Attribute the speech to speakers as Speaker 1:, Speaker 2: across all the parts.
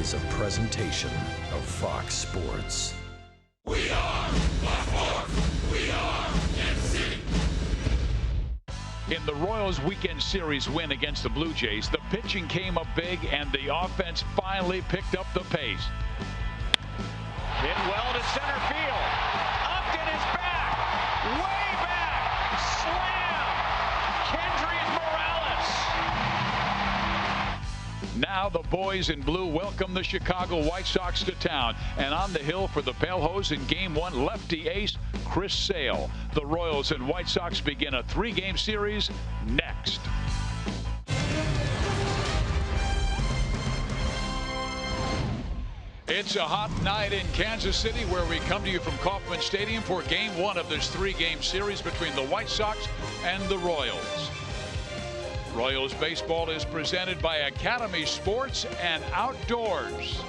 Speaker 1: is a presentation of Fox Sports.
Speaker 2: We are Baltimore. We are MC.
Speaker 3: In the Royals weekend series win against the Blue Jays, the pitching came up big and the offense finally picked up the pace. Hit well to center field. Upton is back. Way back. Slam. Kendrys Morales. Now the boys in blue welcome the Chicago White Sox to town. And on the hill for the Pale-Hose in Game 1, lefty ace Chris Sale. The Royals and White Sox begin a 3-game series next. It's a hot night in Kansas City where we come to you from Kauffman Stadium for Game 1 of this 3-game series between the White Sox and the Royals. Royals baseball is presented by Academy Sports and Outdoors.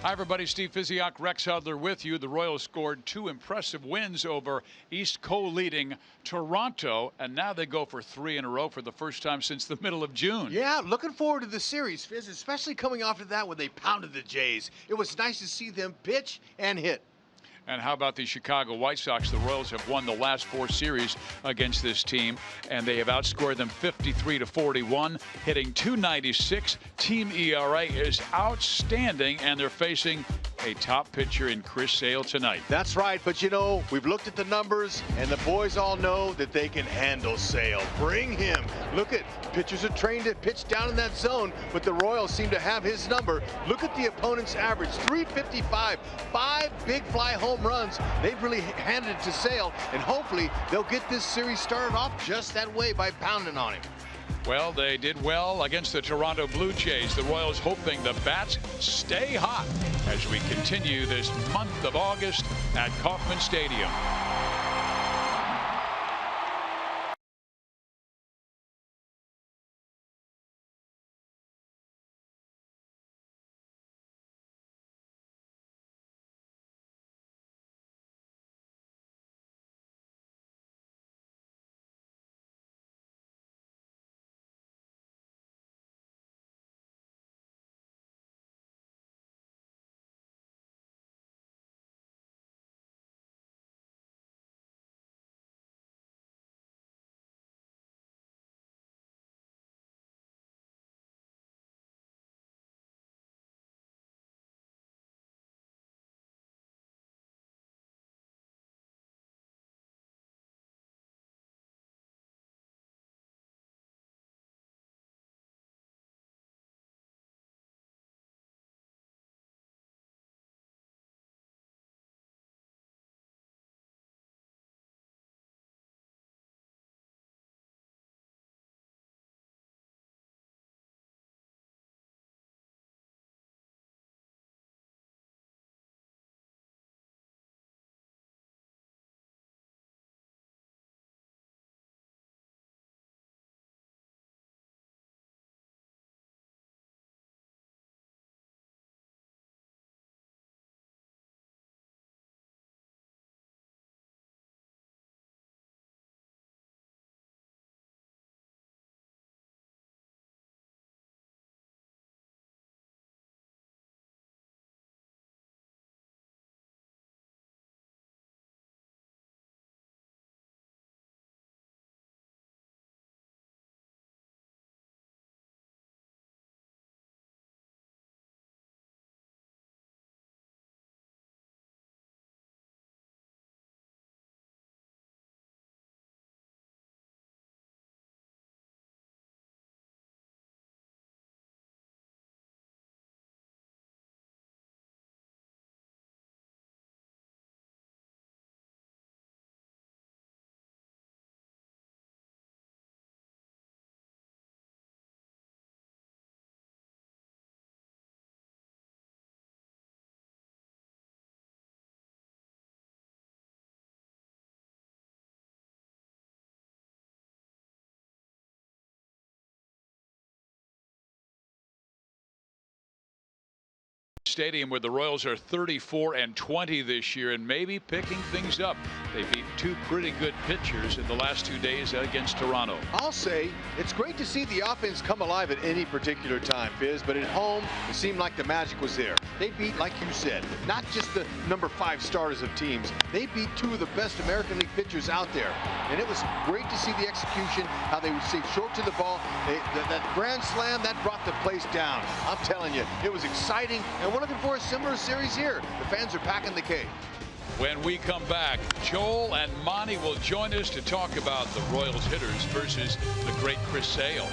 Speaker 3: Hi, everybody. Steve Physiak, Rex Hudler with you. The Royals scored 2 impressive wins over East co-leading Toronto, and now they go for 3 in a row for the first time since the middle of June.
Speaker 4: Yeah, looking forward to the series, Fizz, especially coming off of that when they pounded the Jays. It was nice to see them pitch and hit.
Speaker 3: And how about the Chicago White Sox? The Royals have won the last 4 series against this team, and they have outscored them 53-41, hitting .296. Team ERA is outstanding, and they're facing a top pitcher in Chris Sale tonight.
Speaker 4: That's right, but you know, we've looked at the numbers, and the boys all know that they can handle Sale. Bring him. Look at, pitchers are trained to pitch down in that zone, but the Royals seem to have his number. Look at the opponent's average, 355, 5 big fly home runs. They've really handed it to Sale, and hopefully they'll get this series started off just that way by pounding on him.
Speaker 3: Well, they did well against the Toronto Blue Jays. The Royals hoping the bats stay hot as we continue this month of August at Kauffman Stadium. Stadium, where the Royals are 34-20 this year and maybe picking things up. They beat two pretty good pitchers in the last 2 days against Toronto.
Speaker 4: I'll say it's great to see the offense come alive at any particular time, Fizz, but at home, it seemed like the magic was there. They beat, like you said, not just the number 5 starters of teams. They beat two of the best American League pitchers out there. And it was great to see the execution, how they would stay short to the ball. That grand slam, that brought the place down. I'm telling you, it was exciting, and we're looking for a similar series here. The fans are packing the cave.
Speaker 3: When we come back, Joel and Monty will join us to talk about the Royals hitters versus the great Chris Sale.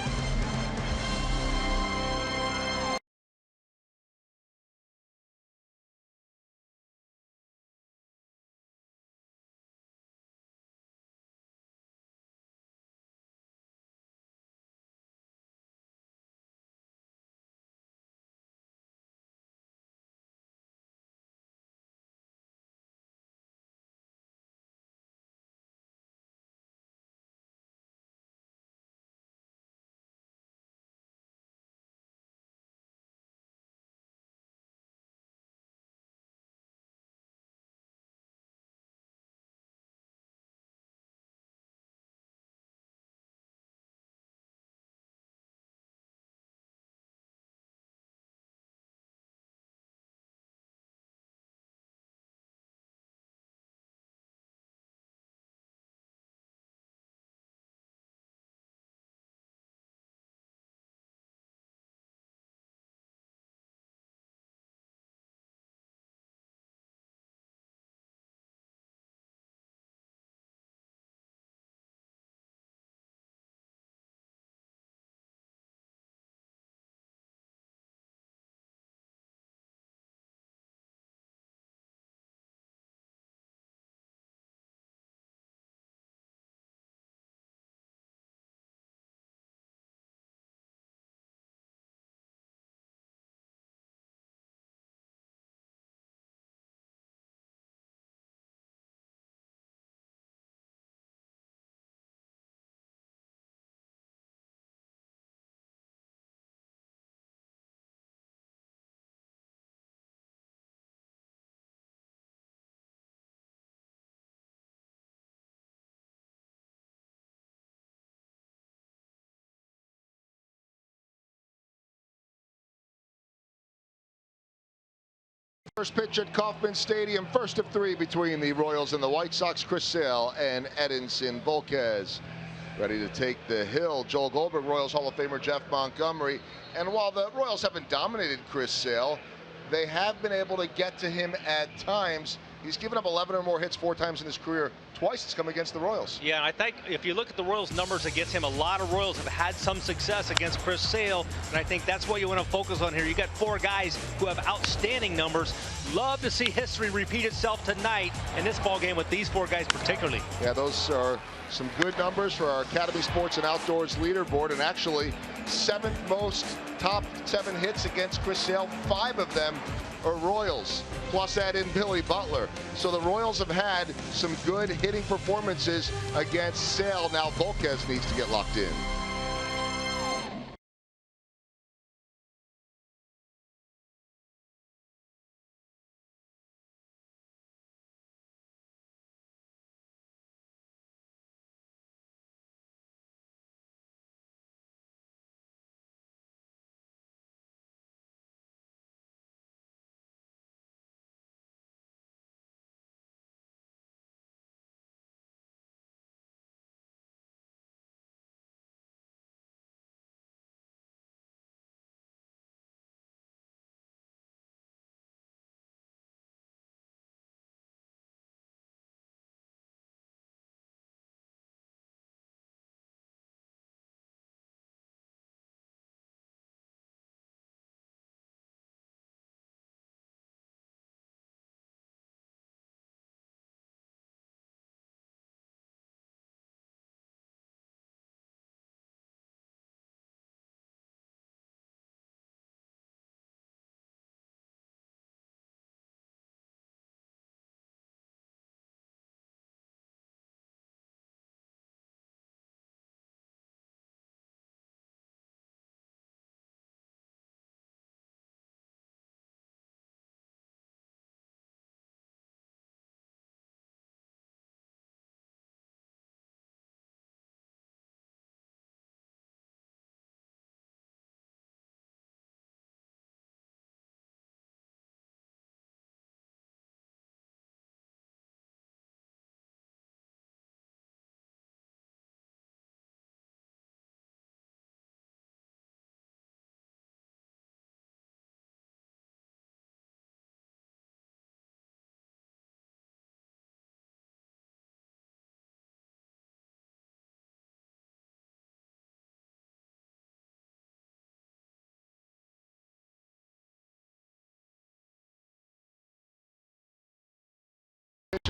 Speaker 5: First pitch at Kauffman Stadium, first of 3 between the Royals and the White Sox. Chris Sale and Edinson Volquez ready to take the hill. Joel Goldberg, Royals Hall of Famer Jeff Montgomery. And while the Royals haven't dominated Chris Sale, they have been able to get to him at times. He's given up 11 or more hits 4 times in his career. Twice it's come against the Royals.
Speaker 6: Yeah, and I think if you look at the Royals' numbers against him, a lot of Royals have had some success against Chris Sale, and I think that's what you want to focus on here. You got 4 guys who have outstanding numbers. Love to see history repeat itself tonight in this ball game with these 4 guys particularly.
Speaker 5: Yeah, those are some good numbers for our Academy Sports and Outdoors leaderboard, and actually 7th most top 7 hits against Chris Sale. 5 of them are Royals. Plus add in Billy Butler. So the Royals have had some good hitting performances against Sale. Now Volquez needs to get locked in.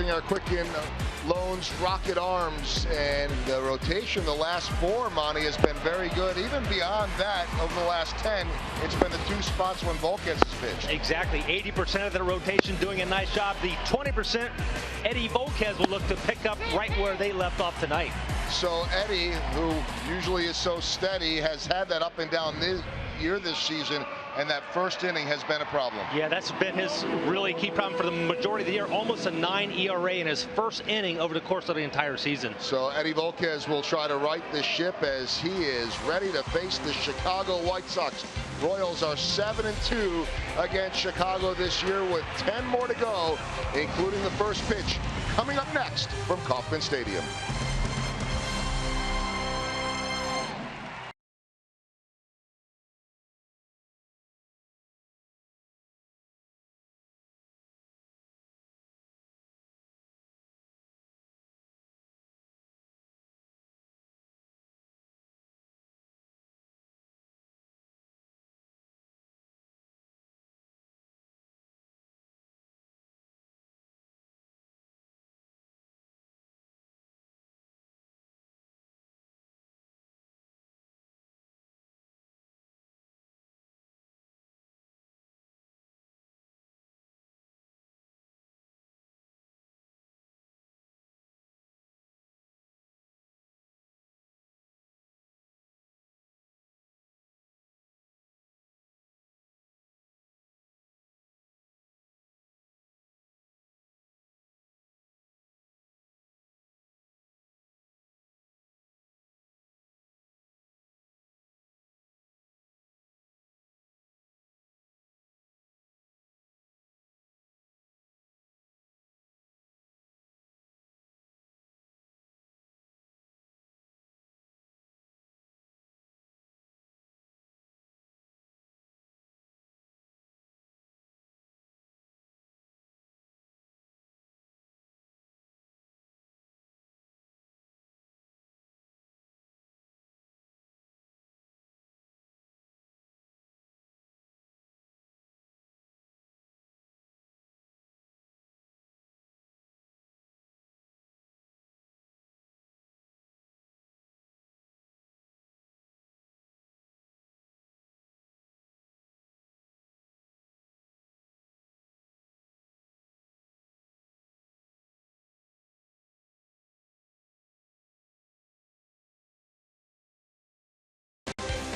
Speaker 5: bring our Quicken Loans Rocket Arms, and the rotation the last 4, Monty, has been very good. Even beyond that, over the last 10, it's been the 2 spots when Volquez has pitched.
Speaker 6: Exactly, 80% of the rotation doing a nice job. The 20% Eddie Volquez will look to pick up right where they left off tonight.
Speaker 5: So Eddie, who usually is so steady, has had that up and down this season, and that first inning has been a problem.
Speaker 6: Yeah, that's been his really key problem for the majority of the year. Almost a 9 ERA in his first inning over the course of the entire season.
Speaker 5: So Eddie Volquez will try to right the ship as he is ready to face the Chicago White Sox. Royals are 7-2 against Chicago this year with 10 more to go, including the first pitch coming up next from Kauffman Stadium.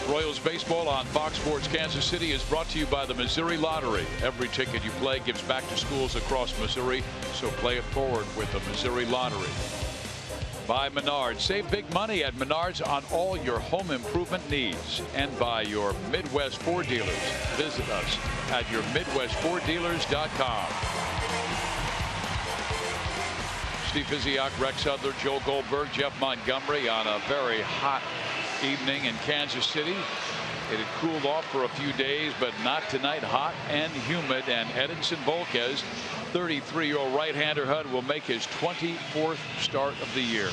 Speaker 3: Royals baseball on Fox Sports Kansas City is brought to you by the Missouri Lottery. Every ticket you play gives back to schools across Missouri, so play it forward with the Missouri Lottery. By Menards. Save big money at Menards on all your home improvement needs. And by your Midwest Ford dealers. Visit us at your MidwestFordDealers.com. Steve Physiak, Rex Hudler, Joe Goldberg, Jeff Montgomery on a very hot evening in Kansas City. It had cooled off for a few days, but not tonight. Hot and humid. And Edinson Volquez, 33-year-old right-hander Hud, will make his 24th start of the year.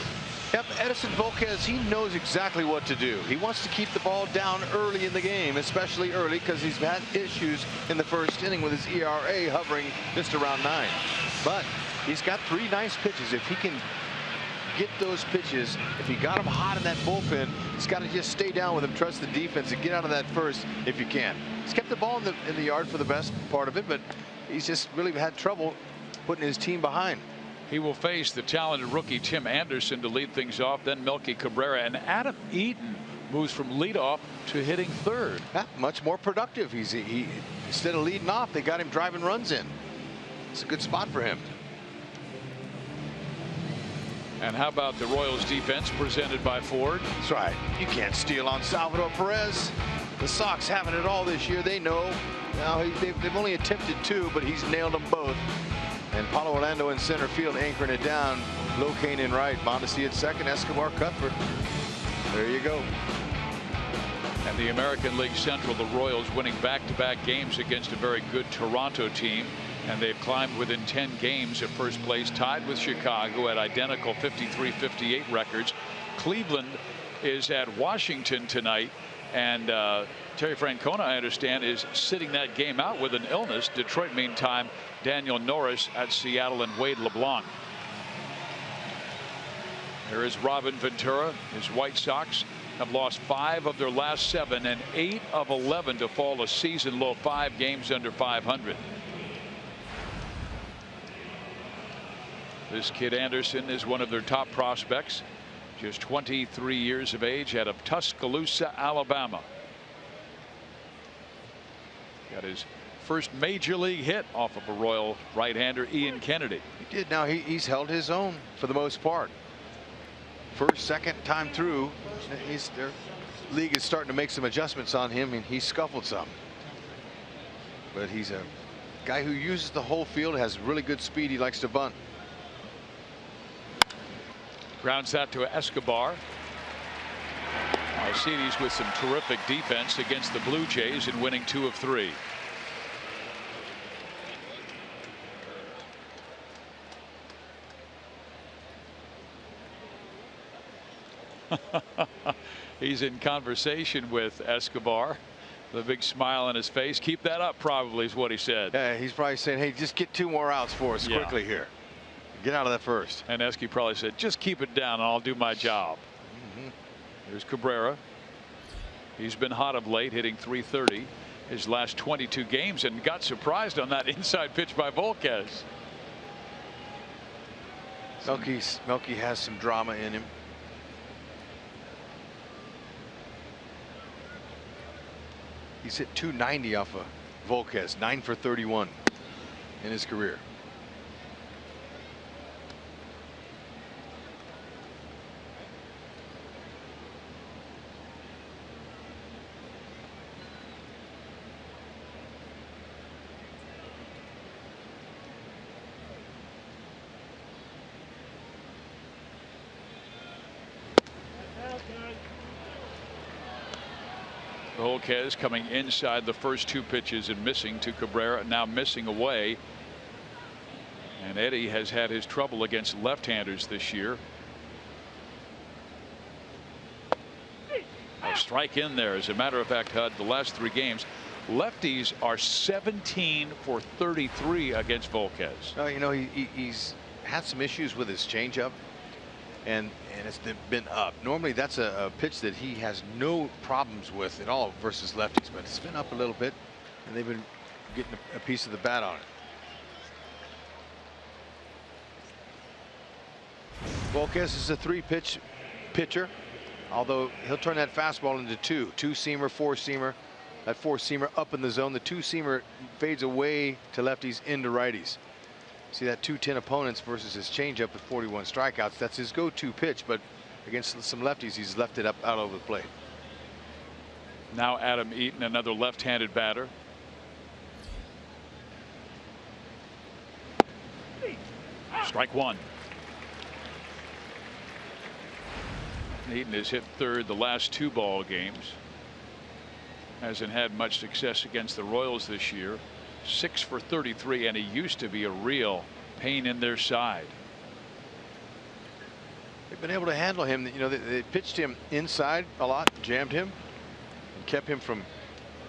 Speaker 4: Yep, Edinson Volquez, he knows exactly what to do. He wants to keep the ball down early in the game, especially early because he's had issues in the first inning with his ERA hovering just around 9. But he's got 3 nice pitches. If he can get those pitches, if he got them hot in that bullpen, he's got to just stay down with him, trust the defense, and get out of that first if you can. He's kept the ball in the yard for the best part of it, but he's just really had trouble putting his team behind.
Speaker 3: He will face the talented rookie Tim Anderson to lead things off, then Melky Cabrera, and Adam Eaton moves from leadoff to hitting third.
Speaker 4: Yeah, much more productive. He instead of leading off, they got him driving runs in. It's a good spot for him.
Speaker 3: And how about the Royals defense presented by Ford?
Speaker 4: That's right. You can't steal on Salvador Perez. The Sox having it all this year. They know. Now they've only attempted 2, but he's nailed them both. And Paulo Orlando in center field anchoring it down. Locane in right. Mondesi at second. Escobar Cuthbert. There you go.
Speaker 3: And the American League Central, the Royals winning back-to-back games against a very good Toronto team. And they've climbed within 10 games of first place, tied with Chicago at identical 53-58 records. Cleveland is at Washington tonight, and Terry Francona, I understand, is sitting that game out with an illness. Detroit, meantime, Daniel Norris at Seattle and Wade LeBlanc. There is Robin Ventura. His White Sox have lost 5 of their last 7 and 8 of 11 to fall a season low 5 games under 500. This kid Anderson is one of their top prospects, just 23 years of age, out of Tuscaloosa, Alabama. Got his first major league hit off of a Royal right-hander, Ian Kennedy.
Speaker 4: He did. Now he's held his own for the most part. First, second time through, their league is starting to make some adjustments on him, and he scuffled some. But he's a guy who uses the whole field, has really good speed. He likes to bunt.
Speaker 3: Grounds out to Escobar. Alcides with some terrific defense against the Blue Jays and winning 2 of 3. He's in conversation with Escobar. The big smile on his face. Keep that up, probably, is what he said.
Speaker 4: Yeah, he's probably saying, hey, just get 2 more outs for us quickly here. Get out of that first.
Speaker 3: And Esky probably said, just keep it down and I'll do my job. Here's Cabrera. He's been hot of late, hitting .330 his last 22 games, and got surprised on that inside pitch by Volquez.
Speaker 4: Melky has some drama in him. He's hit .290 off of Volquez, 9 for 31 in his career.
Speaker 3: Volquez coming inside the first 2 pitches and missing to Cabrera, now missing away. And Eddie has had his trouble against left-handers this year. A strike in there. As a matter of fact, HUD, the last 3 games, lefties are 17 for 33 against Volquez.
Speaker 4: You know, he's had some issues with his changeup, and it's been up. Normally that's a pitch that he has no problems with at all versus lefties, but it's been up a little bit, and they've been getting a piece of the bat on it. Volquez is a 3-pitch pitcher, although he'll turn that fastball into 2. 2-seamer, 4-seamer. That 4-seamer up in the zone. The 2-seamer fades away to lefties into righties. See that 210 opponents versus his changeup with 41 strikeouts. That's his go-to pitch, but against some lefties, he's left it up out over the plate.
Speaker 3: Now Adam Eaton, another left-handed batter. Strike 1. Eaton has hit 3rd the last 2 ball games. Hasn't had much success against the Royals this year. 6 for 33, and he used to be a real pain in their side.
Speaker 4: They've been able to handle him. You know, they pitched him inside a lot, jammed him, and kept him from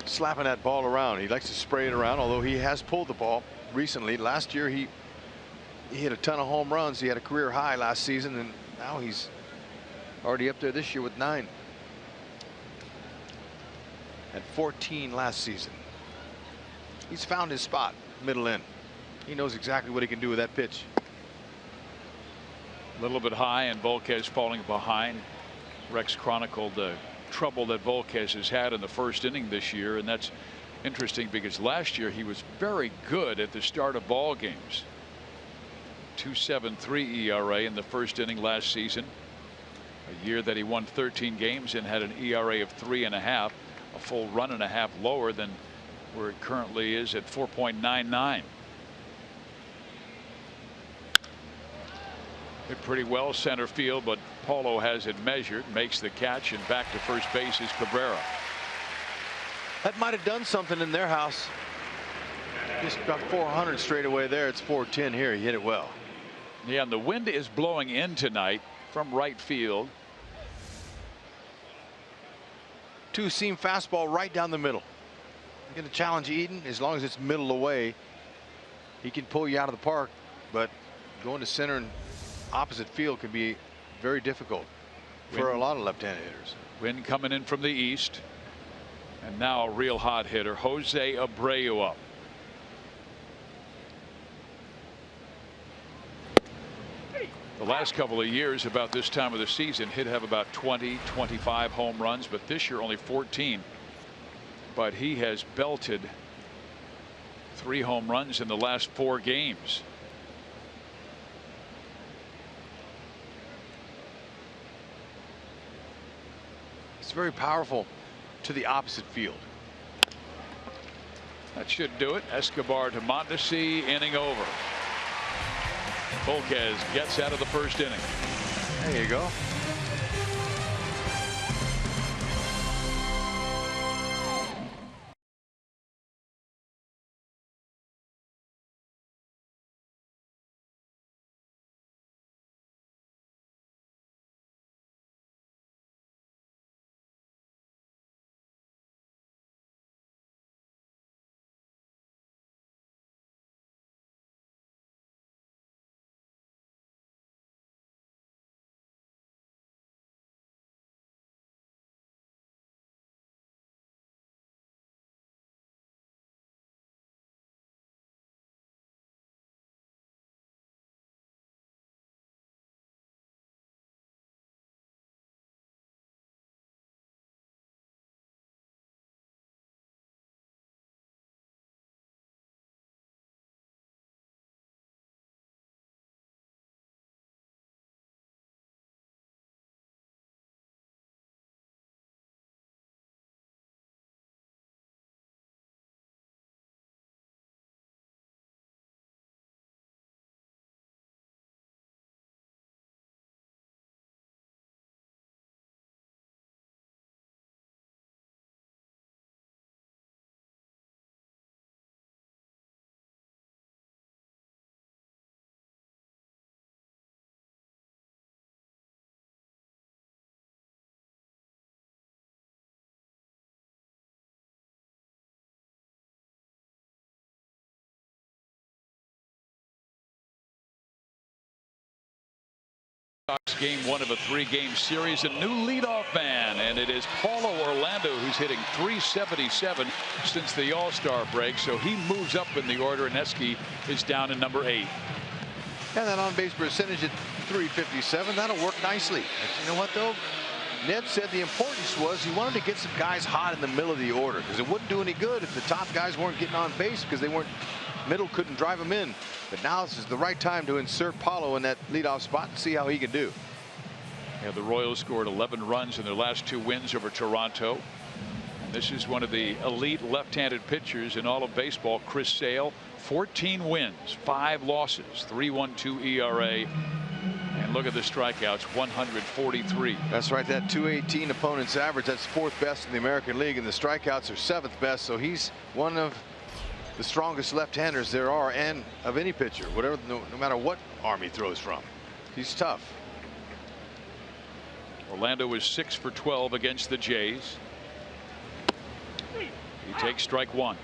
Speaker 4: slapping that ball around. He likes to spray it around, although he has pulled the ball recently. Last year he hit a ton of home runs. He had a career high last season, and now he's already up there this year with 9. Had 14 last season. He's found his spot, middle in. He knows exactly what he can do with that pitch.
Speaker 3: A little bit high, and Volquez falling behind. Rex chronicled the trouble that Volquez has had in the first inning this year, and that's interesting because last year he was very good at the start of ball games. 2.73 ERA in the first inning last season. A year that he won 13 games and had an ERA of 3.5, a full run and a half lower than where it currently is at 4.99. Hit pretty well center field, but Paulo has it measured, makes the catch, and back to first base is Cabrera.
Speaker 4: That might have done something in their house. Just about 400 straight away there. It's 410 here. He hit it well.
Speaker 3: Yeah, and the wind is blowing in tonight from right field.
Speaker 4: 2-seam fastball right down the middle. Going to challenge Eden. As long as it's middle away, he can pull you out of the park, but going to center and opposite field can be very difficult for a lot of left-handed hitters.
Speaker 3: Wind coming in from the east. And now a real hot hitter, Jose Abreu up. The last couple of years, about this time of the season, he'd have about 20, 25 home runs, but this year only 14. But he has belted 3 home runs in the last 4 games.
Speaker 4: It's very powerful to the opposite field.
Speaker 3: That should do it. Escobar to Mondesi, inning over. Volquez gets out of the first inning.
Speaker 4: There you go.
Speaker 3: Game 1 of a 3-game series. A new leadoff man, and it is Paulo Orlando, who's hitting .377 since the All-Star break. So he moves up in the order, and Eske is down in number 8.
Speaker 4: And that on-base percentage at .357, that'll work nicely. But you know what, though? Ned said the importance was he wanted to get some guys hot in the middle of the order, because it wouldn't do any good if the top guys weren't getting on base because they weren't, middle couldn't drive them in. But now this is the right time to insert Paulo in that leadoff spot and see how he can do.
Speaker 3: Yeah, the Royals scored 11 runs in their last 2 wins over Toronto. And this is one of the elite left-handed pitchers in all of baseball, Chris Sale. 14 wins, 5 losses, 3.12 ERA. And look at the strikeouts, 143.
Speaker 4: That's right, that .218 opponent's average, that's 4th best in the American League, and the strikeouts are 7th best. So he's one of the strongest left-handers there are, and of any pitcher, whatever, no matter what arm he throws from. He's tough.
Speaker 3: Orlando was 6 for 12 against the Jays. He takes strike 1.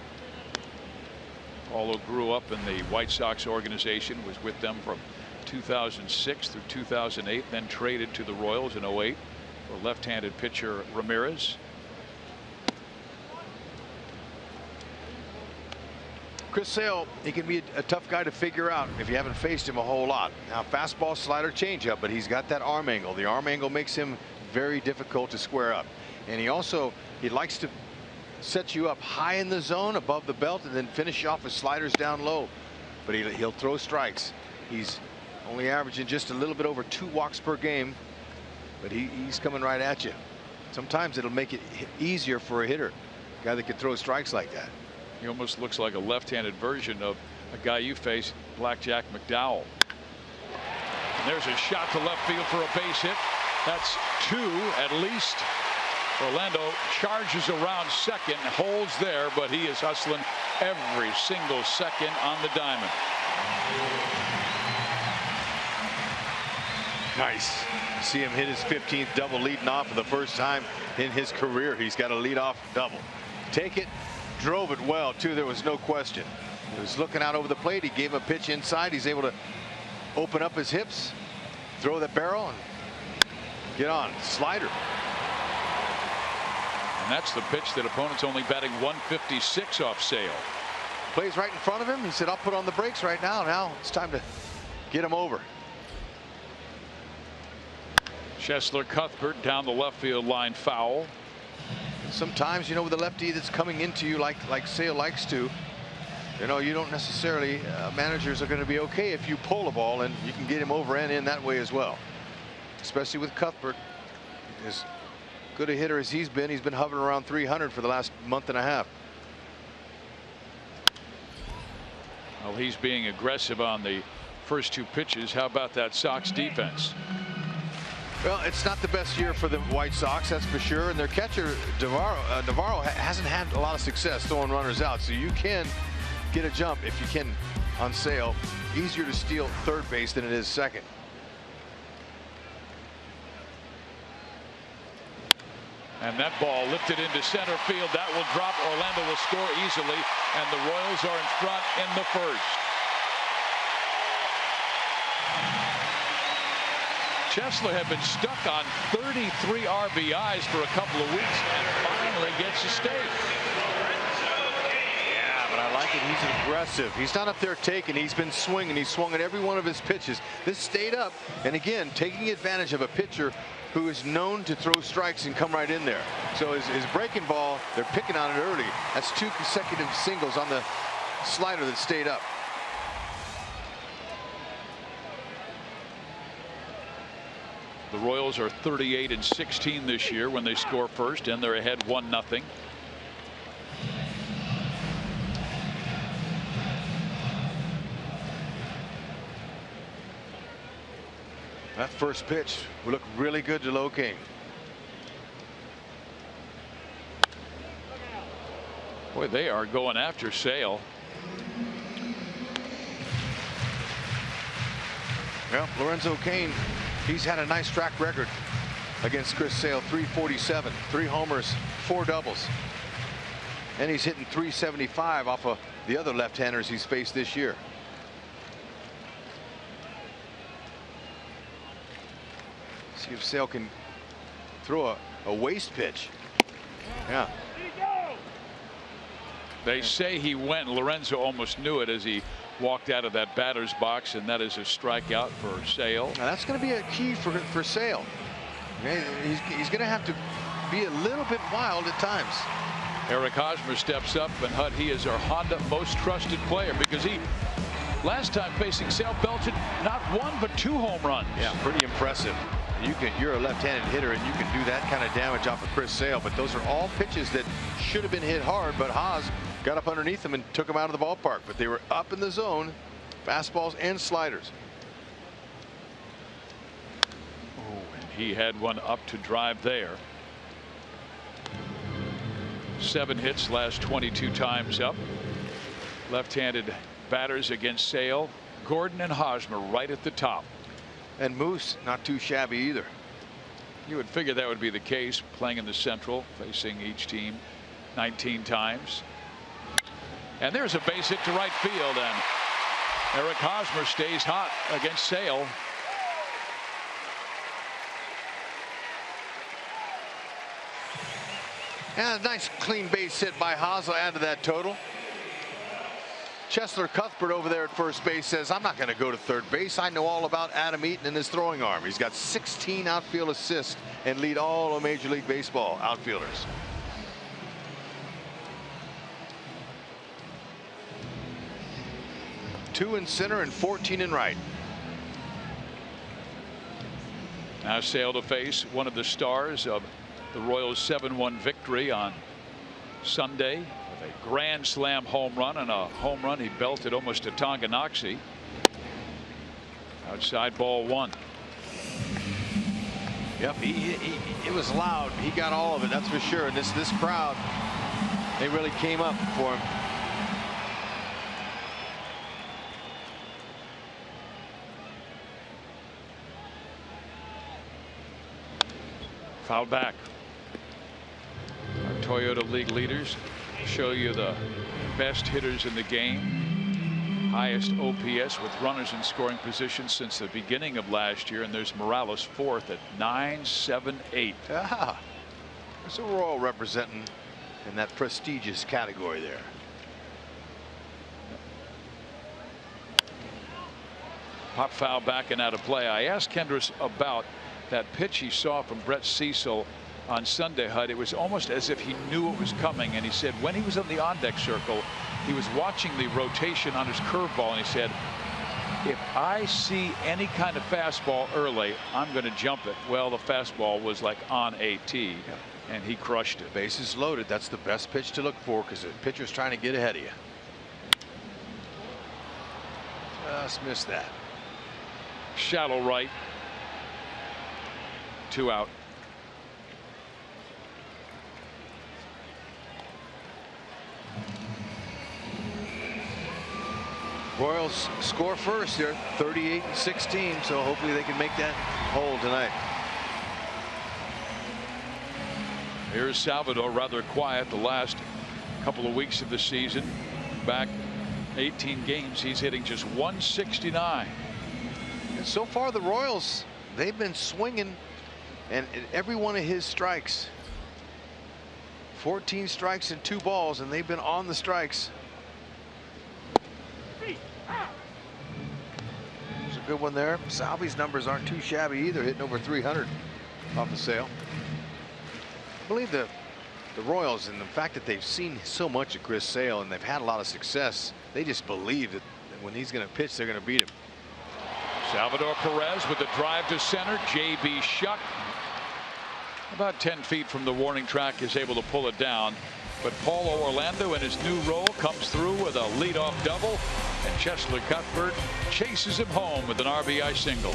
Speaker 3: Paulo grew up in the White Sox organization, was with them from 2006 through 2008, then traded to the Royals in 08 for left-handed pitcher Ramirez.
Speaker 4: Chris Sale, he can be a tough guy to figure out if you haven't faced him a whole lot. Now, fastball, slider, changeup, but he's got that arm angle. The arm angle makes him very difficult to square up. And he likes to set you up high in the zone above the belt and then finish off his sliders down low. But he'll throw strikes. He's only averaging just a little bit over 2 walks per game, but he's coming right at you. Sometimes it'll make it easier for a hitter, a guy that can throw strikes like that.
Speaker 3: He almost looks like a left-handed version of a guy you face, Blackjack McDowell. And there's a shot to left field for a base hit. That's 2 at least. Orlando charges around second, holds there, but he is hustling every single second on the diamond.
Speaker 4: Nice. See him hit his 15th double leading off for the first time in his career. He's got a leadoff double. Take it. Drove it well, too. There was no question. He was looking out over the plate. He gave a pitch inside. He's able to open up his hips, throw the barrel, and Get on. Slider.
Speaker 3: And that's the pitch that opponents only batting 156 off Sale.
Speaker 4: Plays right in front of him. He said, I'll put on the brakes right now. Now it's time to get him over.
Speaker 3: Chesler Cuthbert down the left field line, foul.
Speaker 4: Sometimes, with a lefty that's coming into you like Sale likes to, you don't necessarily, managers are going to be okay if you pull a ball, and you can get him over and in that way as well. Especially with Cuthbert. As good a hitter as he's been hovering around 300 for the last month and a half.
Speaker 3: Well, he's being aggressive on the first two pitches. How about that Sox defense?
Speaker 4: Well, it's not the best year for the White Sox, that's for sure. And their catcher, Navarro, hasn't had a lot of success throwing runners out. So you can get a jump if you can on Sale. Easier to steal third base than it is second.
Speaker 3: And that ball lifted into center field. That will drop. Orlando will score easily. And the Royals are in front in the first. Chesler had been stuck on 33 RBIs for a couple of weeks and finally gets a stake.
Speaker 4: Yeah, but I like it. He's aggressive. He's not up there taking. He's been swinging. He's swung at every one of his pitches. This stayed up. And again, taking advantage of a pitcher who is known to throw strikes and come right in there. So his breaking ball, they're picking on it early. That's 2 consecutive singles on the slider that stayed up.
Speaker 3: The Royals are 38-16 this year when they score first, and they're ahead 1-0.
Speaker 4: That first pitch will look really good to Locaine.
Speaker 3: Boy, they are going after Sale.
Speaker 4: Well, Lorenzo Cain, he's had a nice track record against Chris Sale. 347, 3 homers, 4 doubles. And he's hitting 375 off of the other left-handers he's faced this year. See if Sale can throw a waste pitch. Yeah.
Speaker 3: They say he went. Lorenzo almost knew it as he walked out of that batter's box, and that is a strikeout for Sale.
Speaker 4: Now that's going to be a key for Sale. He's going to have to be a little bit wild at times.
Speaker 3: Eric Hosmer steps up, and he is our Honda most trusted player because he, last time facing Sale, belted not 1 but 2 home runs.
Speaker 4: Yeah, pretty impressive. You're a left-handed hitter, and you can do that kind of damage off of Chris Sale. But those are all pitches that should have been hit hard, but Haas got up underneath them and took them out of the ballpark. But they were up in the zone, fastballs and sliders.
Speaker 3: Oh, and he had one up to drive there. 7 hits last 22 times up. Left-handed batters against Sale. Gordon and Hosmer right at the top.
Speaker 4: And Moose not too shabby either.
Speaker 3: You would figure that would be the case, playing in the Central, facing each team 19 times. And there's a base hit to right field, and Eric Hosmer stays hot against Sale.
Speaker 4: And a nice clean base hit by Haas will add to that total. Chesler Cuthbert over there at first base says, I'm not going to go to third base. I know all about Adam Eaton and his throwing arm. He's got 16 outfield assists and lead all of Major League Baseball outfielders. Two in center and 14 in right.
Speaker 3: Now Sale to face one of the stars of the Royals' 7-1 victory on Sunday. A grand slam home run, and a home run he belted almost to Tonganoxie. Outside ball 1.
Speaker 4: Yep, it was loud. He got all of it, that's for sure. And this crowd, they really came up for him.
Speaker 3: Fouled back. Our Toyota League leaders show you the best hitters in the game. highest OPS with runners in scoring position since the beginning of last year, and there's Morales fourth at 978.
Speaker 4: Ah, there's a Royal representing in that prestigious category there.
Speaker 3: Pop foul back and out of play. I asked Kendris about that pitch he saw from Brett Cecil on Sunday, Hud. It was almost as if he knew it was coming, and he said when he was on the on-deck circle, he was watching the rotation on his curveball, and he said, if I see any kind of fastball early, I'm going to jump it. Well, the fastball was like on AT, and he crushed it.
Speaker 4: Bases loaded. That's the best pitch to look for because the pitcher's trying to get ahead of you. Just missed that.
Speaker 3: Shallow right. 2 out.
Speaker 4: Royals score first here, 38-16, so hopefully they can make that hold tonight.
Speaker 3: Here's Salvador, rather quiet the last couple of weeks of the season. Back 18 games, he's hitting just 169.
Speaker 4: And so far the Royals, they've been swinging, and every one of his strikes, 14 strikes and 2 balls, and they've been on the strikes. There's a good one there. Salvi's numbers aren't too shabby either, hitting over 300 off the sale. I believe the Royals, and the fact that they've seen so much of Chris Sale and they've had a lot of success, they just believe that when he's going to pitch, they're going to beat him.
Speaker 3: Salvador Perez with the drive to center. J.B. Shuck, about 10 feet from the warning track, is able to pull it down. But Paulo Orlando in his new role comes through with a leadoff double, and Cheslor Cuthbert chases him home with an RBI single.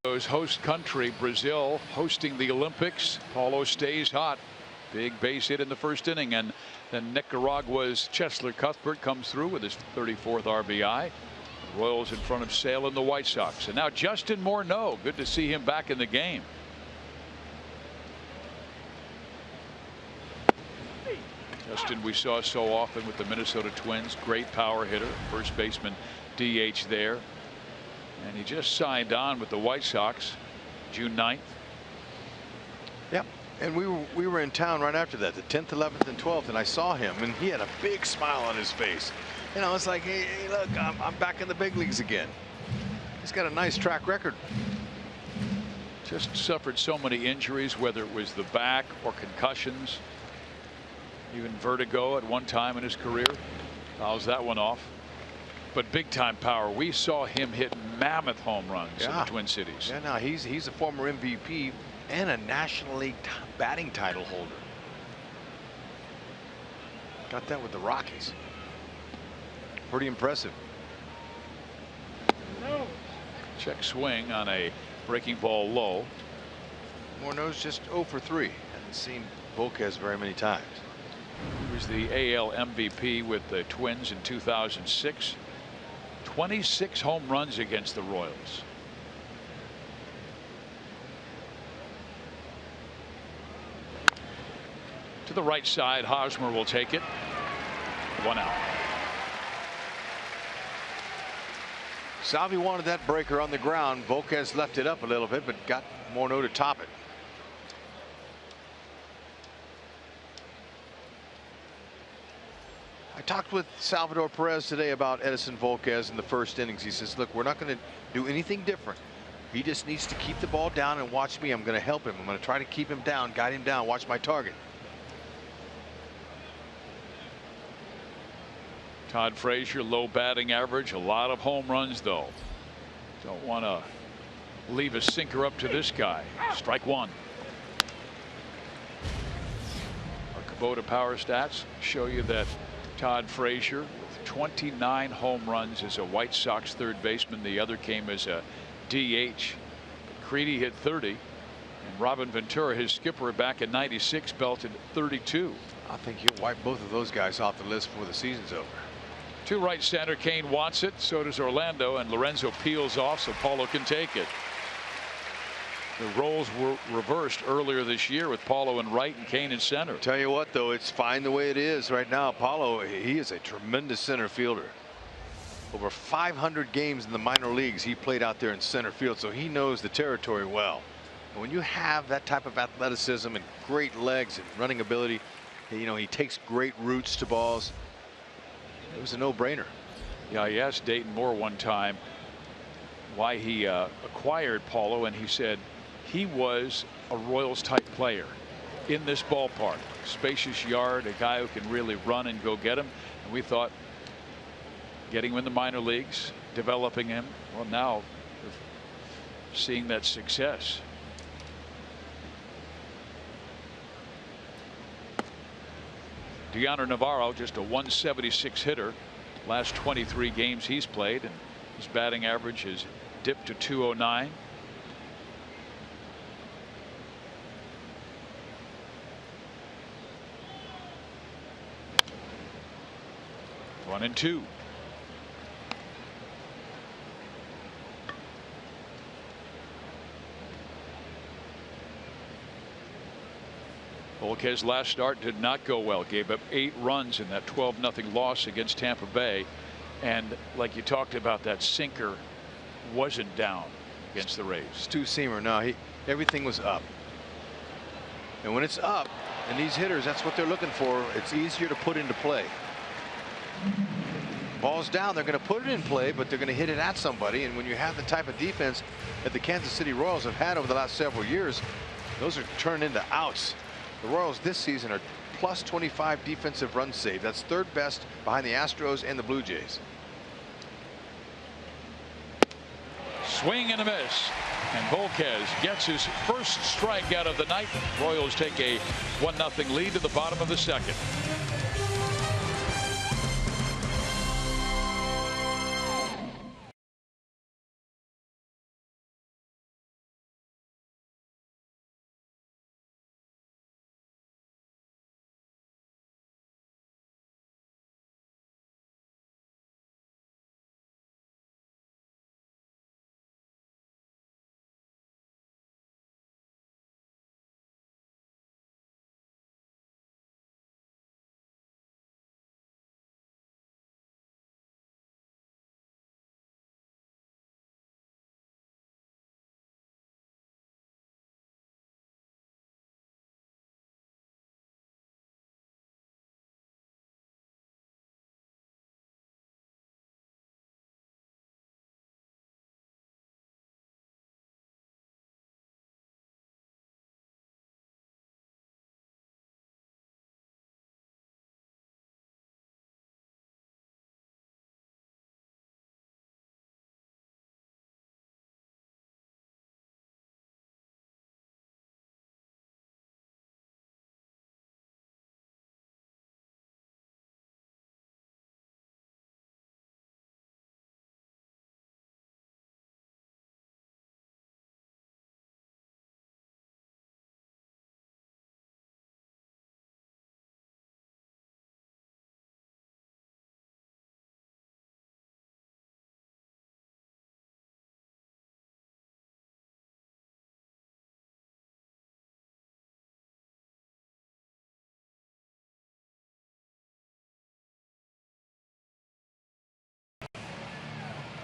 Speaker 3: Host country, Brazil hosting the Olympics. Paulo stays hot. Big base hit in the first inning, and then Nicaragua's Cheslor Cuthbert comes through with his 34th RBI. The Royals in front of Sale and the White Sox. And now Justin Morneau. Good to see him back in the game. Justin we saw so often with the Minnesota Twins. Great power hitter. First baseman DH there. And he just signed on with the White Sox June 9th.
Speaker 4: Yep. And we were in town right after that, the 10th, 11th, and 12th, and I saw him, and he had a big smile on his face. You know, it's like, hey look, I'm back in the big leagues again. He's got a nice track record.
Speaker 3: Just suffered so many injuries, whether it was the back or concussions, even vertigo at one time in his career. Fouls that one off. but big time power. We saw him hit mammoth home runs in the Twin Cities.
Speaker 4: Yeah, no, he's a former MVP and a National League batting title holder. Got that with the Rockies. Pretty impressive.
Speaker 3: Check swing on a breaking ball low.
Speaker 4: Morneau's just 0 for 3. Haven't seen Volquez very many times.
Speaker 3: He was the AL MVP with the Twins in 2006. 26 home runs against the Royals. To the right side, Hosmer will take it. 1 out.
Speaker 4: Salvi wanted that breaker on the ground. Volquez left it up a little bit, but got Morneau to top it. I talked with Salvador Perez today about Edinson Volquez in the first innings. He says, look, we're not going to do anything different. He just needs to keep the ball down and watch me. I'm going to help him. I'm going to try to keep him down, guide him down, watch my target.
Speaker 3: Todd Frazier, low batting average, a lot of home runs though. Don't want to leave a sinker up to this guy. Strike 1. Our Kubota power stats show you that Todd Frazier with 29 home runs as a White Sox third baseman. The other came as a DH. Creedy hit 30, and Robin Ventura, his skipper back in '96, belted 32.
Speaker 4: I think he'll wipe both of those guys off the list before the season's over.
Speaker 3: To right center, Kane wants it. So does Orlando, and Lorenzo peels off so Paulo can take it. The roles were reversed earlier this year with Paulo in right and Kane in center.
Speaker 4: Tell you what, though, it's fine the way it is right now. Paulo, he is a tremendous center fielder. Over 500 games in the minor leagues he played out there in center field, so he knows the territory well. And when you have that type of athleticism and great legs and running ability, you know, he takes great roots to balls. It was a no-brainer.
Speaker 3: Yeah, I asked Dayton Moore one time why he acquired Paulo, and he said he was a Royals type player in this ballpark. Spacious yard, a guy who can really run and go get him. And we thought getting him in the minor leagues, developing him, well, now we're seeing that success. Deoner Navarro, just a 176 hitter. Last 23 games he's played, and his batting average has dipped to 209. One and two. Volquez's last start did not go well. Gave up 8 runs in that 12-0 loss against Tampa Bay. And like you talked about, that sinker wasn't down against the Rays.
Speaker 4: It's two-seamer. No, everything was up. And when it's up, and these hitters, that's what they're looking for. It's easier to put into play. Ball's down, they're going to put it in play, but they're going to hit it at somebody. And when you have the type of defense that the Kansas City Royals have had over the last several years, those are turned into outs. The Royals this season are plus 25 defensive runs saved. That's third best behind the Astros and the Blue Jays.
Speaker 3: Swing and a miss, and Volquez gets his first strikeout of the night. Royals take a 1-0 lead to the bottom of the second.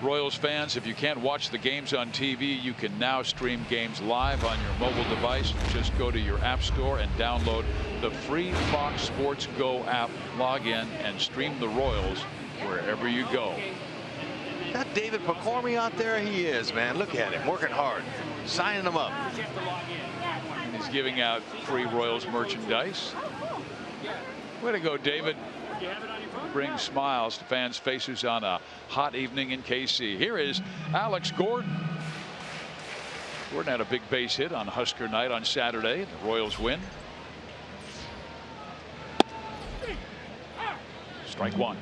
Speaker 3: Royals fans, if you can't watch the games on TV, you can now stream games live on your mobile device. Just go to your app store and download the free Fox Sports Go app. Log in and stream the Royals wherever you go.
Speaker 4: That David Pacormi out there, he is, man. Look at him, working hard, signing them up.
Speaker 3: And he's giving out free Royals merchandise. Way to go, David. Brings smiles to fans' faces on a hot evening in KC. Here is Alex Gordon. Gordon had a big base hit on Husker night on Saturday. The Royals win. Strike one.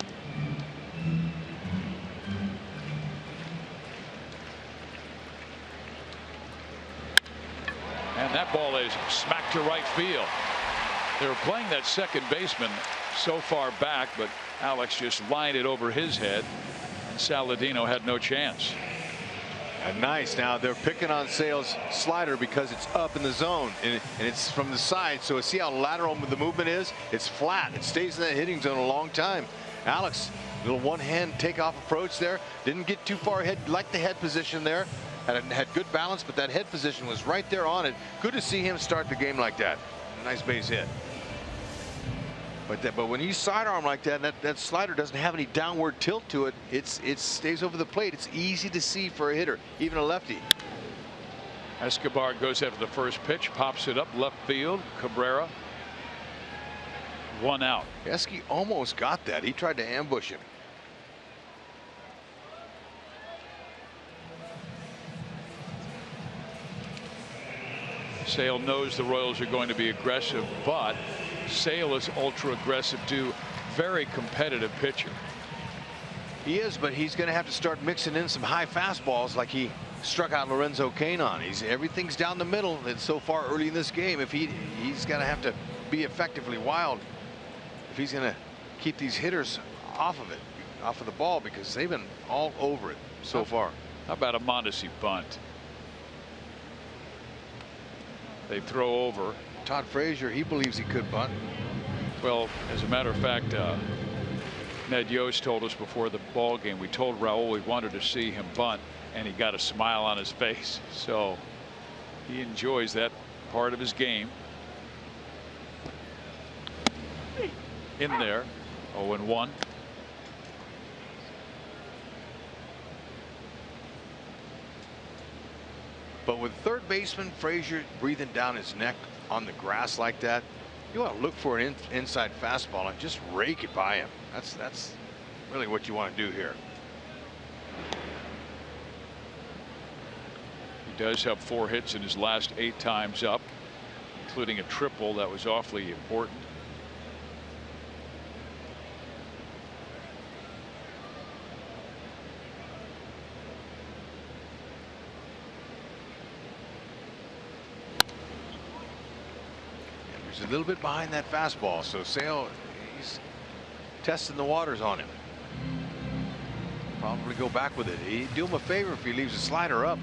Speaker 3: And that ball is smacked to right field. They were playing that second baseman so far back, but Alex just lined it over his head, and Saladino had no chance.
Speaker 4: And nice. Now they're picking on Sale's slider because it's up in the zone and it's from the side. So see how lateral the movement is? It's flat. It stays in that hitting zone a long time. Alex, little one-hand takeoff approach there. Didn't get too far ahead. Liked the head position there. Had good balance, but that head position was right there on it. Good to see him start the game like that. Nice base hit. But when you sidearm like that, that slider doesn't have any downward tilt to it. It stays over the plate. It's easy to see for a hitter, even a lefty.
Speaker 3: Escobar goes after the first pitch, pops it up left field. Cabrera, one out.
Speaker 4: Esky almost got that. He tried to ambush him.
Speaker 3: Sale knows the Royals are going to be aggressive, but Sale is ultra aggressive too. Very competitive pitcher.
Speaker 4: He is, but he's going to have to start mixing in some high fastballs like he struck out Lorenzo Cain on. Everything's down the middle. And so far early in this game, if he's going to have to be effectively wild if he's going to keep these hitters off of it, off of the ball, because they've been all over it so far.
Speaker 3: How about a Mondesi bunt? They throw over.
Speaker 4: Todd Frazier, he believes he could bunt.
Speaker 3: Well, as a matter of fact, Ned Yost told us before the ball game, we told Raul we wanted to see him bunt, and he got a smile on his face. So he enjoys that part of his game. In there, 0-1.
Speaker 4: But with third baseman Frazier breathing down his neck on the grass like that, you want to look for an inside fastball and just rake it by him. That's really what you want to do here.
Speaker 3: He does have 4 hits in his last 8 times up, including a triple. That was awfully important.
Speaker 4: He's a little bit behind that fastball, so Sale, he's testing the waters on him. Probably go back with it. He'd do him a favor if he leaves the slider up.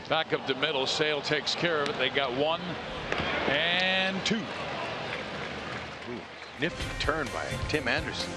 Speaker 3: Back up the middle. Sale takes care of it. They got 1 and 2.
Speaker 4: Ooh, nifty turn by Tim Anderson.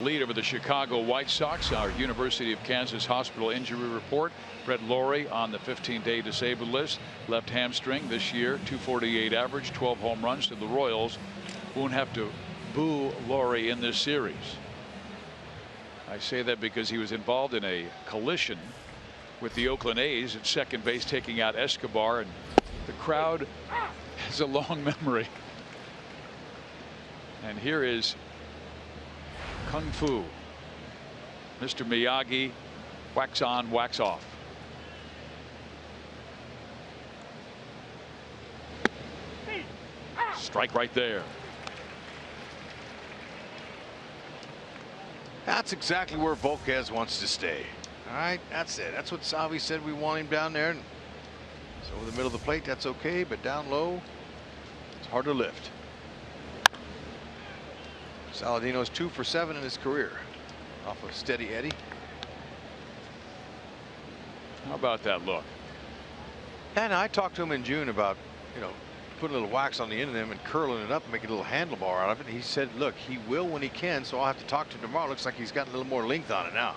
Speaker 3: Lead over the Chicago White Sox. Our University of Kansas Hospital injury report. Brett Lawrie on the 15-day disabled list. Left hamstring this year. .248 average, 12 home runs. So the Royals won't have to boo Lawrie in this series. I say that because he was involved in a collision with the Oakland A's at second base, taking out Escobar, and the crowd has a long memory. And here is Kung Fu. Mr. Miyagi, wax on, wax off. Strike right there.
Speaker 4: That's exactly where Volquez wants to stay. All right, that's it. That's what Salvi said we want him down there. So over the middle of the plate, that's okay, but down low, it's hard to lift. Saladino's 2 for 7 in his career off of Steady Eddie.
Speaker 3: How about that look?
Speaker 4: And I talked to him in June about, putting a little wax on the end of them and curling it up and making a little handlebar out of it. He said, look, he will when he can, so I'll have to talk to him tomorrow. Looks like he's got a little more length on it now.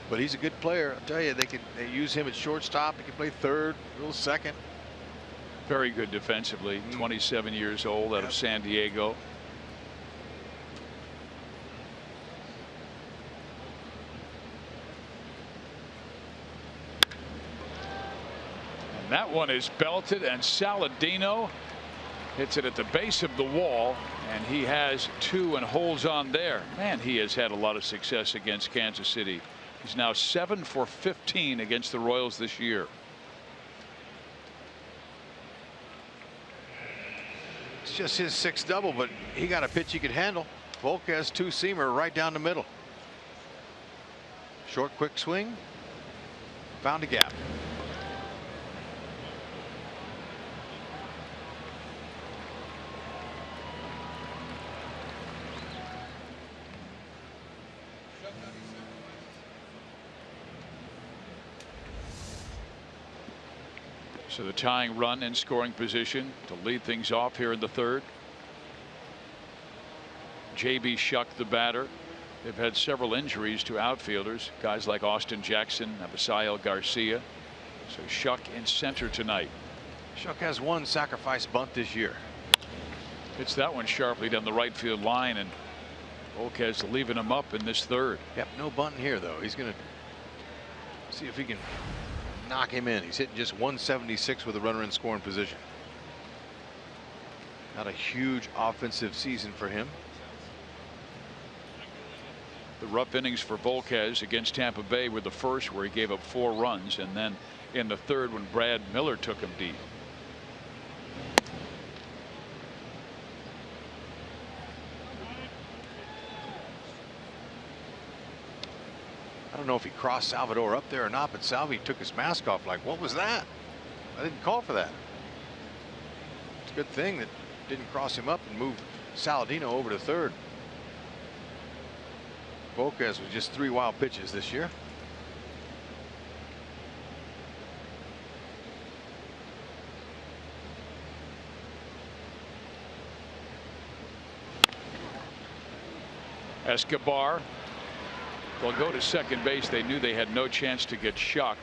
Speaker 4: But he's a good player. I'll tell you, they use him at shortstop. He can play third, a little second.
Speaker 3: Very good defensively. 27 years old, out of San Diego. And that one is belted, and Saladino hits it at the base of the wall, and he has 2 and holds on there. Man, he has had a lot of success against Kansas City. He's now 7 for 15 against the Royals this year.
Speaker 4: It's just his 6th double, but he got a pitch he could handle. Volquez 2-seamer right down the middle. Short, quick swing. Found a gap.
Speaker 3: So the tying run in scoring position to lead things off here in the 3rd. J.B. Shuck, the batter. They've had several injuries to outfielders, guys like Austin Jackson, Abisail Garcia. So Shuck in center tonight.
Speaker 4: Shuck has 1 sacrifice bunt this year.
Speaker 3: Hits that one sharply down the right field line, and Volquez leaving him up in this 3rd.
Speaker 4: Yep, no bunting here though. He's going to see if he can knock him in. He's hitting just 176 with a runner in scoring position. Not a huge offensive season for him.
Speaker 3: The rough innings for Volquez against Tampa Bay were the first, where he gave up 4 runs, and then in the 3rd when Brad Miller took him deep.
Speaker 4: I don't know if he crossed Salvador up there or not, but Salvi took his mask off like, what was that? I didn't call for that. It's a good thing that didn't cross him up and move Saladino over to 3rd. Volquez was just 3 wild pitches this year.
Speaker 3: Escobar. They'll go to second base. They knew they had no chance to get Shuck,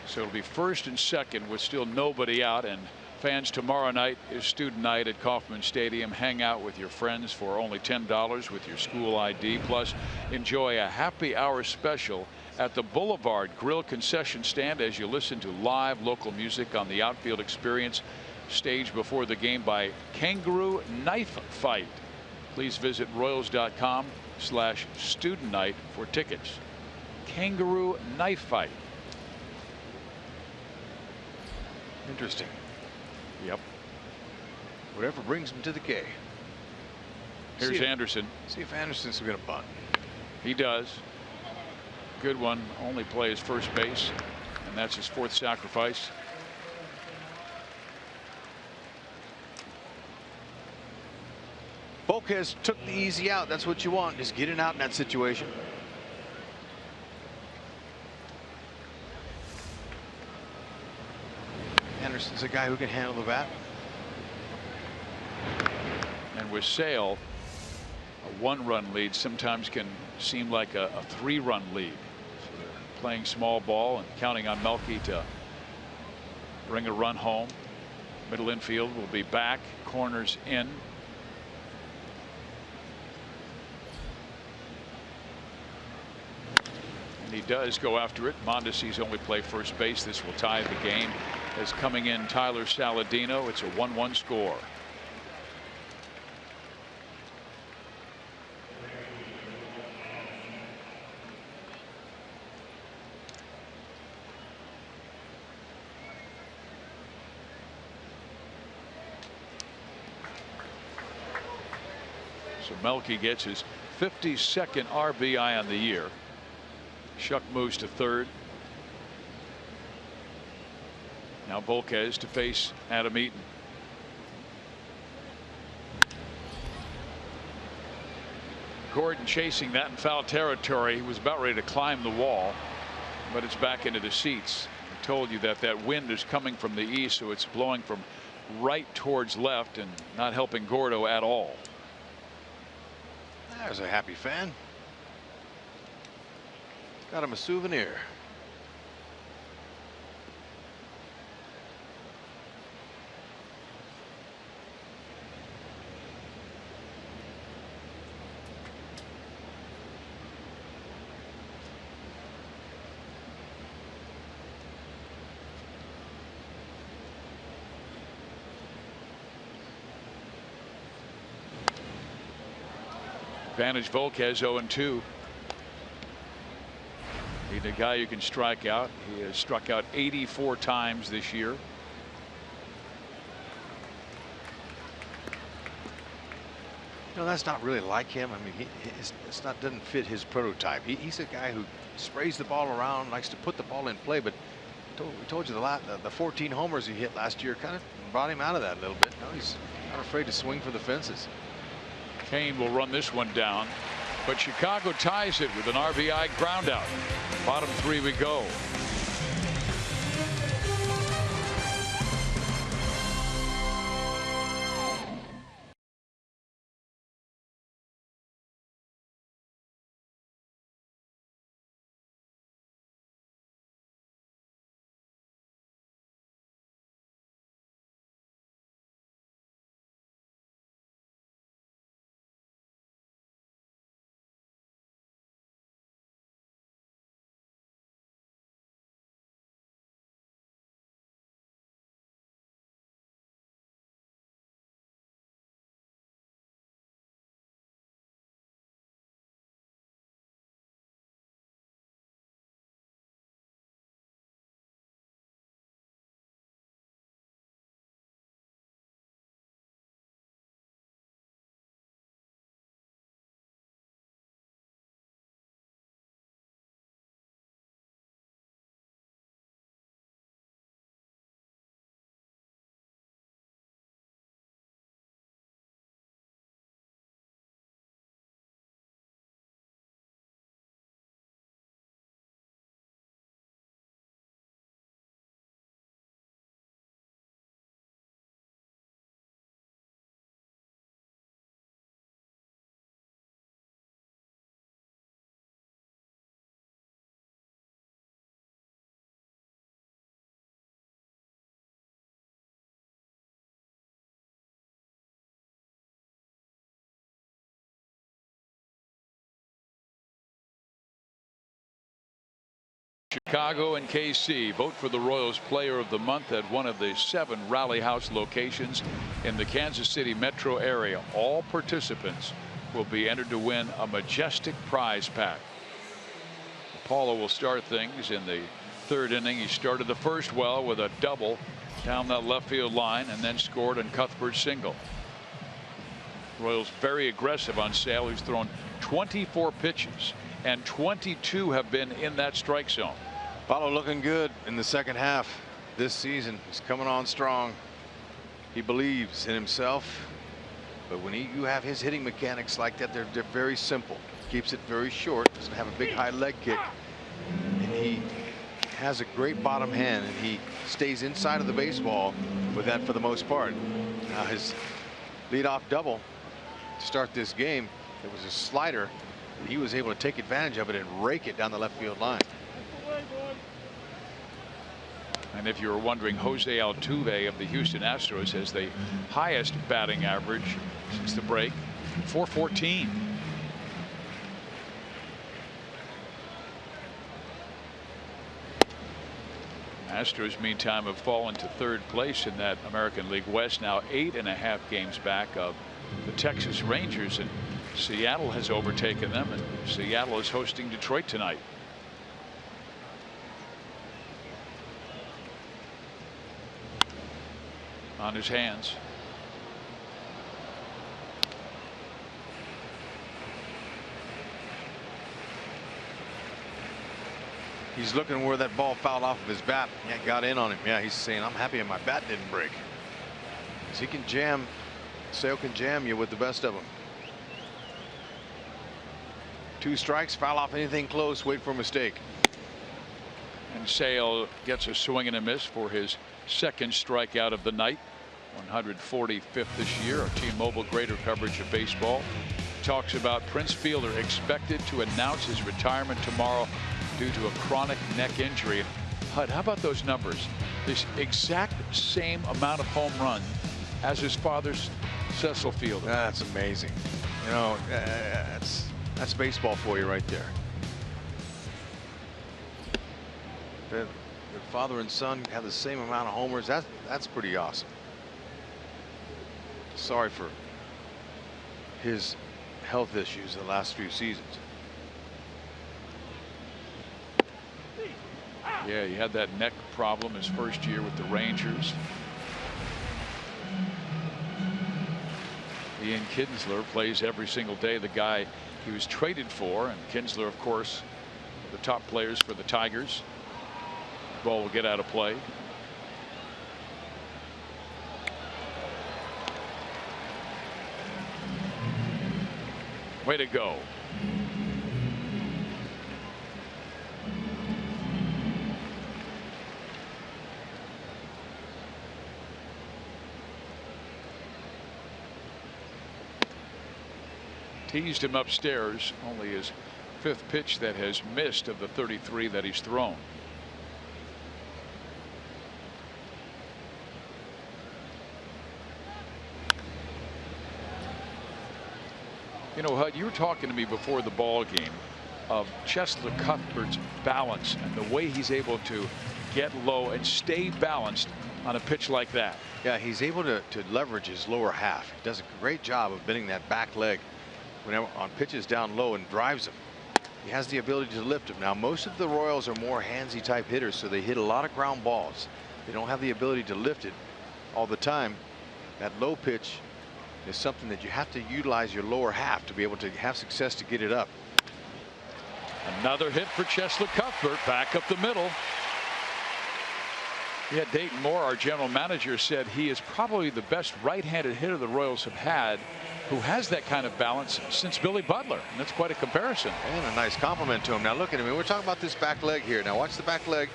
Speaker 3: so it'll be 1st and 2nd with still nobody out. And fans, tomorrow night is student night at Kauffman Stadium. Hang out with your friends for only $10 with your school ID. Plus, enjoy a happy hour special at the Boulevard Grill concession stand as you listen to live local music on the Outfield Experience, staged before the game by Kangaroo Knife Fight. Please visit Royals.com/student night for tickets. Kangaroo Knife Fight.
Speaker 4: Interesting.
Speaker 3: Yep.
Speaker 4: Whatever brings him to the K.
Speaker 3: Here's Anderson.
Speaker 4: See if Anderson's going to bunt.
Speaker 3: He does. Good one. Only plays first base, and that's his 4th sacrifice.
Speaker 4: Volquez took the easy out. That's what you want. Just get it out in that situation. Anderson's a guy who can handle the bat.
Speaker 3: And with Sale, A 1-run lead sometimes can seem like a 3-run lead. So they're playing small ball and counting on Melky to bring a run home. Middle infield will be back, corners in. And he does go after it. Mondesi's only play first base. This will tie the game. As coming in Tyler Saladino, it's a 1-1 score. So Melky gets his 52nd RBI on the year. Shuck moves to third. Now Volquez to face Adam Eaton. Gordon chasing that in foul territory. He was about ready to climb the wall, but it's back into the seats. I told you that that wind is coming from the east, so it's blowing from right towards left and not helping Gordo at all.
Speaker 4: There's a happy fan. Got him a souvenir.
Speaker 3: Advantage Volquez 0-2. He's a guy who can strike out. He has struck out 84 times this year.
Speaker 4: No, that's not really like him. I mean, doesn't fit his prototype. He's a guy who sprays the ball around, likes to put the ball in play. But we told you the 14 homers he hit last year kind of brought him out of that a little bit. Now he's not afraid to swing for the fences.
Speaker 3: Kane will run this one down, but Chicago ties it with an RBI ground out. Bottom 3 we go. Chicago and KC vote for the Royals Player of the Month at one of the 7 Rally House locations in the Kansas City metro area. All participants will be entered to win a majestic prize pack. Paulo will start things in the 3rd inning. He started the first well with a double down that left field line and then scored on Cuthbert's single. Royals very aggressive on Sale. He's thrown 24 pitches and 22 have been in that strike zone.
Speaker 4: Paulo looking good in the second half this season. He's coming on strong. He believes in himself. But when you have his hitting mechanics like that, they're very simple. Keeps it very short. Doesn't have a big high leg kick. And he has a great bottom hand. And he stays inside of the baseball with that for the most part. Now his leadoff double to start this game It was a slider. He was able to take advantage of it and rake it down the left field line.
Speaker 3: And if you were wondering, Jose Altuve of the Houston Astros has the highest batting average since the break, 414. Astros, meantime, have fallen to third place in that American League West, now 8.5 games back of the Texas Rangers, and Seattle has overtaken them, and Seattle is hosting Detroit tonight. On his hands.
Speaker 4: He's looking where that ball fouled off of his bat. Yeah, got in on him. Yeah, he's saying, I'm happy my bat didn't break. Because he can jam. Sale can jam you with the best of them. 2 strikes, foul off anything close, wait for a mistake.
Speaker 3: And Sale gets a swing and a miss for his second strikeout of the night. 145th this year. Our T-Mobile greater coverage of baseball talks about Prince Fielder expected to announce his retirement tomorrow due to a chronic neck injury. Hud, how about those numbers? This exact same amount of home run as his father's Cecil Fielder.
Speaker 4: That's amazing. You know, that's baseball for you right there. The father and son have the same amount of homers. That's pretty awesome. Sorry for his health issues the last few seasons.
Speaker 3: Yeah, he had that neck problem his first year with the Rangers. Ian Kinsler plays every single day, the guy he was traded for, and Kinsler, of course, the top players for the Tigers. Ball will get out of play. Way to go. Teased him upstairs, only his 5th pitch that has missed of the 33 that he's thrown. You know, Hud, you were talking to me before the ball game of Cheslor Cuthbert's balance and the way he's able to get low and stay balanced on a pitch like that.
Speaker 4: Yeah, he's able to leverage his lower half. He does a great job of bending that back leg whenever on pitches down low and drives him. He has the ability to lift him. Now, most of the Royals are more handsy type hitters, so they hit a lot of ground balls. They don't have the ability to lift it all the time. That low pitch is something that you have to utilize your lower half to be able to have success to get it up.
Speaker 3: Another hit for Cheslor Cuthbert, back up the middle. Yeah, Dayton Moore, our general manager, said he is probably the best right-handed hitter the Royals have had who has that kind of balance since Billy Butler. And that's quite a comparison.
Speaker 4: And a nice compliment to him. Now look at him. We're talking about this back leg here. Now watch the back leg.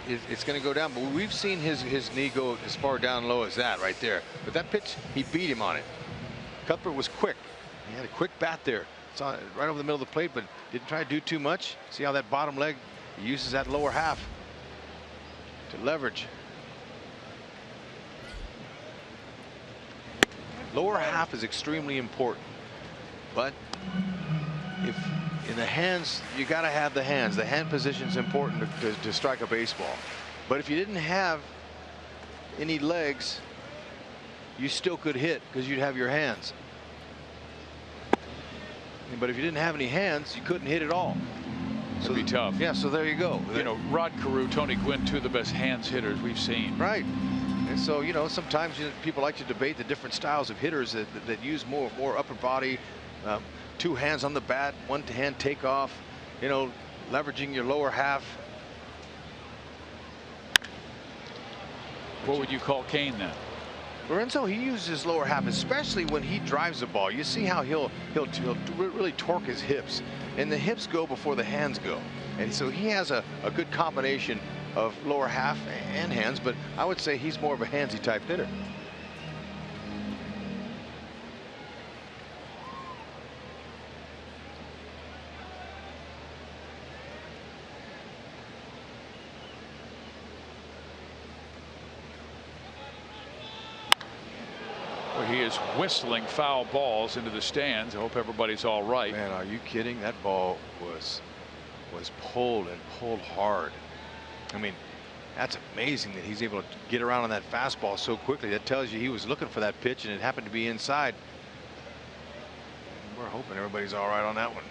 Speaker 4: It's going to go down, but we've seen his knee go as far down low as that right there. But that pitch, he beat him on it. Cuthbert was quick. He had a quick bat there. It's on right over the middle of the plate, but didn't try to do too much. See how that bottom leg, he uses that lower half to leverage. Lower half is extremely important, but if in the hands, you got to have the hands. The hand position is important to strike a baseball. But if you didn't have any legs, you still could hit because you'd have your hands. But if you didn't have any hands, you couldn't hit at all.
Speaker 3: So it'd be tough.
Speaker 4: Yeah, so there you go.
Speaker 3: You know, Rod Carew, Tony Gwynn, two of the best hands hitters we've seen.
Speaker 4: Right. And so, you know, sometimes people like to debate the different styles of hitters that use more upper body, 2 hands on the bat, 1 hand takeoff, you know, leveraging your lower half.
Speaker 3: What would you call Kane then?
Speaker 4: Lorenzo, he uses his lower half, especially when he drives the ball. You see how he'll really torque his hips, and the hips go before the hands go. And so he has a good combination of lower half and hands, but I would say he's more of a handsy type hitter.
Speaker 3: he is whistling foul balls into the stands. I hope everybody's all right.
Speaker 4: Man, are you kidding? That ball was pulled and pulled hard. I mean, that's amazing that he's able to get around on that fastball so quickly. That tells you he was looking for that pitch and it happened to be inside. We're hoping everybody's all right on that one.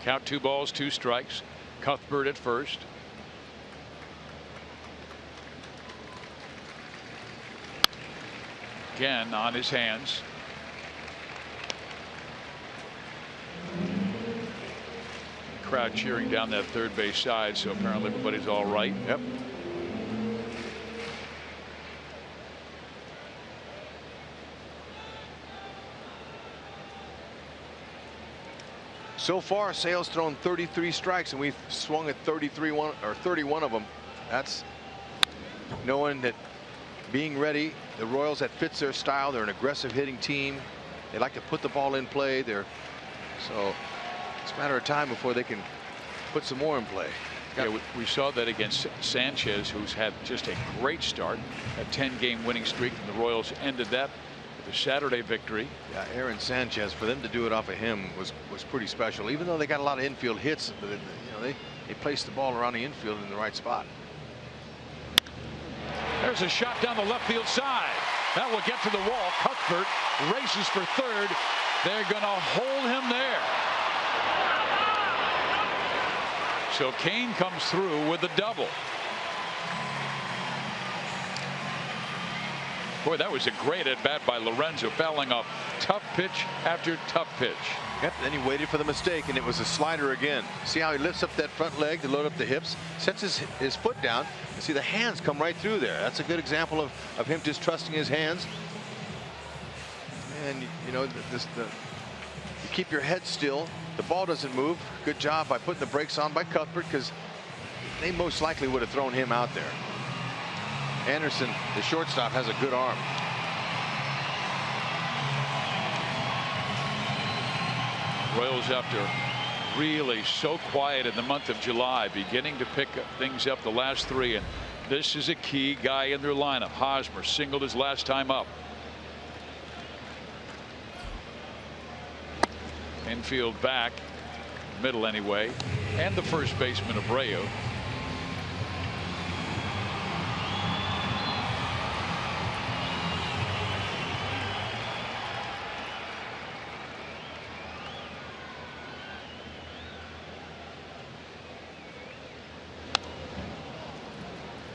Speaker 3: Count 2 balls, 2 strikes. Cuthbert at first. Again on his hands. Crowd cheering down that third base side, so apparently everybody's all right.
Speaker 4: Yep. So far, Sale's thrown 33 strikes, and we've swung at 31 of them. That's knowing that being ready. The Royals, that fits their style. They're an aggressive hitting team. They like to put the ball in play. So it's a matter of time before they can put some more in play.
Speaker 3: Yeah, we saw that against Sanchez, who's had just a great start, a 10-game winning streak, and the Royals ended that with a Saturday victory.
Speaker 4: Yeah, Aaron Sanchez, for them to do it off of him was pretty special. Even though they got a lot of infield hits, but they placed the ball around the infield in the right spot.
Speaker 3: There's a shot down the left field side. That will get to the wall. Cuthbert races for third. They're going to hold him there. So Kane comes through with a double. Boy, that was a great at bat by Lorenzo, fouling off tough pitch after tough pitch.
Speaker 4: Yep, then he waited for the mistake, and it was a slider again. See how he lifts up that front leg to load up the hips, sets his foot down, and see the hands come right through there. That's a good example of him just trusting his hands. And you know, you keep your head still. The ball doesn't move. Good job by putting the brakes on by Cuthbert, because they most likely would have thrown him out there. Anderson, the shortstop, has a good arm.
Speaker 3: Royals, after really so quiet in the month of July, beginning to pick things up the last 3, and this is a key guy in their lineup. Hosmer singled his last time up. Infield back, middle anyway, and the first baseman Abreu.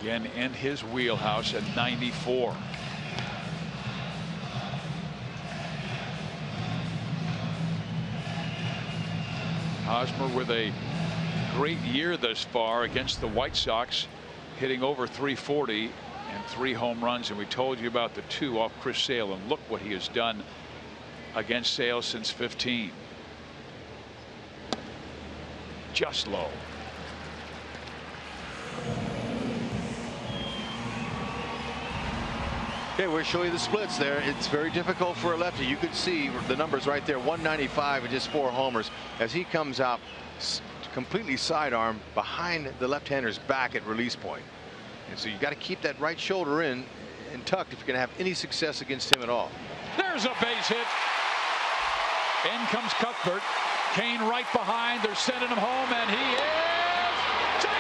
Speaker 3: Again in his wheelhouse at 94. Hosmer with a great year thus far against the White Sox, hitting over 340 and 3 home runs, and we told you about the 2 off Chris Sale, and look what he has done against Sale since 15. Just low.
Speaker 4: Okay, we'll show you the splits there. It's very difficult for a lefty. You could see the numbers right there, 195 and just 4 homers, as he comes out completely sidearm behind the left-hander's back at release point. And so you got to keep that right shoulder in and tucked if you're going to have any success against him at all.
Speaker 3: There's a base hit. In comes Cuthbert. Kane right behind. They're sending him home, and he is safe.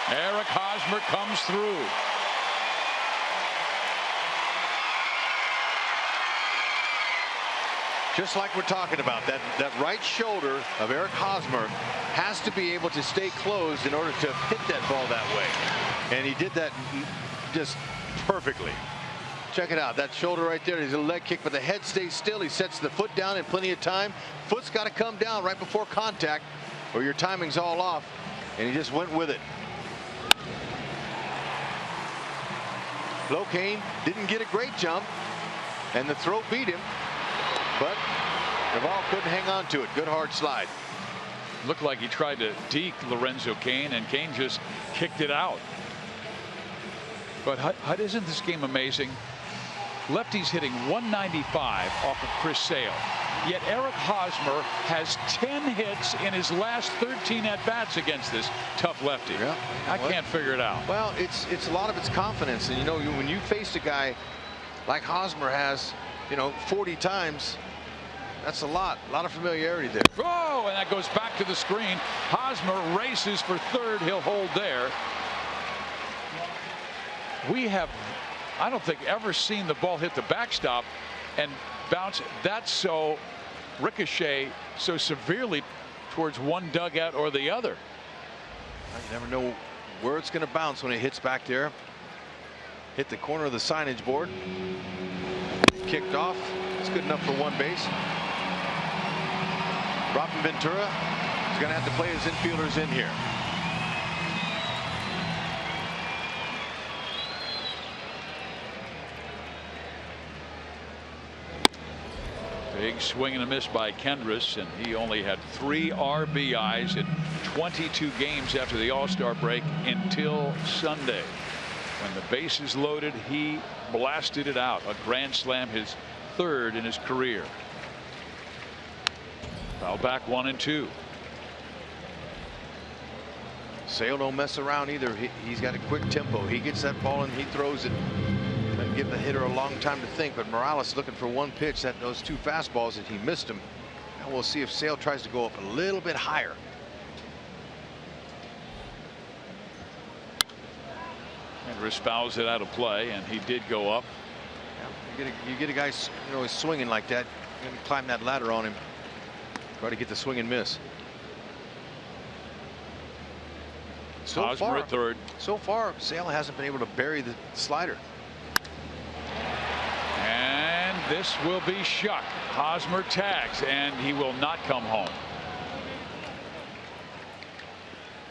Speaker 3: Eric Hosmer comes through.
Speaker 4: Just like we're talking about, that right shoulder of Eric Hosmer has to be able to stay closed in order to hit that ball that way. And he did that just perfectly. Check it out. That shoulder right there. He's a leg kick, but the head stays still. He sets the foot down in plenty of time. Foot's got to come down right before contact, or your timing's all off. And he just went with it. Kane didn't get a great jump, and the throw beat him, but the ball couldn't hang on to it. Good hard slide.
Speaker 3: Looked like he tried to deke Lorenzo Kane, and Kane just kicked it out. But isn't this game amazing? Lefty's hitting 195 off of Chris Sale. Yet Eric Hosmer has 10 hits in his last 13 at-bats against this tough lefty.
Speaker 4: Yeah.
Speaker 3: I can't figure it out.
Speaker 4: Well, it's a lot of it's confidence. And, you know, when you face a guy like Hosmer has, 40 times, that's a lot of familiarity there.
Speaker 3: Oh, and that goes back to the screen. Hosmer races for third. He'll hold there. We have, I don't think, ever seen the ball hit the backstop and bounce that so ricochet so severely towards one dugout or the other.
Speaker 4: You never know where it's going to bounce when it hits back there. Hit the corner of the signage board. Kicked off. It's good enough for one base. Robin Ventura is going to have to play his infielders in here.
Speaker 3: Big swing and a miss by Kendris, and he only had 3 RBIs in 22 games after the All-Star break until Sunday. When the base is loaded, he blasted it out. A grand slam, his 3rd in his career. Foul back 1-2.
Speaker 4: Sale don't mess around either. He's got a quick tempo. He gets that ball and he throws it. Doesn't give the hitter a long time to think. But Morales looking for one pitch. Those 2 fastballs that he missed him. Now we'll see if Sale tries to go up a little bit higher.
Speaker 3: Kendris fouls it out of play, and he did go up.
Speaker 4: Yeah, you get a guy, he's swinging like that. You're going to climb that ladder on him. Try to get the swing and miss.
Speaker 3: Hosmer at third.
Speaker 4: So far, Sale hasn't been able to bury the slider.
Speaker 3: And this will be Shuck. Hosmer tags, and he will not come home.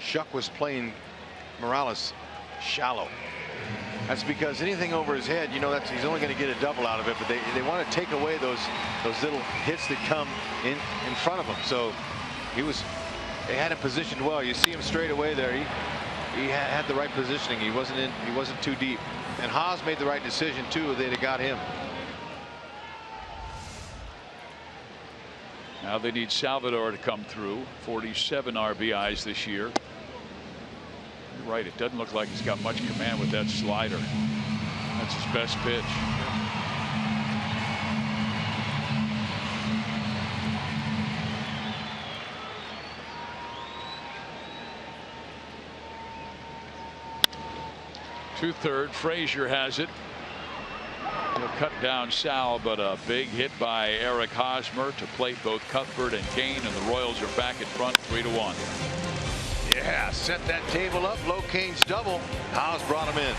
Speaker 4: Shuck was playing Morales shallow. That's because anything over his head, he's only going to get a double out of it. But they want to take away those little hits that come in front of him. So they had him positioned well. You see him straight away there. He had the right positioning. He wasn't too deep. And Haas made the right decision too. They'd have got him.
Speaker 3: Now they need Salvador to come through. 47 RBIs this year. You're right, it doesn't look like he's got much command with that slider. That's his best pitch. To third, Frazier has it. He'll cut down Sal, but a big hit by Eric Hosmer to plate both Cuthbert and Kane, and the Royals are back in front 3-1.
Speaker 4: Yeah, set that table up. Low Kane's double. Haas brought him in.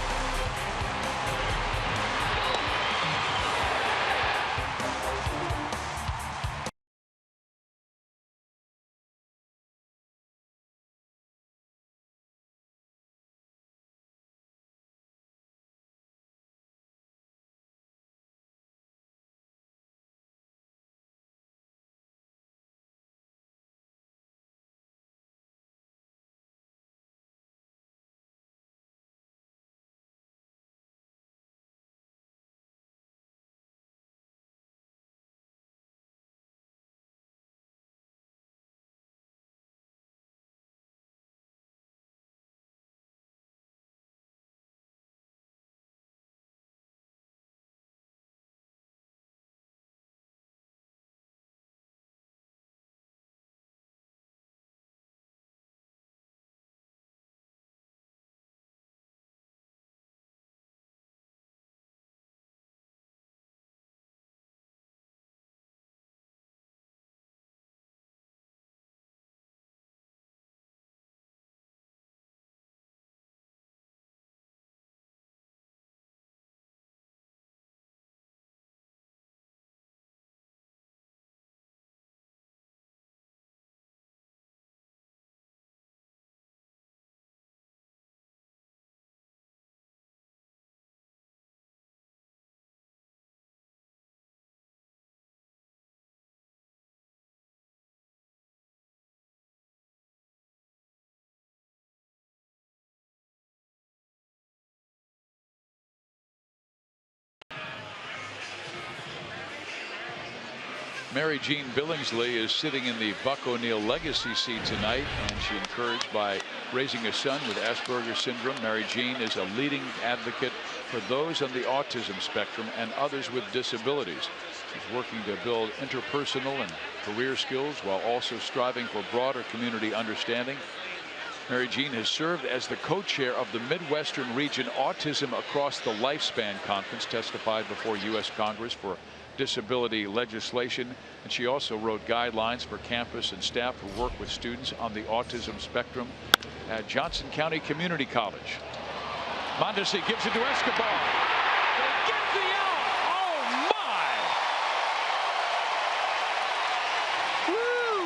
Speaker 3: Mary Jean Billingsley is sitting in the Buck O'Neill legacy seat tonight, and she's encouraged by raising a son with Asperger's syndrome. Mary Jean is a leading advocate for those on the autism spectrum and others with disabilities. She's working to build interpersonal and career skills while also striving for broader community understanding. Mary Jean has served as the co-chair of the Midwestern Region Autism Across the Lifespan Conference, testified before U.S. Congress for disability legislation, and she also wrote guidelines for campus and staff who work with students on the autism spectrum at Johnson County Community College. Mondesi gives it to Escobar. They get the out. Oh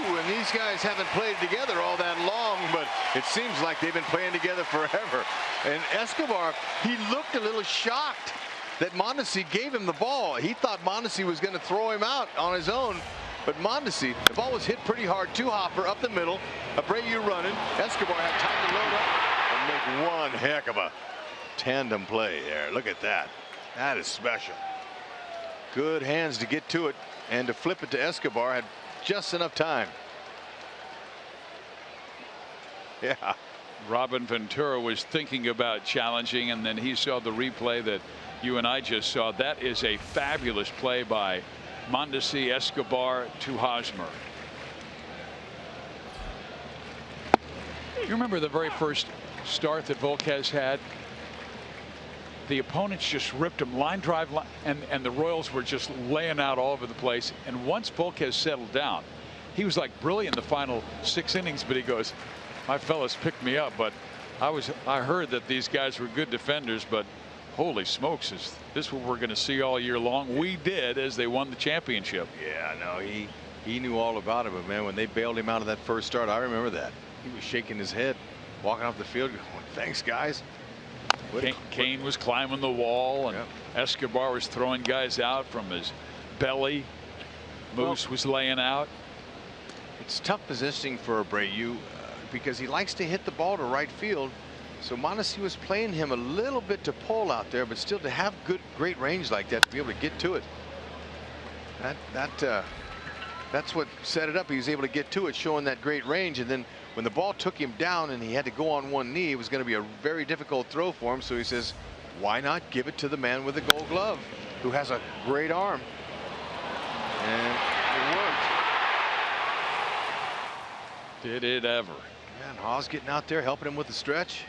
Speaker 3: my!
Speaker 4: Woo! And these guys haven't played together all that long, but it seems like they've been playing together forever. And Escobar, he looked a little shocked that Mondesi gave him the ball. He thought Mondesi was going to throw him out on his own, but Mondesi, the ball was hit pretty hard. Two-hopper up the middle. Abreu running. Escobar had time to load up and make one heck of a tandem play there. Look at that. That is special. Good hands to get to it, and to flip it to Escobar had just enough time. Yeah.
Speaker 3: Robin Ventura was thinking about challenging, and then he saw the replay that you and I just saw. That is a fabulous play by Mondesi, Escobar to Hosmer. You remember the very first start that Volquez had? The opponents just ripped him line drive, and the Royals were just laying out all over the place. And once Volquez settled down, he was like brilliant in the final 6 innings, but he goes, my fellas picked me up, but I heard that these guys were good defenders, but holy smokes, is this what we're going to see all year long? We did, as they won the championship.
Speaker 4: Yeah, no, he knew all about it, but man, when they bailed him out of that first start, I remember that. He was shaking his head, walking off the field, going, thanks, guys.
Speaker 3: Kane was climbing the wall, and Escobar was throwing guys out from his belly. Moose was laying out.
Speaker 4: It's tough positioning for Abreu because he likes to hit the ball to right field. So Mondesi was playing him a little bit to pull out there, but still to have great range like that, to be able to get to it. That's what set it up. He was able to get to it, showing that great range, and then when the ball took him down and he had to go on one knee, it was going to be a very difficult throw for him. So he says, why not give it to the man with the gold glove, who has a great arm? And it worked.
Speaker 3: Did it ever?
Speaker 4: And Haas getting out there, helping him with the stretch.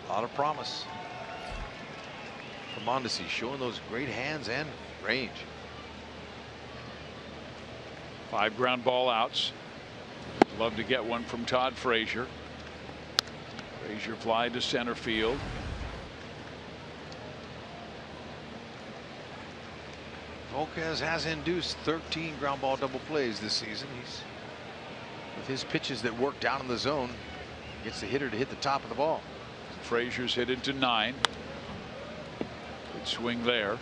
Speaker 4: A lot of promise for Mondesi, showing those great hands and range.
Speaker 3: 5 ground ball outs. Love to get one from Todd Frazier. Frazier fly to center field.
Speaker 4: Volquez has induced 13 ground ball double plays this season. He's, with his pitches that work down in the zone, gets the hitter to hit the top of the ball.
Speaker 3: Frazier's hit into 9. Good swing there.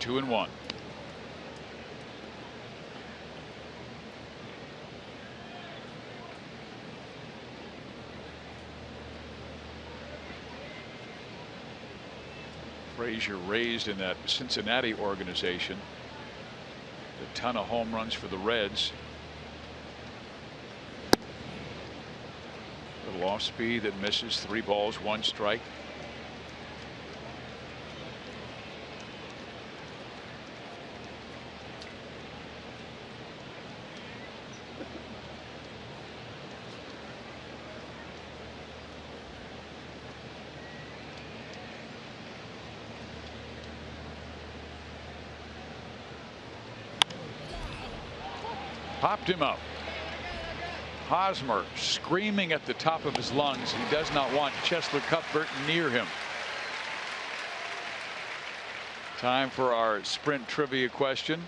Speaker 3: Two and one. Frazier raised in that Cincinnati organization. A ton of home runs for the Reds. Little off speed that misses. 3 balls, 1 strike. Popped him up. Hosmer screaming at the top of his lungs. He does not want Cheslor Cuthbert near him. Time for our sprint trivia question.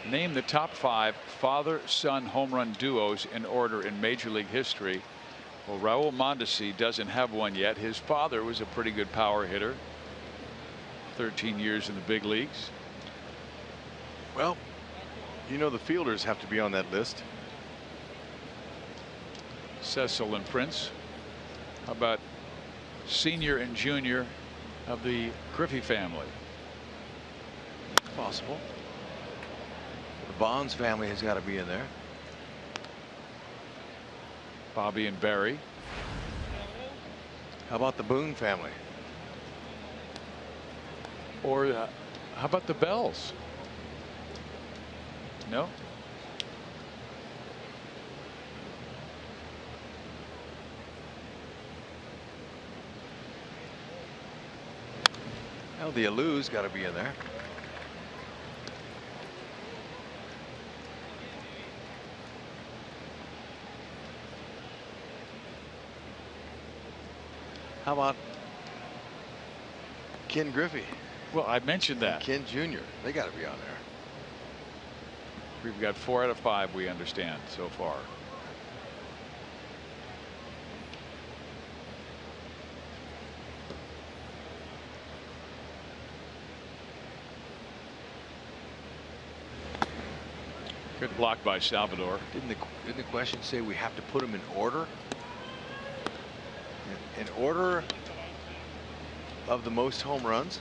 Speaker 3: Name the top 5 father-son home run duos in order in Major League history. Well, Raul Mondesi doesn't have one yet. His father was a pretty good power hitter. 13 years in the big leagues.
Speaker 4: Well, you know the fielders have to be on that list.
Speaker 3: Cecil and Prince. How about senior and junior of the Griffey family?
Speaker 4: Possible. The Bonds family has got to be in there.
Speaker 3: Bobby and Barry.
Speaker 4: How about the Boone family?
Speaker 3: Or how about the Bells? No.
Speaker 4: Well, the Allou's got to be in there. How about Ken Griffey?
Speaker 3: Well, I mentioned that.
Speaker 4: And Ken Jr. They got to be on there.
Speaker 3: We've got 4 out of 5 we understand so far. Good block by Salvador.
Speaker 4: Didn't the question say we have to put them in order? In order of the most home runs?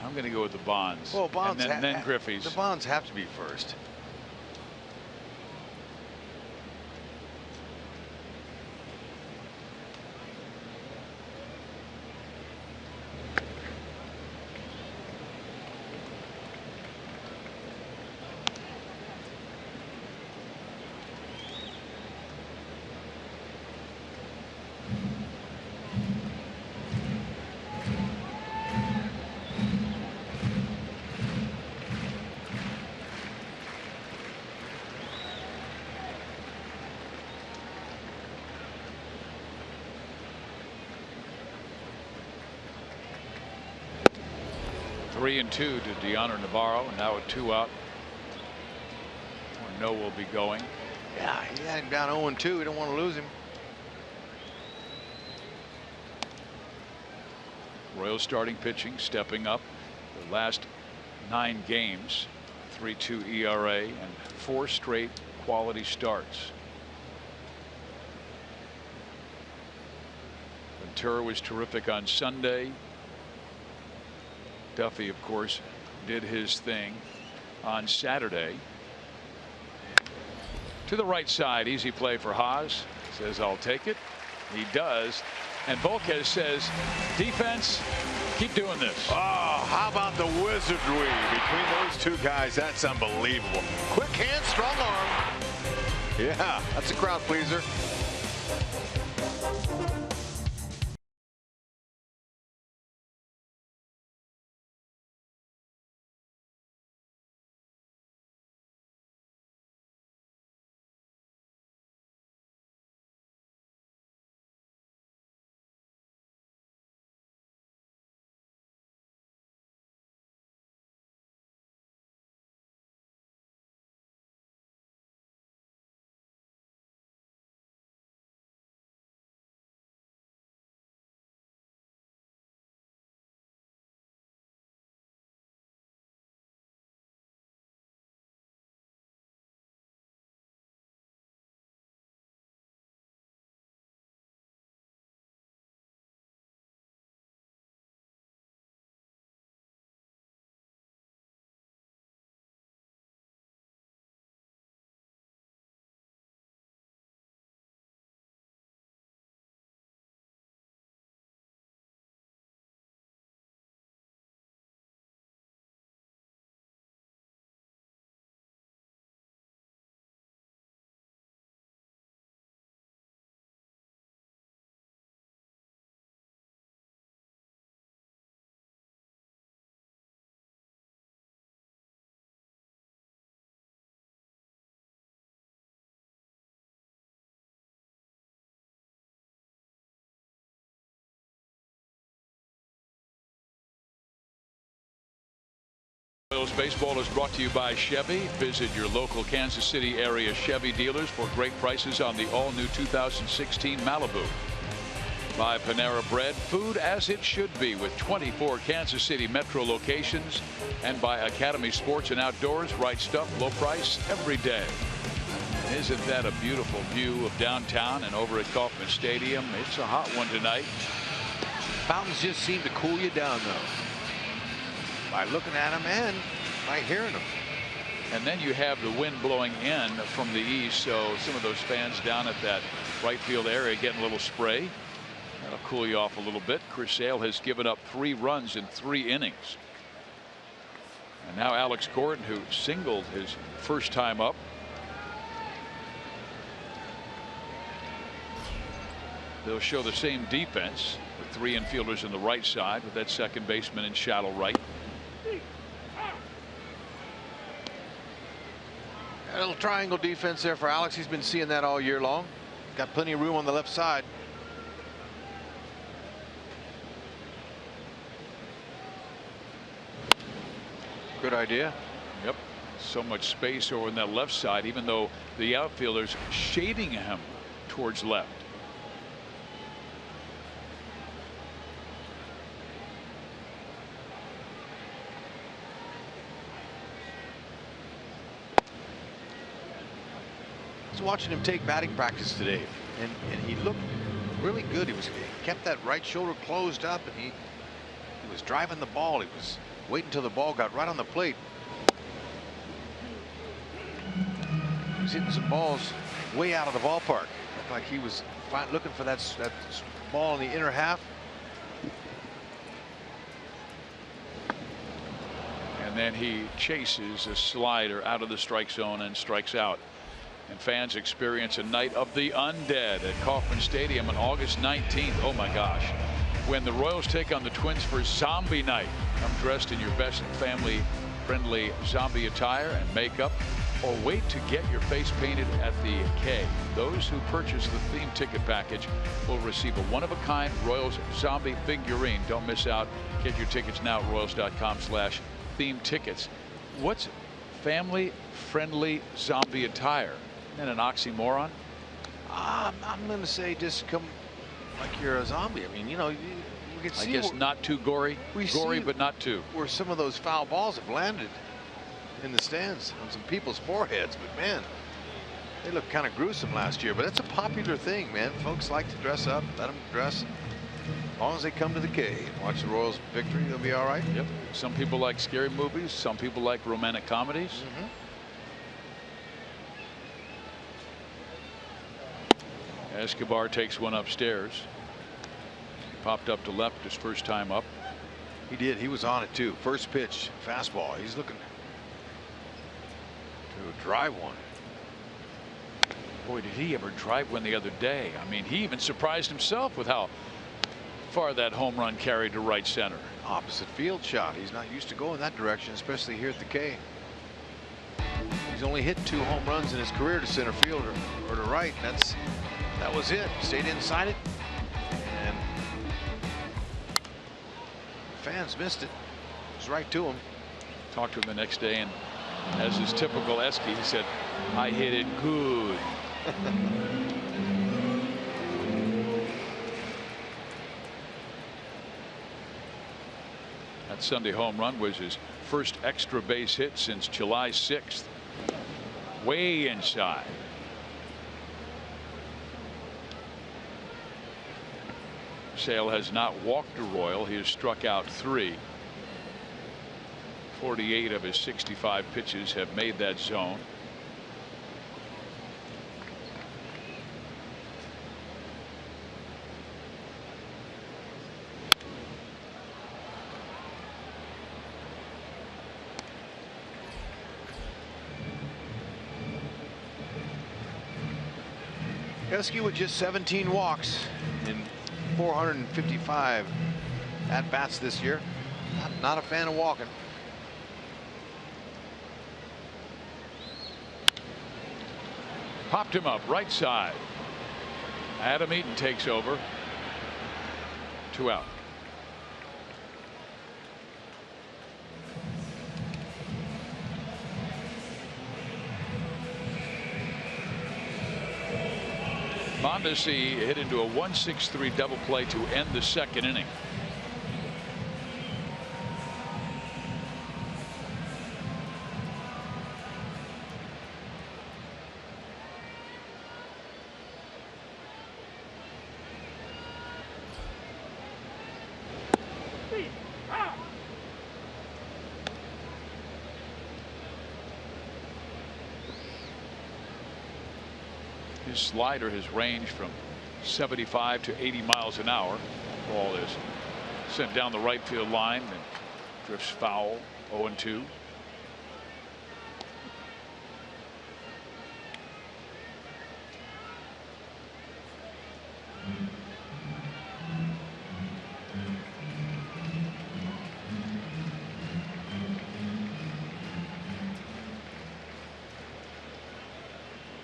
Speaker 3: I'm going to go with the Bonds.
Speaker 4: Well, Bonds
Speaker 3: and then Griffey's.
Speaker 4: The Bonds have to be first.
Speaker 3: Three and 2 to Deanna Navarro, and now a 2 out. No will be going.
Speaker 4: Yeah, he had him down 0-2. We don't want to lose him.
Speaker 3: Royals starting pitching stepping up. The last 9 games, 3.2 ERA and 4 straight quality starts. Ventura was terrific on Sunday. Duffy, of course, did his thing on Saturday. To the right side, easy play for Haas. Says, I'll take it. He does. And Volquez says, defense, keep doing this.
Speaker 4: Oh, how about the wizardry between those two guys? That's unbelievable. Quick hand, strong arm. Yeah, that's a crowd pleaser.
Speaker 3: Royals baseball is brought to you by Chevy. Visit your local Kansas City area Chevy dealers for great prices on the all-new 2016 Malibu. By Panera Bread, food as it should be with 24 Kansas City metro locations. And by Academy Sports and Outdoors, right stuff, low price every day. Isn't that a beautiful view of downtown and over at Kauffman Stadium? It's a hot one tonight.
Speaker 7: Fountains just seem to cool you down, though, by looking at them and by hearing them.
Speaker 3: And then you have the wind blowing in from the east, so some of those fans down at that right field area getting a little spray. That'll cool you off a little bit. Chris Sale has given up 3 runs in 3 innings. And now Alex Gordon, who singled his first time up. They'll show the same defense with 3 infielders on the right side with that second baseman in shallow right.
Speaker 7: A little triangle defense there for Alex. He's been seeing that all year long. Got plenty of room on the left side. Good idea.
Speaker 3: Yep. So much space over on that left side, even though the outfielders shading him towards left.
Speaker 7: I was watching him take batting practice today, and he looked really good. He kept that right shoulder closed up, and he was driving the ball. He was waiting until the ball got right on the plate. He was hitting some balls way out of the ballpark. Looked like he was looking for that ball in the inner half.
Speaker 3: And then he chases a slider out of the strike zone and strikes out. And fans experience a night of the undead at Kauffman Stadium on August 19th. Oh my gosh. When the Royals take on the Twins for Zombie Night. Come dressed in your best family friendly zombie attire and makeup, or wait to get your face painted at the K. Those who purchase the theme ticket package will receive a one-of-a-kind Royals zombie figurine. Don't miss out. Get your tickets now at Royals.com/theme tickets. What's family friendly zombie attire? Isn't that an oxymoron?
Speaker 7: I'm going to say just come like you're a zombie. I mean, you know, we can see.
Speaker 3: I guess not too gory. Gory, but not too.
Speaker 7: Where some of those foul balls have landed in the stands on some people's foreheads. But man, they look kind of gruesome last year. But that's a popular thing, man. Folks like to dress up. Let them dress. As long as they come to the K and watch the Royals victory, they'll be all right.
Speaker 3: Yep. Some people like scary movies. Some people like romantic comedies.
Speaker 7: Mm-hmm.
Speaker 3: Escobar takes one upstairs. Popped up to left his first time up.
Speaker 7: He did. He was on it too. First pitch, fastball. He's looking to drive one.
Speaker 3: Boy, did he ever drive one the other day. I mean, he even surprised himself with how far that home run carried to right center.
Speaker 7: Opposite field shot. He's not used to going that direction, especially here at the K. He's only hit 2 home runs in his career to center field or to right. That was it. Stayed inside it, and fans missed it. It was right to him.
Speaker 3: Talked to him the next day, and as is typical Esky, he said, "I hit it good." That Sunday home run was his first extra base hit since July 6th. Way inside. Sale has not walked a Royal. He has struck out 3. 48 of his 65 pitches have made that zone.
Speaker 7: Esky with just 17 walks in 455 at bats this year. Not a fan of walking.
Speaker 3: Popped him up right side. Adam Eaton takes over. 2 out. Mondesi hit into a 1-6-3 double play to end the second inning. His slider has ranged from 75 to 80 miles an hour. Ball is sent down the right field line and drifts foul. 0-2.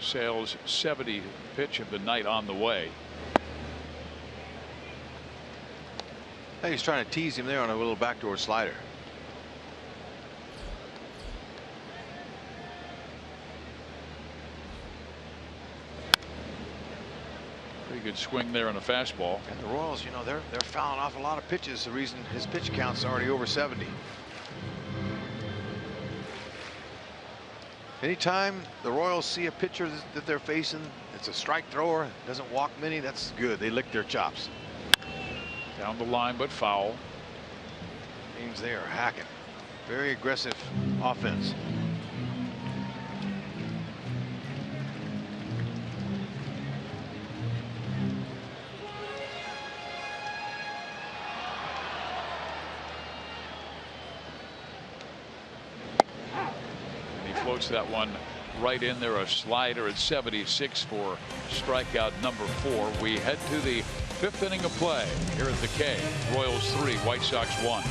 Speaker 3: Sale's 70th pitch of the night on the way.
Speaker 7: Hey, he's trying to tease him there on a little backdoor slider.
Speaker 3: Pretty good swing there on a fastball.
Speaker 7: And the Royals, you know, they're fouling off a lot of pitches. The reason his pitch count's already over 70. Anytime the Royals see a pitcher that they're facing, it's a strike thrower, doesn't walk many, that's good. They lick their chops.
Speaker 3: Down the line, but foul.
Speaker 7: Means they are hacking. Very aggressive offense.
Speaker 3: Floats that one right in there. A slider at 76 for strikeout number 4. We head to the 5th inning of play here at the K. Royals 3, White Sox 1.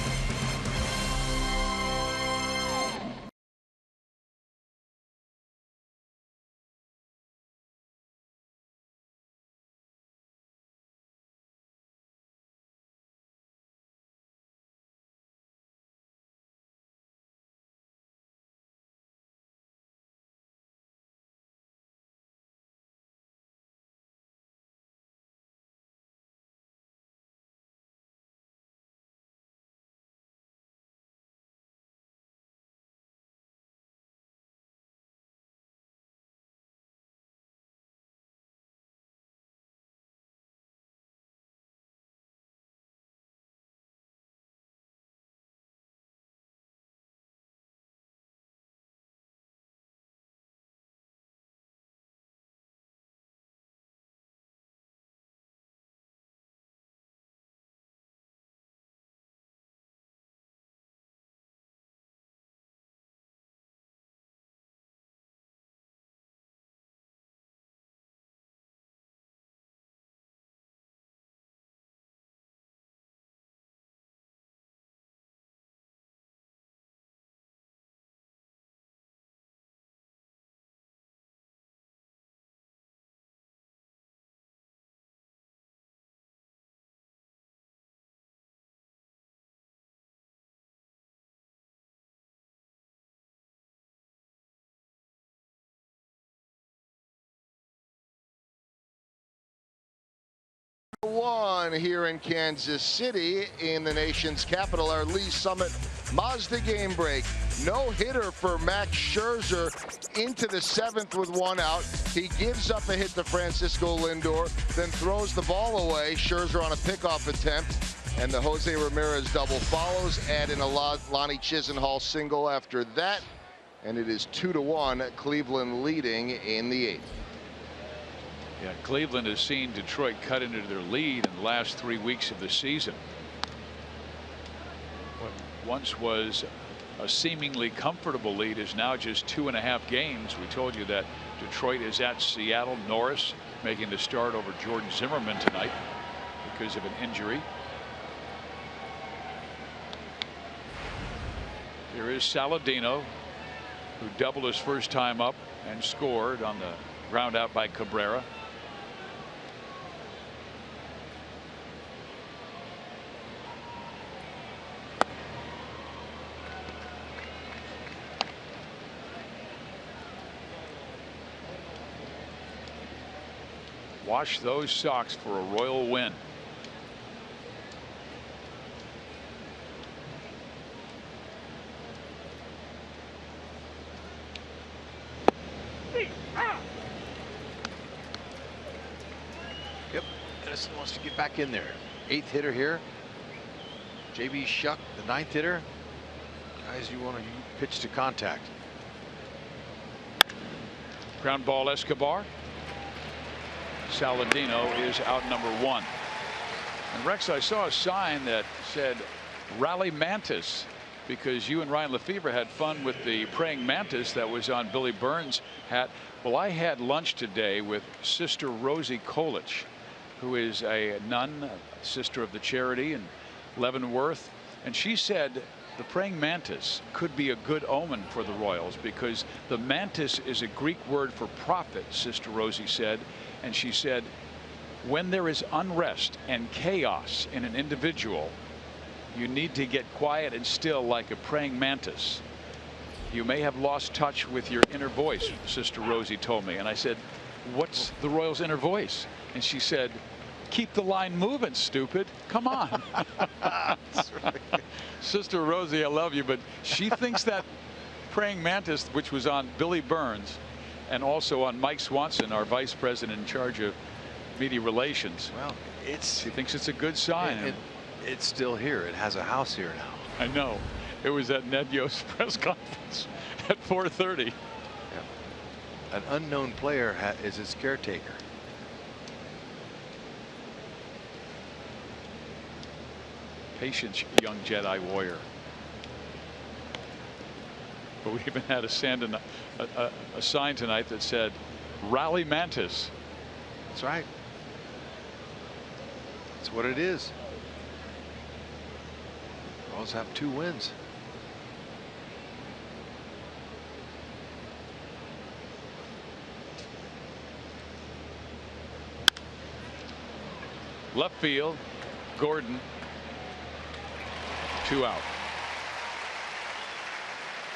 Speaker 5: One here in Kansas City in the nation's capital, our Lee Summit Mazda game break. No hitter for Max Scherzer into the 7th with 1 out. He gives up a hit to Francisco Lindor, then throws the ball away. Scherzer on a pickoff attempt, and the Jose Ramirez double follows. Add in a Lonnie Chisenhall single after that, and it is 2-1, Cleveland leading in the 8th.
Speaker 3: Yeah, Cleveland has seen Detroit cut into their lead in the last 3 weeks of the season. What once was a seemingly comfortable lead is now just 2.5 games. We told you that Detroit is at Seattle. Norris making the start over Jordan Zimmerman tonight because of an injury. Here is Saladino, who doubled his first time up and scored on the ground out by Cabrera. Wash those Sox for a Royal win.
Speaker 7: Yep, Edison wants to get back in there. 8th hitter here. JB Shuck, the 9th hitter. Guys, you want to pitch to contact.
Speaker 3: Ground ball Escobar. Saladino is out number 1. And Rex, I saw a sign that said Rally Mantis, because you and Ryan Lefebvre had fun with the praying mantis that was on Billy Burns' hat. Well, I had lunch today with Sister Rosie Kolich, who is a nun, sister of the charity in Leavenworth, and she said the praying mantis could be a good omen for the Royals, because the mantis is a Greek word for prophet, Sister Rosie said. And she said, when there is unrest and chaos in an individual, you need to get quiet and still like a praying mantis. You may have lost touch with your inner voice, Sister Rosie told me. And I said, what's the Royals' inner voice? And she said, keep the line moving, stupid. Come on.
Speaker 7: That's right.
Speaker 3: Sister Rosie, I love you, but she thinks that praying mantis, which was on Billy Burns and also on Mike Swanson, our vice president in charge of media relations.
Speaker 7: Well,
Speaker 3: she thinks it's a good sign.
Speaker 7: It's still here. It has a house here now.
Speaker 3: I know. It was at Ned Yost's press conference at 4:30.
Speaker 7: Yeah. An unknown player is his caretaker.
Speaker 3: Patient young Jedi warrior. But we even had a sign tonight that said Rally Mantis.
Speaker 7: That's right. That's what it is. Royals have 2 wins.
Speaker 3: Left field, Gordon, 2 out.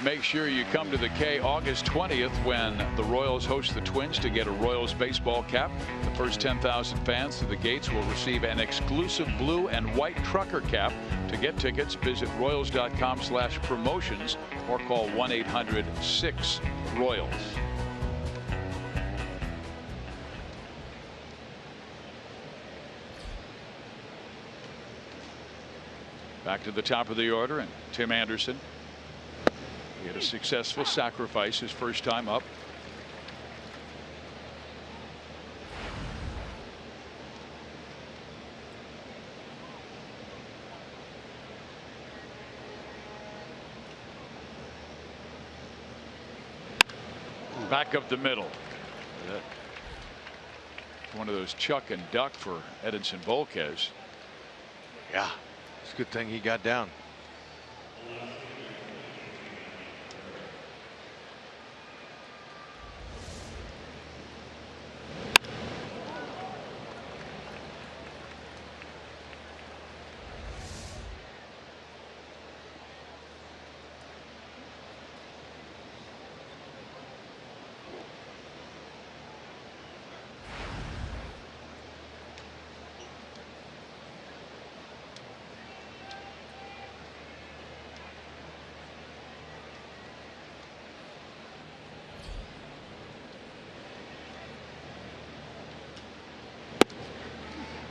Speaker 3: Make sure you come to the K August 20th when the Royals host the Twins to get a Royals baseball cap. The first 10,000 fans through the gates will receive an exclusive blue and white trucker cap. To get tickets, visit royals.com/promotions or call 1-800-6-ROYALS. Back to the top of the order, and Tim Anderson. He had a successful sacrifice his first time up. Back up the middle. One of those chuck and duck for Edinson Volquez.
Speaker 7: Yeah, it's a good thing he got down.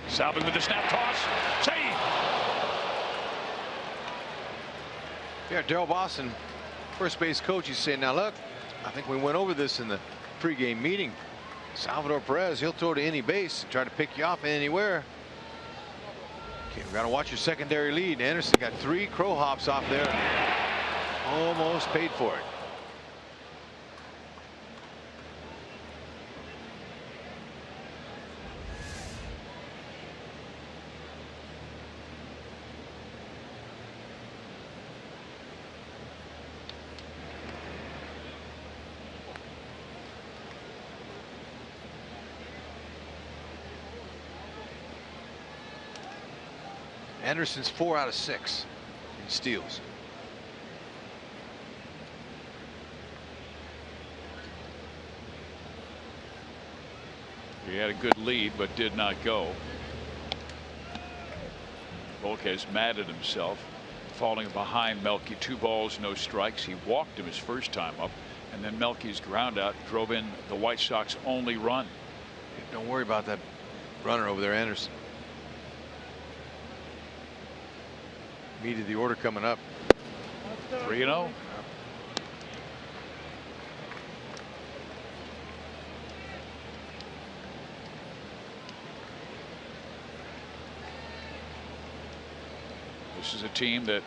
Speaker 3: Salvin with the snap toss. Save.
Speaker 7: Yeah, Daryl Boston, first base coach, he's saying, now look, I think we went over this in the pregame meeting. Salvador Perez, he'll throw to any base and try to pick you off anywhere. Okay, we got to watch your secondary lead. Anderson got 3 crow hops off there. Almost paid for it. Anderson's 4 out of 6 in steals.
Speaker 3: He had a good lead but did not go. Volquez mad at himself, falling behind Melky. 2 balls, no strikes. He walked him his first time up, and then Melky's ground out drove in the White Sox only run.
Speaker 7: Don't worry about that runner over there, Anderson. Needed the order coming up.
Speaker 3: 3-0. This is a team that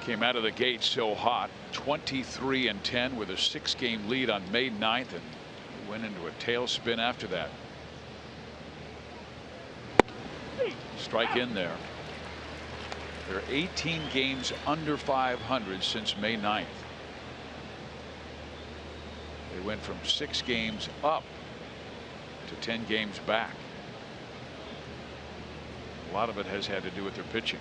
Speaker 3: came out of the gate so hot, 23-10 with a 6-game lead on May 9th, and went into a tailspin after that. Strike in there. They're 18 games under 500 since May 9th. They went from 6 games up to 10 games back. A lot of it has had to do with their pitching.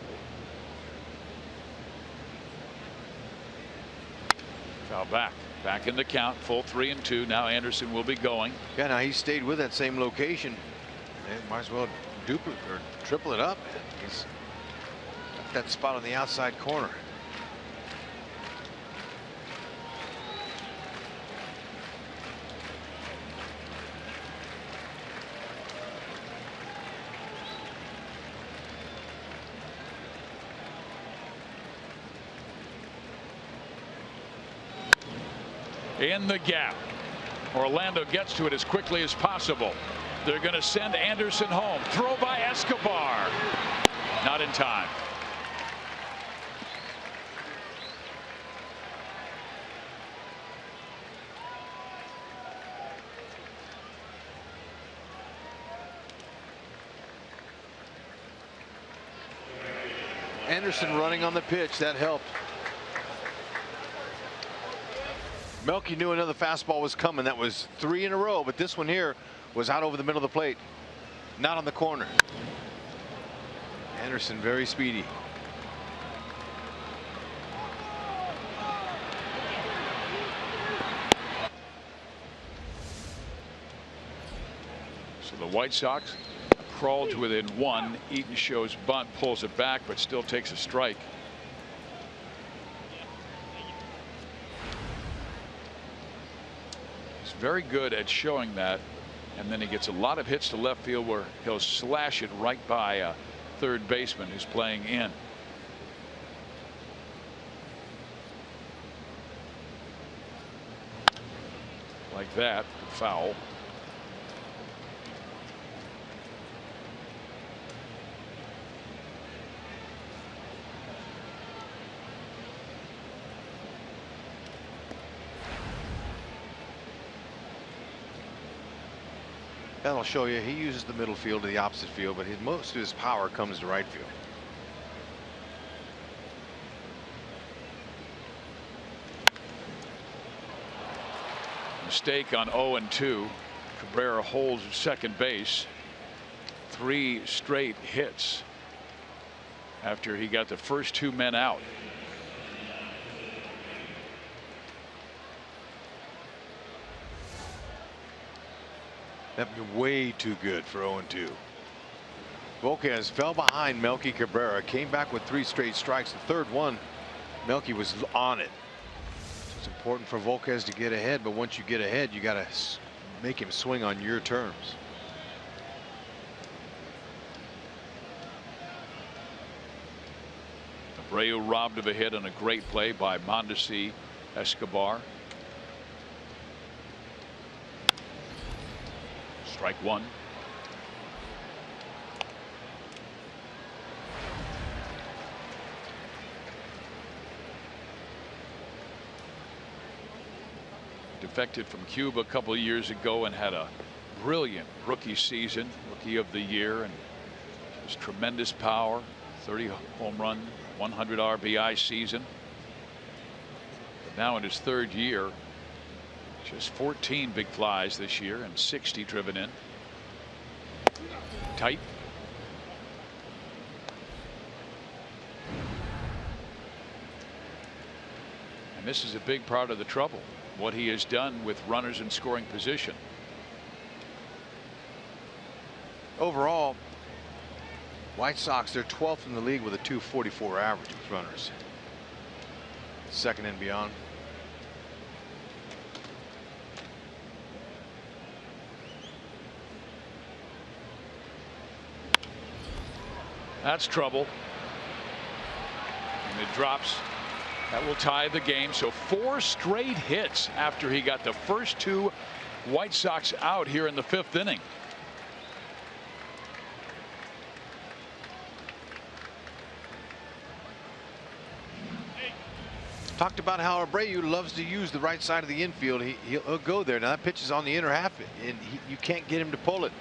Speaker 3: Foul back in the count, full 3-2. Now Anderson will be going.
Speaker 7: Yeah, now he stayed with that same location. And might as well duplicate or triple it up. He's got that spot on the outside corner.
Speaker 3: In the gap. Orlando gets to it as quickly as possible. They're going to send Anderson home. Throw by Escobar. Not in time.
Speaker 7: Anderson running on the pitch, that helped. Melky knew another fastball was coming. That was 3 in a row, but this one here was out over the middle of the plate, not on the corner. Anderson very speedy.
Speaker 3: So the White Sox crawl to within 1. Eaton shows bunt, pulls it back, but still takes a strike. Very good at showing that, and then he gets a lot of hits to left field where he'll slash it right by a third baseman who's playing in. Like that, foul.
Speaker 7: That'll show you he uses the middle field to the opposite field, but most of his power comes to right field.
Speaker 3: Mistake on 0-2. Cabrera holds second base. 3 straight hits after he got the first 2 men out.
Speaker 7: That'd be way too good for 0-2. Volquez fell behind Melky Cabrera, came back with 3 straight strikes. The third one, Melky was on it. So it's important for Volquez to get ahead, but once you get ahead, you got to make him swing on your terms.
Speaker 3: Abreu robbed of a hit on a great play by Mondesi. Escobar. Strike 1. Defected from Cuba a couple of years ago and had a brilliant rookie season, rookie of the year, and just tremendous power. 30 home run, 100 RBI season. But now in his 3rd year, just 14 big flies this year and 60 driven in. Tight. And this is a big part of the trouble, what he has done with runners in scoring position.
Speaker 7: overall, White Sox, they're 12th in the league with a 244 average with runners. Second and beyond.
Speaker 3: That's trouble. And it drops. That will tie the game. So 4 straight hits after he got the first 2 White Sox out here in the 5th inning.
Speaker 7: Talked about how Abreu loves to use the right side of the infield. He'll go there. Now that pitch is on the inner half, and you can't get him to pull it.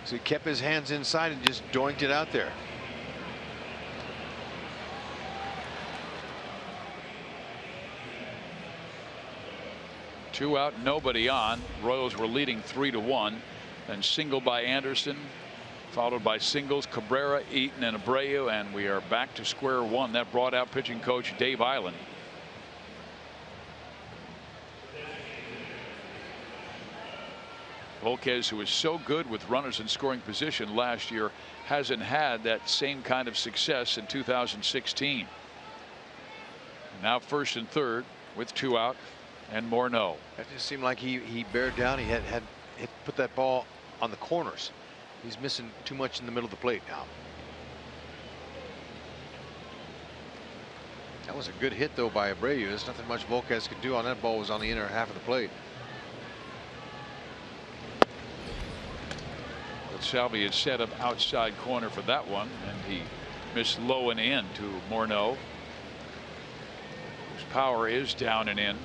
Speaker 7: So he kept his hands inside and just doinked it out there.
Speaker 3: Two out, nobody on. Royals were leading 3-1. Then single by Anderson, followed by singles Cabrera, Eaton, and Abreu, and we are back to square one. That brought out pitching coach Dave Eiland. Volquez, who was so good with runners in scoring position last year, hasn't had that same kind of success in 2016. Now first and third with 2 out and Morneau.
Speaker 7: That just seemed like he bared down. He had put that ball on the corners. He's missing too much in the middle of the plate now. That was a good hit though by Abreu. There's nothing much Volquez could do on that ball. Was on the inner half of the plate.
Speaker 3: But Salvi had set up outside corner for that one, and he missed low and in to Morneau, whose power is down and in.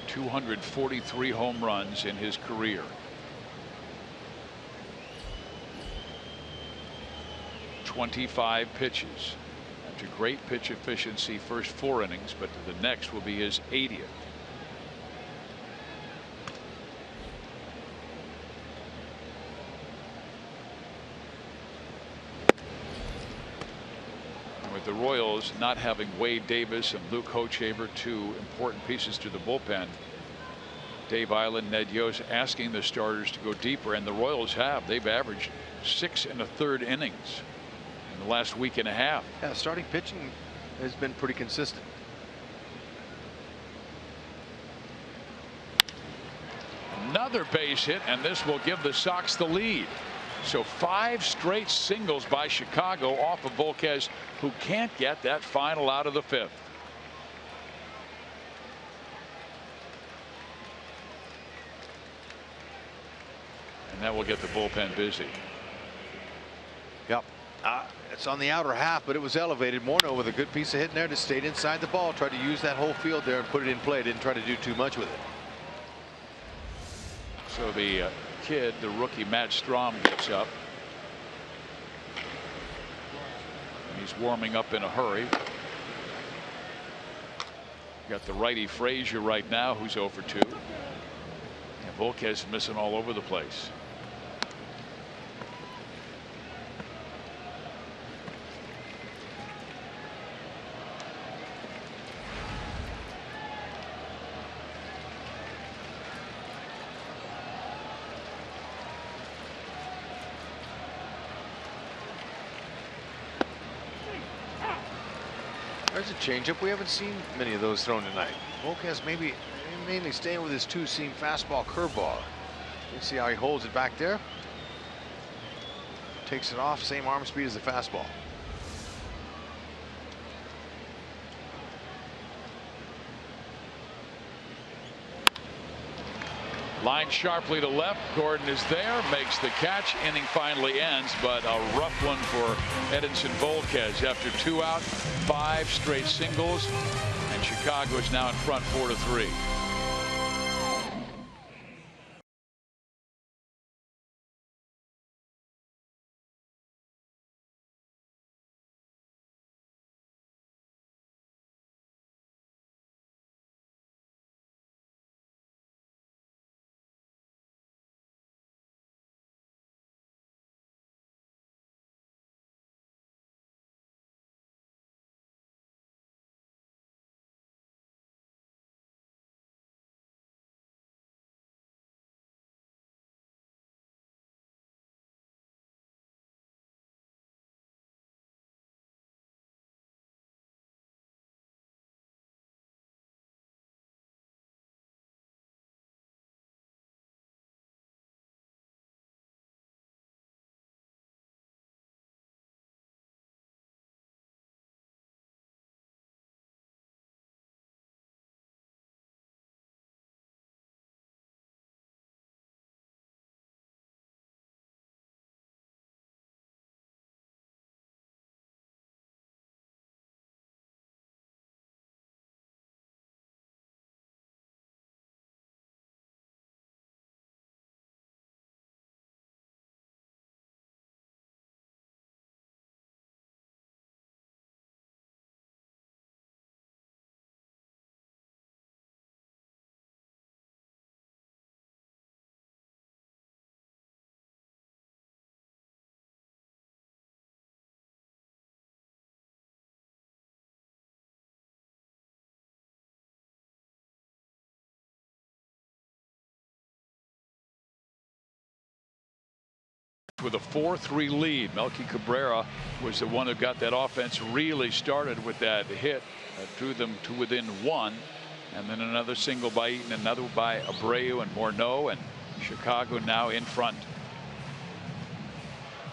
Speaker 3: .243 home runs in his career. 25 pitches. That's a great pitch efficiency first 4 innings, but the next will be his 80th. And with the Royals not having Wade Davis and Luke Hochevar, 2 important pieces to the bullpen, Dave Eiland, Ned Yost asking the starters to go deeper, and the Royals have. They've averaged 6 1/3 innings in the last week and a half.
Speaker 7: Yeah, starting pitching has been pretty consistent.
Speaker 3: Another base hit, and this will give the Sox the lead. So 5 straight singles by Chicago off of Volquez, who can't get that final out of the 5th. And that will get the bullpen busy.
Speaker 7: Yep. It's on the outer half, but it was elevated. Morneau with a good piece of hitting there, just stayed inside the ball, tried to use that whole field there and put it in play. Didn't try to do too much with it.
Speaker 3: So the kid, the rookie Matt Strom, gets up. And he's warming up in a hurry. Got the righty Frazier right now, who's 0 for 2. And Volquez missing all over the place.
Speaker 7: There's a changeup. We haven't seen many of those thrown tonight. Volquez maybe mainly staying with his 2-seam fastball curveball. You see how he holds it back there. Takes it off, same arm speed as the fastball.
Speaker 3: Line sharply to left. Gordon is there, makes the catch. Inning finally ends, but a rough one for Edinson Volquez. After 2 out, 5 straight singles, and Chicago is now in front 4-3. with a 4-3 lead. Melky Cabrera was the one who got that offense really started with that hit that drew them to within 1, and then another single by Eaton, another by Abreu and Morneau, and Chicago now in front.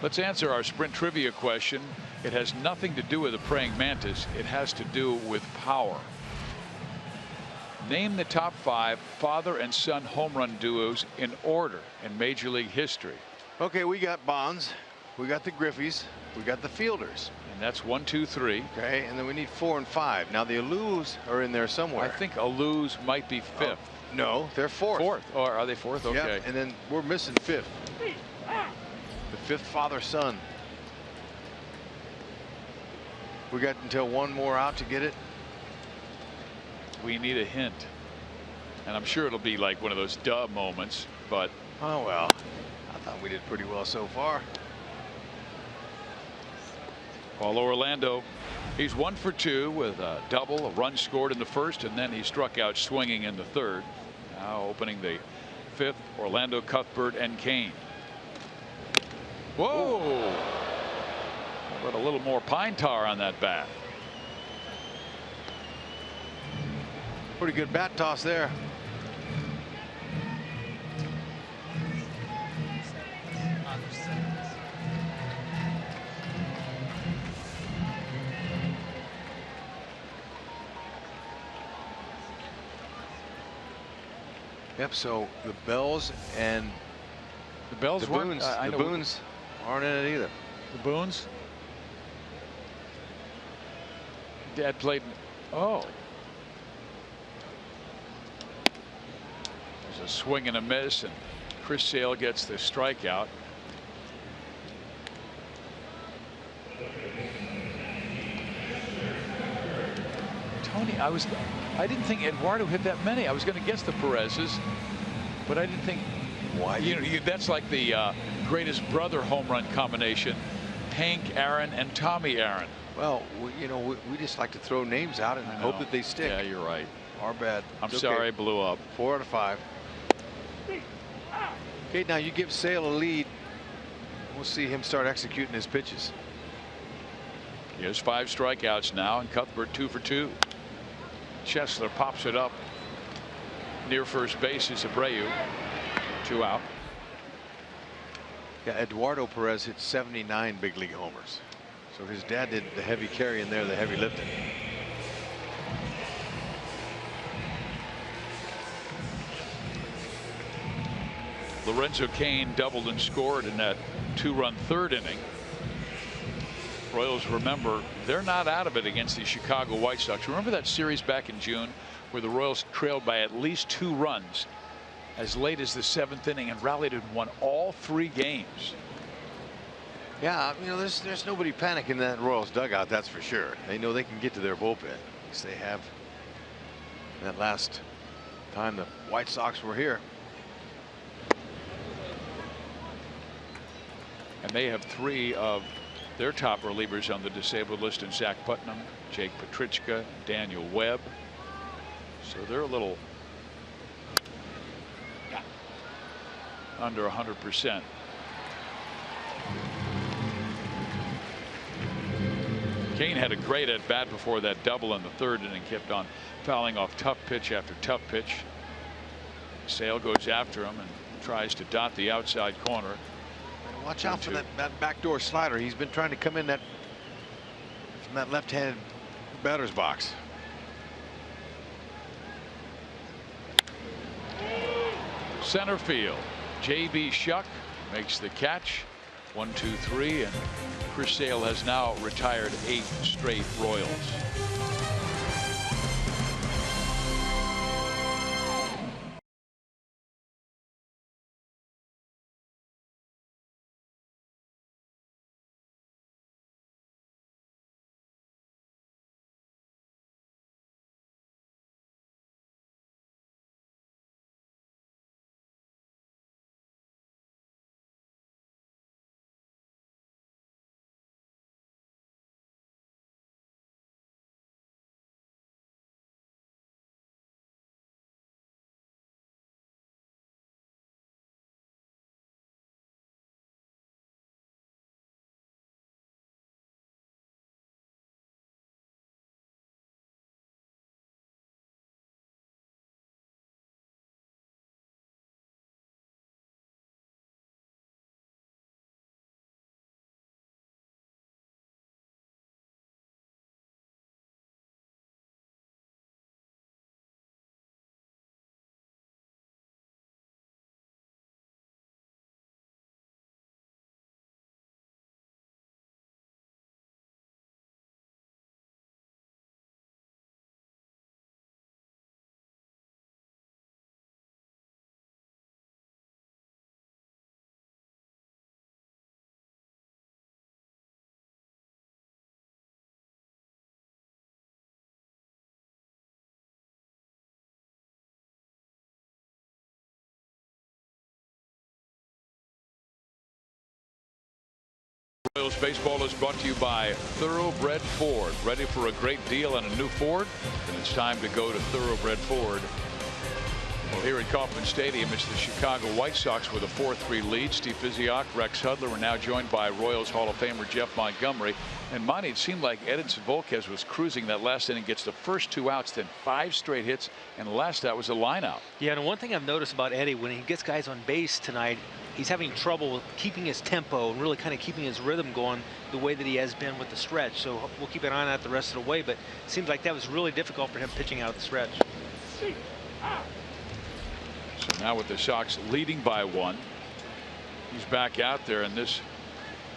Speaker 3: Let's answer our sprint trivia question. It has nothing to do with the praying mantis. It has to do with power. Name the top 5 father and son home run duos in order in Major League history.
Speaker 7: Okay, we got Bonds, we got the Griffeys, we got the Fielders.
Speaker 3: And that's 1, 2, 3.
Speaker 7: Okay, and then we need 4 and 5. Now the Alous are in there somewhere.
Speaker 3: I think Alous might be 5th.
Speaker 7: Oh, no, they're 4th.
Speaker 3: 4th. Or are they 4th? Okay.
Speaker 7: Yep, and then we're missing 5th. The 5th father-son. We got until one more out to get it.
Speaker 3: We need a hint, and I'm sure it'll be like one of those duh moments, but
Speaker 7: oh well, I thought we did pretty well so far.
Speaker 3: Paulo Orlando, he's 1 for 2 with a double, a run scored in the first, and then he struck out swinging in the third. Now opening the 5th, Orlando, Cuthbert, and Kane. Whoa! How about a little more pine tar on that bat?
Speaker 7: Pretty good bat toss there. Yep. So the Bells and
Speaker 3: the Bells
Speaker 7: Boons. The Boons aren't in it either.
Speaker 3: The Boons. Dad played. Oh. There's a swing and a miss, and Chris Sale gets the strikeout. Tony, I didn't think Eduardo hit that many. I was going to guess the Perez's, but I didn't think.
Speaker 7: Why?
Speaker 3: That's like the greatest brother home run combination: Hank Aaron and Tommy Aaron.
Speaker 7: Well, we just like to throw names out and hope that they stick.
Speaker 3: Yeah, you're right.
Speaker 7: Our bad.
Speaker 3: I'm sorry, I blew up.
Speaker 7: 4 out of 5. Okay, now you give Sale a lead. We'll see him start executing his pitches.
Speaker 3: He has 5 strikeouts now, and Cuthbert 2 for 2. Chesler pops it up near first base is Abreu. 2 out.
Speaker 7: Yeah, Eduardo Perez hit 79 big league homers. So his dad did the heavy carrying there, the heavy lifting.
Speaker 3: Lorenzo Cain doubled and scored in that 2-run third inning. Royals, remember, they're not out of it against the Chicago White Sox. Remember that series back in June where the Royals trailed by at least 2 runs as late as the 7th inning and rallied and won all 3 games.
Speaker 7: Yeah, there's nobody panicking in that Royals dugout, that's for sure. They know they can get to their bullpen. At least they have that last time the White Sox were here.
Speaker 3: And they have 3 of their top relievers on the disabled list in Zach Putnam, Jake Petrichka, Daniel Webb. So they're a little under 100%. Cain had a great at bat before that double in the third inning, kept on fouling off tough pitch after tough pitch. Sale goes after him and tries to dot the outside corner.
Speaker 7: Watch out for that backdoor slider. He's been trying to come in from that left-handed batter's box.
Speaker 3: Center field. J.B. Shuck makes the catch. 1, 2, 3, and Chris Sale has now retired 8 straight Royals. Orioles baseball is brought to you by Thoroughbred Ford. Ready for a great deal on a new Ford? Then it's time to go to Thoroughbred Ford. Well, here at Kauffman Stadium, it's the Chicago White Sox with a 4-3 lead. Steve Physioc, Rex Hudler are now joined by Royals Hall of Famer Jeff Montgomery. And Monty, it seemed like Edinson Volquez was cruising that last inning, gets the first 2 outs, then 5 straight hits, and the last out was a line out.
Speaker 6: Yeah, and one thing I've noticed about Eddie, when he gets guys on base tonight, he's having trouble with keeping his tempo and really kind of keeping his rhythm going the way that he has been with the stretch. So we'll keep an eye on that the rest of the way, but it seems like that was really difficult for him pitching out of the stretch.
Speaker 3: So now with the Sox leading by 1, he's back out there, and this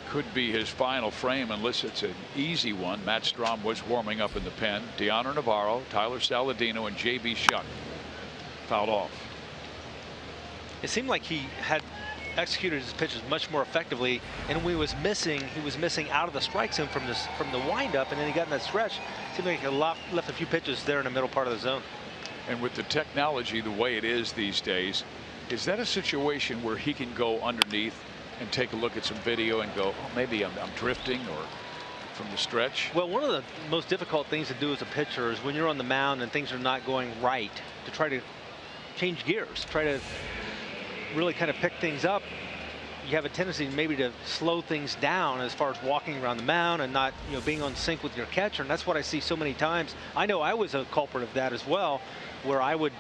Speaker 3: could be his final frame unless it's an easy one. Matt Strahm was warming up in the pen. Deonor Navarro, Tyler Saladino, and J.B. Shuck fouled off.
Speaker 6: It seemed like he had executed his pitches much more effectively, and when he was missing out of the strike zone from the windup, and then he got in that stretch. It seemed like he left a few pitches there in the middle part of the zone.
Speaker 3: And with the technology the way it is these days, is that a situation where he can go underneath and take a look at some video and go, oh, maybe I'm drifting or from the stretch?
Speaker 6: Well, one of the most difficult things to do as a pitcher is when you're on the mound and things are not going right, to try to change gears, try to really kind of pick things up. You have a tendency maybe to slow things down as far as walking around the mound and not, being on sync with your catcher. And that's what I see so many times. I know I was a culprit of that as well, where I would,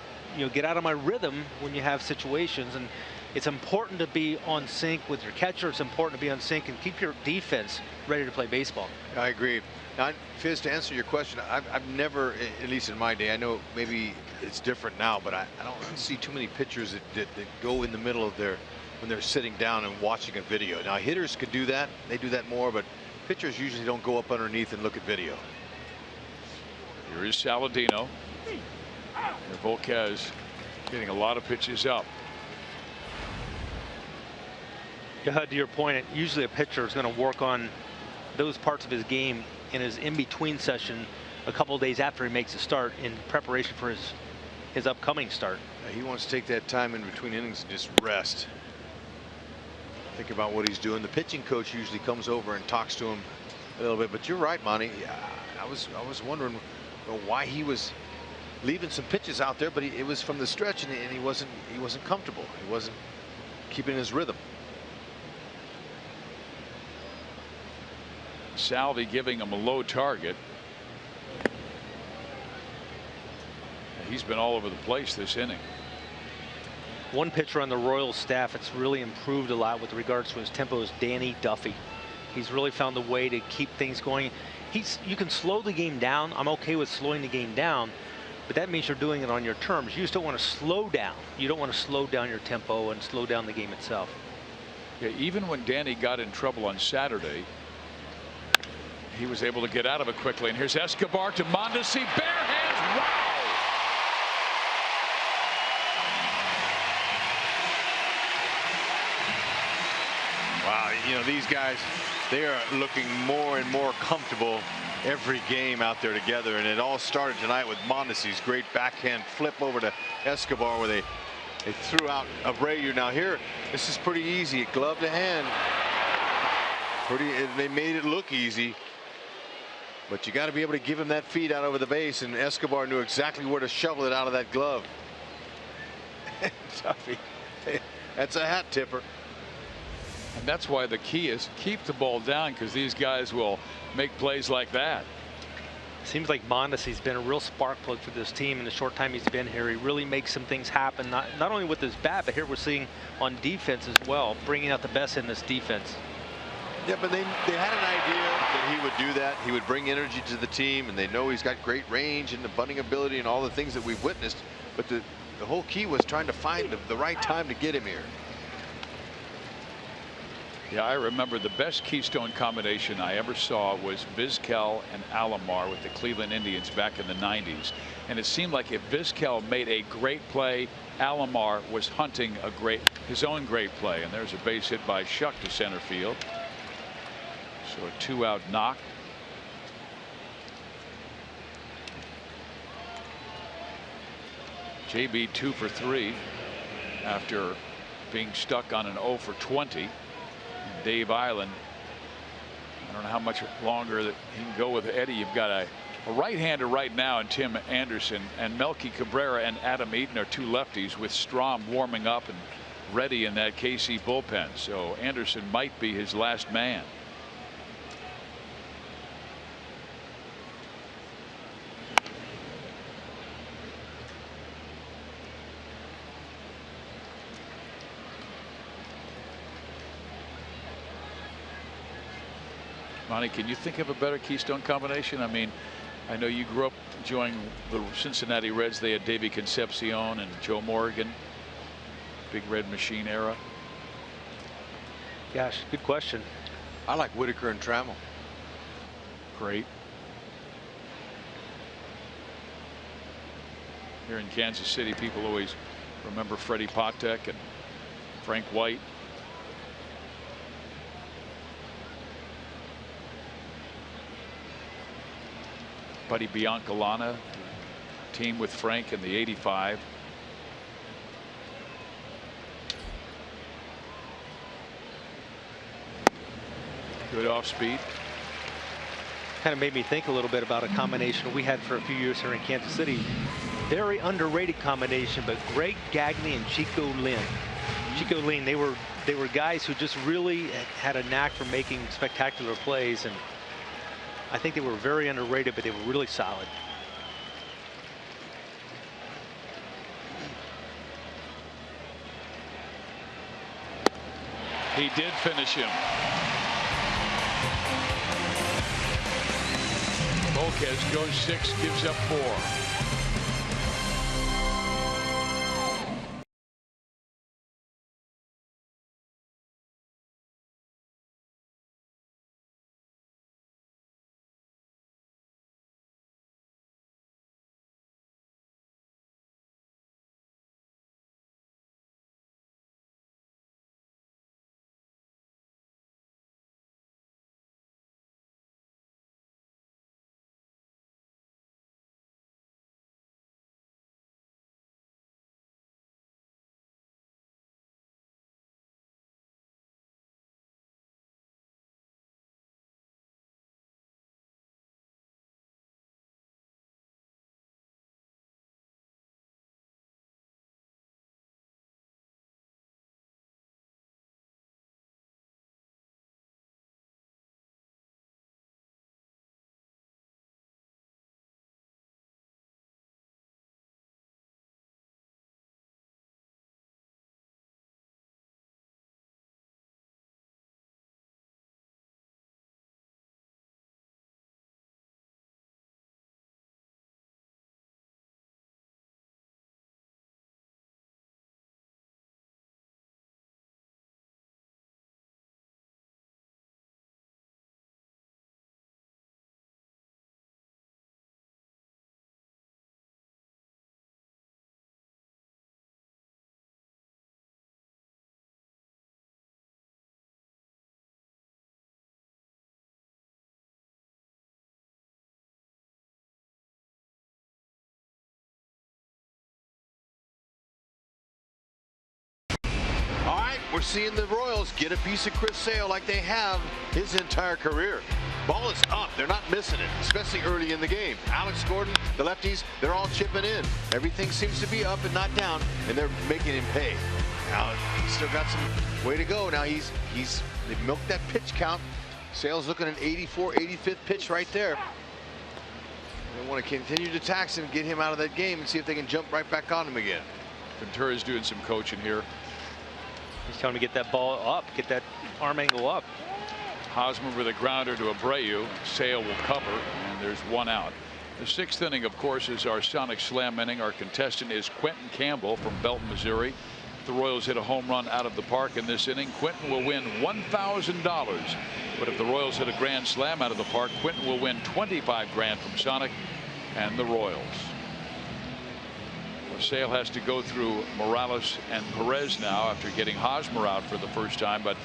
Speaker 6: get out of my rhythm when you have situations. And it's important to be on sync with your catcher. It's important to be on sync and keep your defense ready to play baseball.
Speaker 7: I agree. Now, Fizz, to answer your question, I've never, at least in my day, I know maybe it's different now, but I don't see too many pitchers that go in the middle of when they're sitting down and watching a video. Now, hitters could do that. They do that more, but pitchers usually don't go up underneath and look at video.
Speaker 3: Here is Saladino. And Volquez getting a lot of pitches up.
Speaker 6: To your point, usually a pitcher is going to work on those parts of his game in his in-between session a couple of days after he makes a start in preparation for his upcoming start.
Speaker 7: He wants to take that time in between innings and just rest. Think about what he's doing. The pitching coach usually comes over and talks to him a little bit. But you're right, Monty. I was wondering why he was leaving some pitches out there, but it was from the stretch, and he wasn't comfortable. He wasn't keeping his rhythm.
Speaker 3: Salvi giving him a low target. He's been all over the place this inning.
Speaker 6: One pitcher on the Royals staff that's really improved a lot with regards to his tempo is Danny Duffy. He's really found a way to keep things going. You can slow the game down. I'm okay with slowing the game down, but that means you're doing it on your terms. You just don't want to slow down. You don't want to slow down your tempo and slow down the game itself.
Speaker 3: Yeah, even when Danny got in trouble on Saturday, he was able to get out of it quickly. And here's Escobar to Mondesi. Bare hands.
Speaker 7: Wow. Wow, these guys, they are looking more and more comfortable every game out there together. And it all started tonight with Mondesi's great backhand flip over to Escobar, where they threw out Abreu. Now here, this is pretty easy. Glove to hand. They made it look easy. But you got to be able to give him that feed out over the base, and Escobar knew exactly where to shovel it out of that glove. That's a hat tipper.
Speaker 3: And that's why the key is keep the ball down, because these guys will make plays like that.
Speaker 6: Seems like Mondesi's been a real spark plug for this team in the short time he's been here. He really makes some things happen, not only with his bat, but here we're seeing on defense as well, bringing out the best in this defense.
Speaker 7: Yeah, but they had an idea that he would do that. He would bring energy to the team, and they know he's got great range and the bunting ability and all the things that we've witnessed. But the whole key was trying to find the right time to get him here.
Speaker 3: Yeah, I remember the best Keystone combination I ever saw was Vizquel and Alomar with the Cleveland Indians back in the 90s. And it seemed like if Vizquel made a great play, Alomar was hunting his own great play. And there's a base hit by Shuck to center field. So a 2-out knock. JB 2 for 3 after being stuck on an 0 for 20. Dave Island I don't know how much longer that he can go with Eddie. You've got a right-hander right now in Tim Anderson, and Melky Cabrera and Adam Eaton are two lefties, with Strom warming up and ready in that KC bullpen. So Anderson might be his last man. Monty, can you think of a better Keystone combination? I mean, I know you grew up enjoying the Cincinnati Reds. They had Davey Concepcion and Joe Morgan. Big Red Machine era.
Speaker 6: Gosh, good question.
Speaker 7: I like Whitaker and Trammell.
Speaker 3: Great. Here in Kansas City, people always remember Freddie Patek and Frank White. Buddy Biancalana, team with Frank in the '85. Good off speed.
Speaker 6: Kind of made me think a little bit about a combination we had for a few years here in Kansas City. Very underrated combination, but Greg Gagne and Chico Lynn. Chico Lynn, they were guys who just really had a knack for making spectacular plays, and I think they were very underrated, but they were really solid.
Speaker 3: He did finish him. Volquez goes 6, gives up 4.
Speaker 4: We're seeing the Royals get a piece of Chris Sale like they have his entire career. Ball is up. They're not missing it, especially early in the game. Alex Gordon, the lefties, they're all chipping in. Everything seems to be up and not down, and they're making him pay. Now, he's still got some way to go. Now, they've milked that pitch count. Sale's looking at an 85th pitch right there. They want to continue to tax him, get him out of that game, and see if they can jump right back on him again.
Speaker 3: Ventura's doing some coaching here.
Speaker 6: He's telling him to get that ball up, get that arm angle up.
Speaker 3: Hosmer with a grounder to Abreu. Sale will cover, and there's one out. The 6th inning, of course, is our Sonic Slam inning. Our contestant is Quentin Campbell from Belton, Missouri. The Royals hit a home run out of the park in this inning. Quentin will win $1,000. But if the Royals hit a grand slam out of the park, Quentin will win $25 grand from Sonic and the Royals. Sale has to go through Morales and Perez now after getting Hosmer out for the first time. But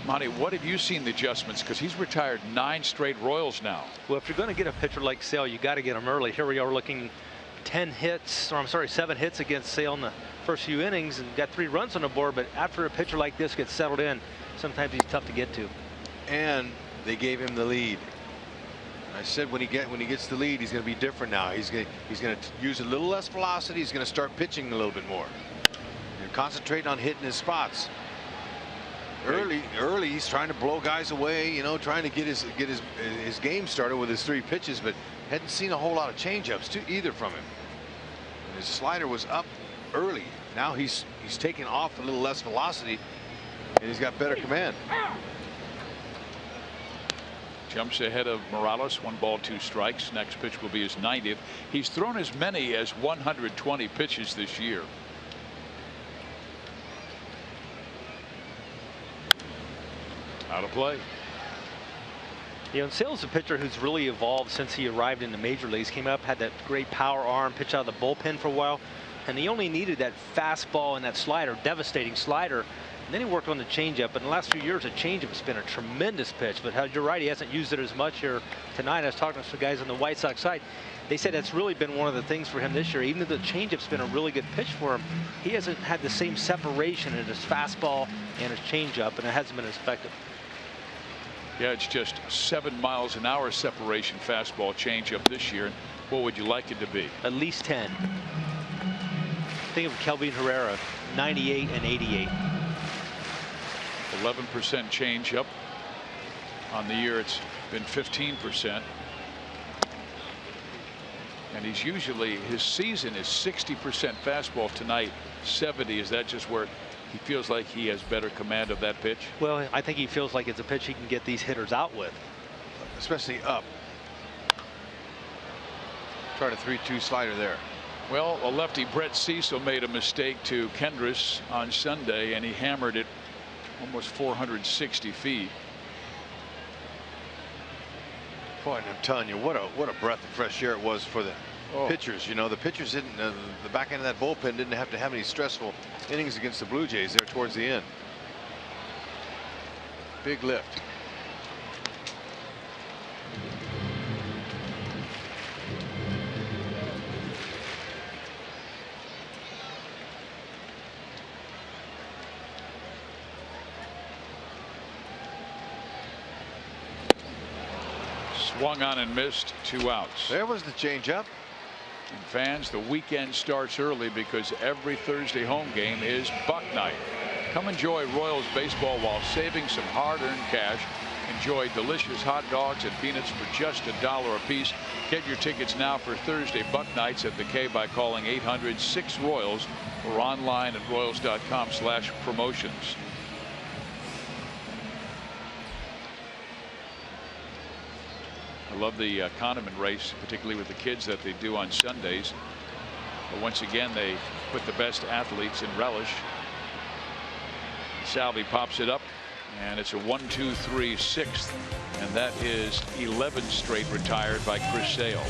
Speaker 3: Monty, what have you seen the adjustments? Because he's retired 9 straight Royals now.
Speaker 6: Well, if you're going to get a pitcher like Sale, you got to get him early. Here we are looking 7 hits against Sale in the first few innings and got 3 runs on the board. But after a pitcher like this gets settled in, sometimes he's tough to get to.
Speaker 7: And they gave him the lead. I said when he gets the lead, he's going to be different now. He's going to use a little less velocity. He's going to start pitching a little bit more and concentrate on hitting his spots. Early, he's trying to blow guys away, you know, trying to get his game started with his 3 pitches, but hadn't seen a whole lot of changeups either from him. And his slider was up early. Now he's taking off a little less velocity, and he's got better command.
Speaker 3: Jumps ahead of Morales. 1 ball, 2 strikes. Next pitch will be his 90th. He's thrown as many as 120 pitches this year. Out of play.
Speaker 6: You know, Sale's a pitcher who's really evolved since he arrived in the major leagues. Came up, had that great power arm, pitched out of the bullpen for a while, and he only needed that fastball and that slider, devastating slider. And then he worked on the changeup. In the last few years, the changeup has been a tremendous pitch. But you're right, he hasn't used it as much here tonight. I was talking to some guys on the White Sox side. They said that's really been one of the things for him this year. Even though the changeup's been a really good pitch for him, he hasn't had the same separation in his fastball and his changeup, and it hasn't been as effective.
Speaker 3: Yeah, it's just 7 miles an hour separation fastball changeup this year. What would you like it to be?
Speaker 6: At least 10. Think of Kelvin Herrera, 98 and 88.
Speaker 3: 11% changeup. On the year, it's been 15%. And he's usually, his season is 60% fastball. Tonight, 70. Is that just where he feels like he has better command of that pitch?
Speaker 6: Well, I think he feels like it's a pitch he can get these hitters out with.
Speaker 7: Especially up. Tried a 3-2 slider there.
Speaker 3: Well, a lefty, Brett Cecil, made a mistake to Kendris on Sunday, and he hammered it almost 460 feet.
Speaker 7: Boy, and I'm telling you, what a breath of fresh air it was for the pitchers. You know, the pitchers didn't, the back end of that bullpen didn't have to have any stressful innings against the Blue Jays there towards the end. Big lift.
Speaker 3: Swung on and missed. 2 outs.
Speaker 7: There was the changeup.
Speaker 3: And fans, the weekend starts early because every Thursday home game is Buck Night. Come enjoy Royals baseball while saving some hard-earned cash. Enjoy delicious hot dogs and peanuts for just $1 a piece. Get your tickets now for Thursday Buck Nights at the K by calling 800-6-ROYALS or online at royals.com/promotions. I love the condiment race, particularly with the kids that they do on Sundays. But once again, they put the best athletes in relish. Salvi pops it up, and it's a 1-2-3 6th, and that is 11 straight retired by Chris Sale.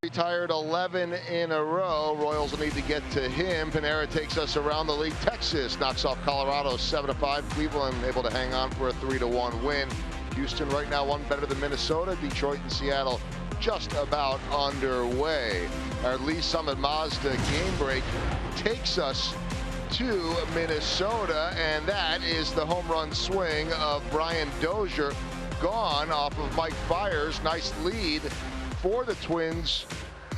Speaker 5: retired 11 in a row. Royals will need to get to him. Panera takes us around the league. Texas knocks off Colorado 7-5. Cleveland able to hang on for a 3-1 win. Houston right now one better than Minnesota. Detroit and Seattle just about underway. Our Lee Summit Mazda game break takes us to Minnesota, and that is the home run swing of Brian Dozier, gone off of Mike Fiers. Nice lead for the Twins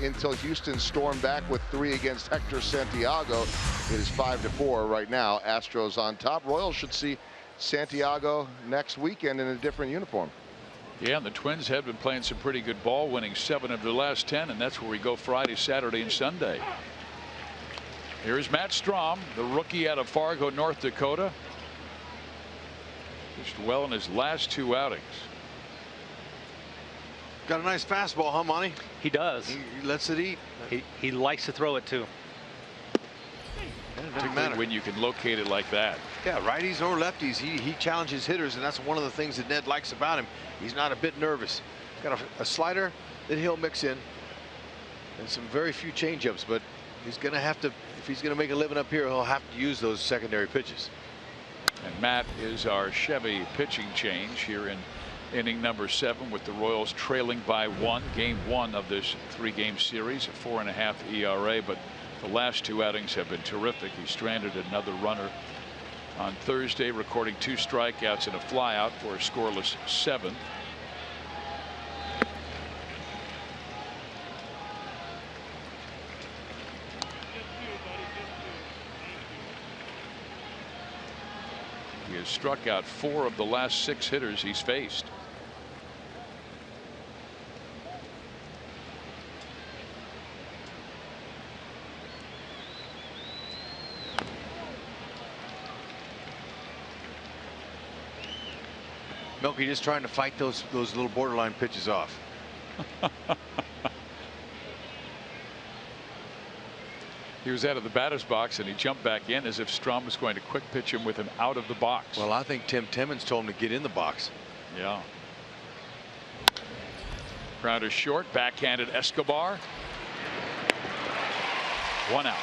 Speaker 5: until Houston stormed back with 3 against Hector Santiago. It is 5-4 right now. Astros on top. Royals should see Santiago next weekend in a different uniform.
Speaker 3: Yeah, and the Twins have been playing some pretty good ball, winning 7 of their last 10, and that's where we go Friday, Saturday, and Sunday. Here's Matt Strahm, the rookie out of Fargo, North Dakota. Pitched well in his last 2 outings.
Speaker 7: Got a nice fastball, huh, Monty?
Speaker 6: He does.
Speaker 7: He lets it eat.
Speaker 6: He likes to throw it too.
Speaker 7: It doesn't matter
Speaker 3: when you can locate it like that.
Speaker 7: Yeah, righties or lefties, he challenges hitters, and that's one of the things that Ned likes about him. He's not a bit nervous. Got a slider that he'll mix in, and some very few changeups, but he's going to have to, if he's going to make a living up here, he'll have to use those secondary pitches.
Speaker 3: And Matt is our Chevy pitching change here in inning number 7, with the Royals trailing by 1. Game 1 of this 3-game series, a 4.5 ERA, but the last 2 outings have been terrific. He stranded another runner on Thursday, recording 2 strikeouts and a flyout for a scoreless 7th. He has struck out 4 of the last 6 hitters he's faced.
Speaker 7: Milky just trying to fight those little borderline pitches off.
Speaker 3: He was out of the batter's box and he jumped back in as if Strahm was going to quick pitch him with him out of the box.
Speaker 7: Well, I think Tim Timmons told him to get in the box.
Speaker 3: Yeah. Grounder short, backhanded Escobar. 1 out.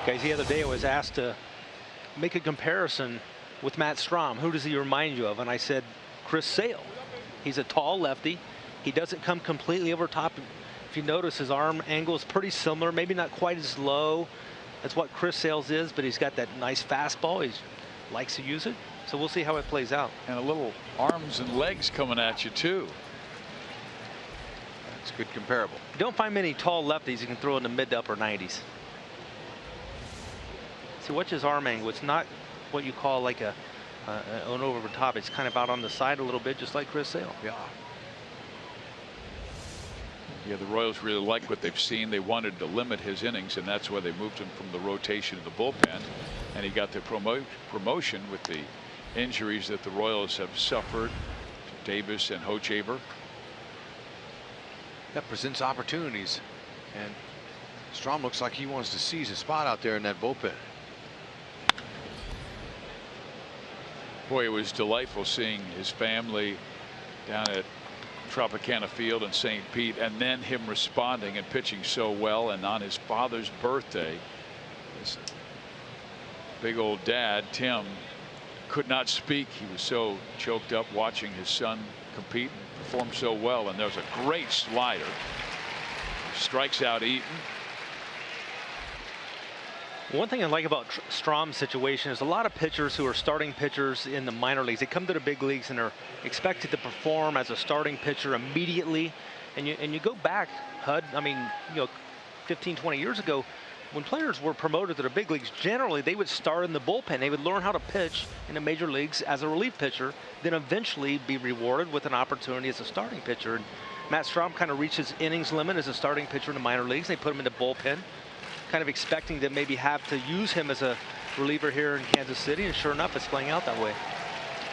Speaker 6: Guys, the other day I was asked to make a comparison with Matt Strahm. Who does he remind you of? And I said Chris Sale. He's a tall lefty. He doesn't come completely over top. If you notice, his arm angle is pretty similar, maybe not quite as low as what Chris Sale's is, but he's got that nice fastball. He likes to use it. So we'll see how it plays out.
Speaker 3: And a little arms and legs coming at you too.
Speaker 7: That's good comparable.
Speaker 6: You don't find many tall lefties you can throw in the mid to upper 90s. See, watch his arm angle. It's not what you call like an over top. It's kind of out on the side a little bit, just like Chris Sale.
Speaker 7: Yeah.
Speaker 3: Yeah, the Royals really like what they've seen. They wanted to limit his innings, and that's why they moved him from the rotation to the bullpen. And he got the promotion with the injuries that the Royals have suffered to Davis and Hochevar.
Speaker 7: That presents opportunities, and Strahm looks like he wants to seize a spot out there in that bullpen.
Speaker 3: Boy, it was delightful seeing his family down at Tropicana Field in St. Pete, and then him responding and pitching so well. And on his father's birthday, his big old dad, Tim, could not speak. He was so choked up watching his son compete and perform so well. And there's a great slider. Strikes out Eaton.
Speaker 6: One thing I like about Strahm's situation is a lot of pitchers who are starting pitchers in the minor leagues, they come to the big leagues and are expected to perform as a starting pitcher immediately. And you go back, Hud, I mean, 15, 20 years ago, when players were promoted to the big leagues, generally they would start in the bullpen. They would learn how to pitch in the major leagues as a relief pitcher, then eventually be rewarded with an opportunity as a starting pitcher. And Matt Strahm kind of reached his innings limit as a starting pitcher in the minor leagues. They put him in the bullpen, kind of expecting to maybe have to use him as a reliever here in Kansas City, and sure enough, it's playing out that way.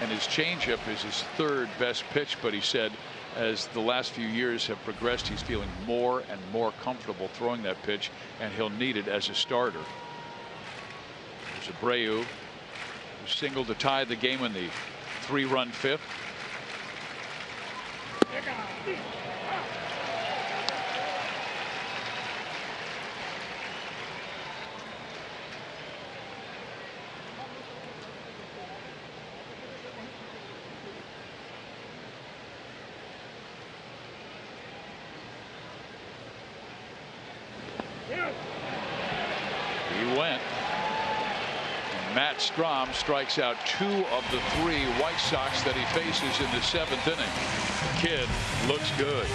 Speaker 3: And his changeup is his 3rd best pitch, but he said as the last few years have progressed, he's feeling more and more comfortable throwing that pitch, and he'll need it as a starter. There's Abreu, who singled to tie the game in the 3-run fifth. He went. Matt Strahm strikes out 2 of the 3 White Sox that he faces in the 7th inning. The kid looks good.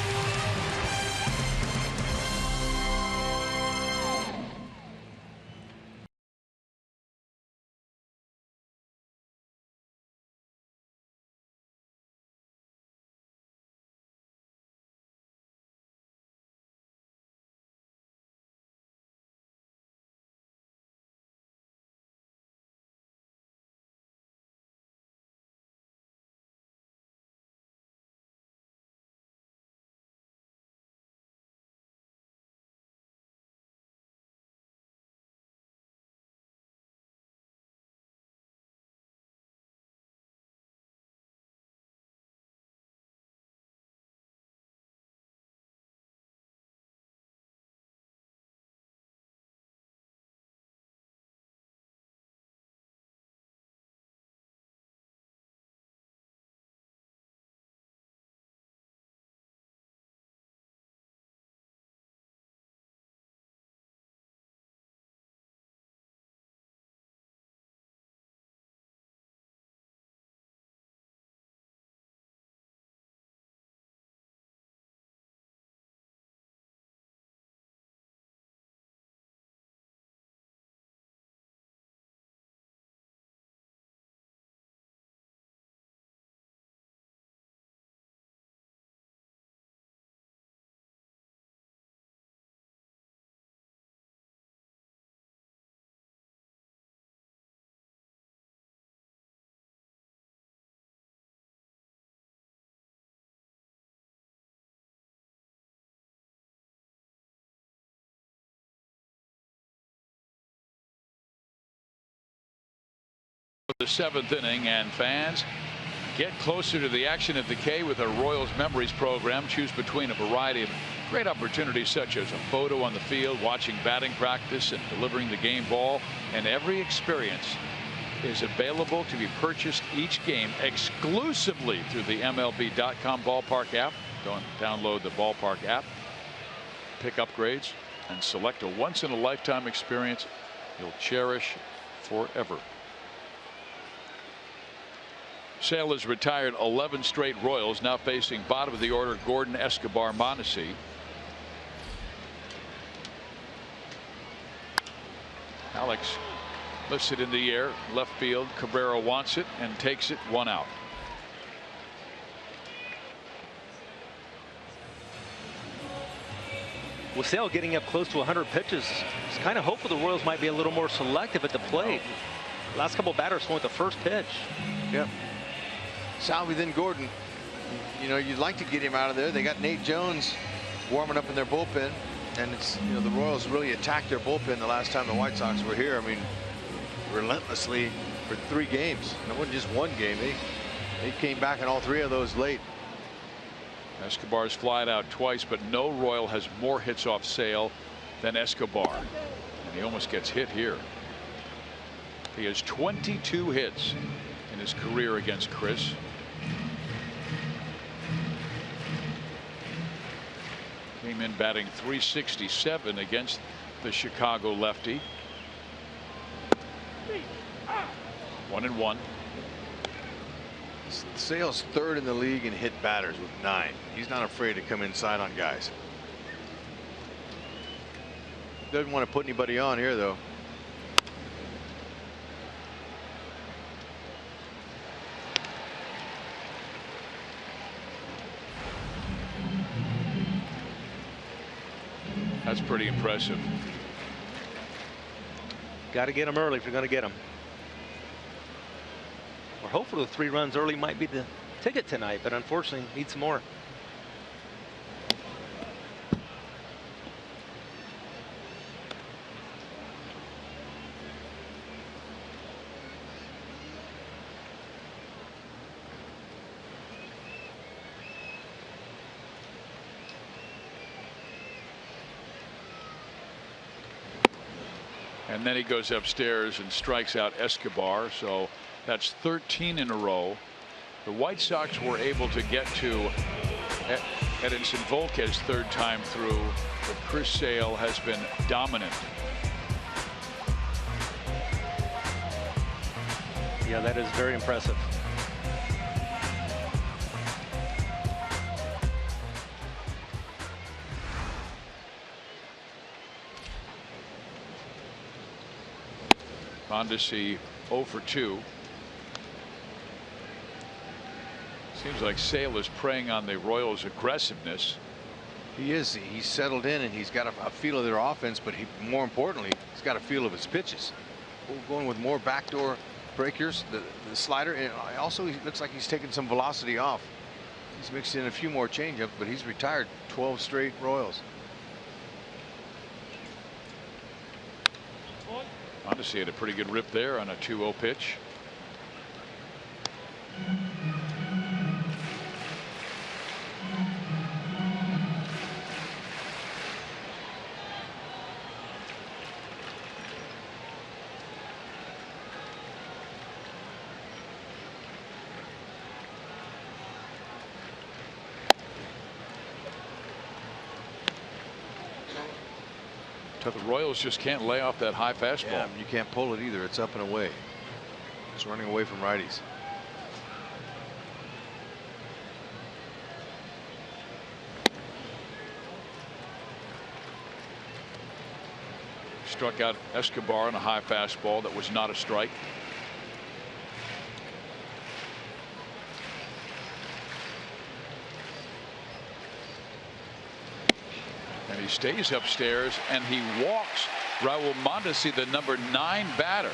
Speaker 3: The 7th inning, and fans, get closer to the action at the K with our Royals Memories program. Choose between a variety of great opportunities such as a photo on the field, watching batting practice, and delivering the game ball. And every experience is available to be purchased each game exclusively through the MLB.com Ballpark app. Don't download the Ballpark app, pick upgrades, and select a once-in-a-lifetime experience you'll cherish forever. Sale has retired 11 straight Royals, now facing bottom of the order Gordon Escobar Mondesi. Alex lifts it in the air, left field. Cabrera wants it and takes it, 1 out.
Speaker 6: With Sale getting up close to 100 pitches, it's kind of hopeful the Royals might be a little more selective at the plate. Last couple batters went the first pitch.
Speaker 7: Yep. Salvi, then Gordon. You know, you'd like to get him out of there. They got Nate Jones warming up in their bullpen, and it's, you know, the Royals really attacked their bullpen the last time the White Sox were here. I mean, relentlessly for 3 games. And it wasn't just 1 game. They came back in all 3 of those late.
Speaker 3: Escobar's flied out twice, but no Royal has more hits off Sale than Escobar, and he almost gets hit here. He has 22 hits in his career against Chris. Came in batting .367 against the Chicago lefty. 1-1.
Speaker 7: Sale's 3rd in the league in hit batters with 9. He's not afraid to come inside on guys. Doesn't want to put anybody on here, though.
Speaker 3: That's pretty impressive.
Speaker 6: Got to get them early if you're going to get them. We're hopeful the 3 runs early might be the ticket tonight, but unfortunately need some more.
Speaker 3: And then he goes upstairs and strikes out Escobar. So that's 13 in a row. The White Sox were able to get to Edinson Volquez third time through, but Chris Sale has been dominant.
Speaker 6: Yeah, that is very impressive.
Speaker 3: Mondesi 0 for 2. Seems like Sale is preying on the Royals' aggressiveness.
Speaker 7: He is. He's settled in and he's got a feel of their offense, but more importantly, he's got a feel of his pitches. Going with more backdoor breakers, the slider, and also he looks like he's taking some velocity off. He's mixed in a few more changeups, but he's retired 12 straight Royals.
Speaker 3: Mondesi had a pretty good rip there on a 2-0 pitch. The Royals just can't lay off that high fastball.
Speaker 7: Yeah, you can't pull it either. It's up and away. It's running away from righties.
Speaker 3: Struck out Escobar on a high fastball that was not a strike. And he stays upstairs and he walks Raul Mondesi, the number 9 batter.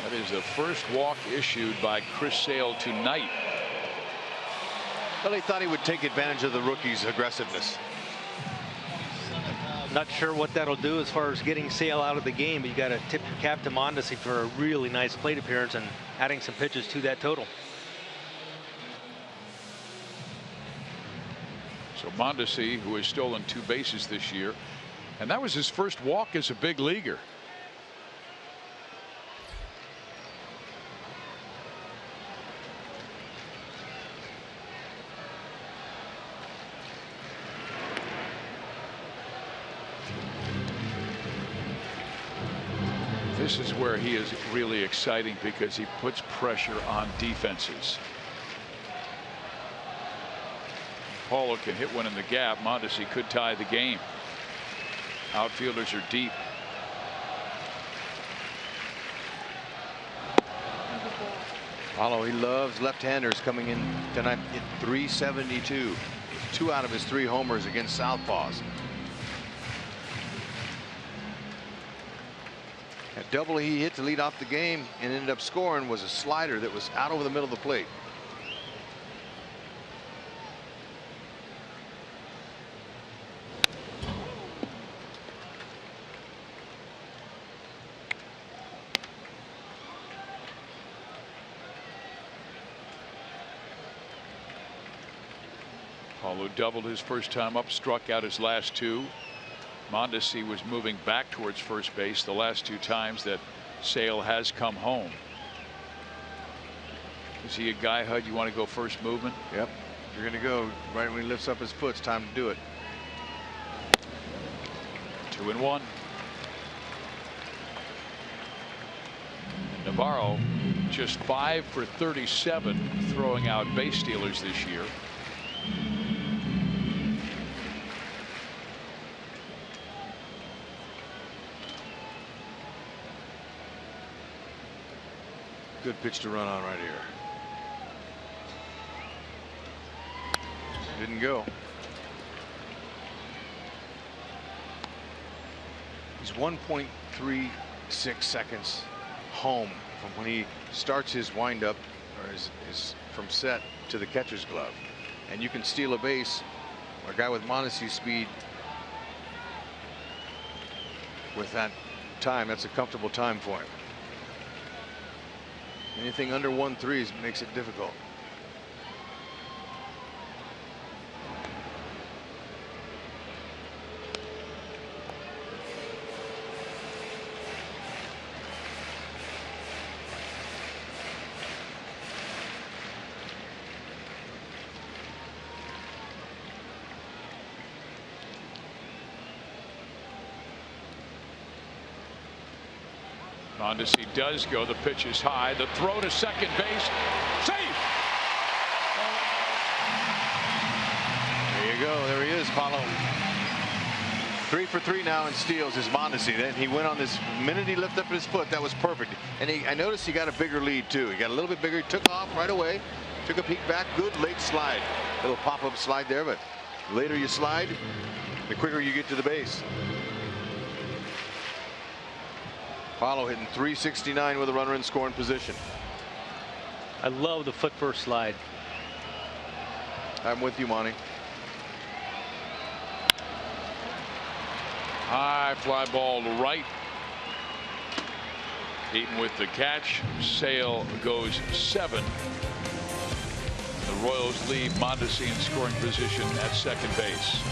Speaker 3: That is the first walk issued by Chris Sale tonight.
Speaker 7: Well, he thought he would take advantage of the rookie's aggressiveness.
Speaker 6: Not sure what that'll do as far as getting Sale out of the game, but you got to tip your cap to Mondesi for a really nice plate appearance and adding some pitches to that total.
Speaker 3: So Mondesi, who has stolen 2 bases this year, and that was his first walk as a big leaguer. This is where he is really exciting because he puts pressure on defenses. Paulo can hit one in the gap. Mondesi could tie the game. Outfielders are deep.
Speaker 7: Paulo, he loves left-handers coming in tonight at 372. 2 out of his 3 homers against southpaws. That double he hit to lead off the game and ended up scoring was a slider that was out over the middle of the plate.
Speaker 3: Paulo doubled his first time up, struck out his last 2. Mondesi was moving back towards first base the last 2 times that Sale has come home. Is he a guy, Hud, you want to go first movement?
Speaker 7: Yep. You're going to go right when he lifts up his foot. It's time to do it.
Speaker 3: 2-1. Navarro just 5 for 37 throwing out base stealers this year.
Speaker 7: Good pitch to run on right here. Didn't go. He's 1.36 seconds home from when he starts his windup or his from set to the catcher's glove. And you can steal a base, or a guy with Mondesi's speed with that time. That's a comfortable time for him. Anything under 1.3 makes it difficult.
Speaker 3: Mondesi does go. The pitch is high. The throw to second base. Safe.
Speaker 7: There you go. There he is, Paulo. 3 for 3 now in steals is Mondesi. Then he went on this minute he lifted up his foot. That was perfect. And I noticed he got a bigger lead too. He got a little bit bigger. He took off right away. Took a peek back. Good late slide. Little pop-up slide there, but later you slide, the quicker you get to the base. Paulo hitting .369 with a runner in scoring position.
Speaker 6: I love the foot first slide.
Speaker 7: I'm with you, Monty.
Speaker 3: High fly ball to right. Eaton with the catch. Sale goes 7. The Royals leave Mondesi in scoring position at second base.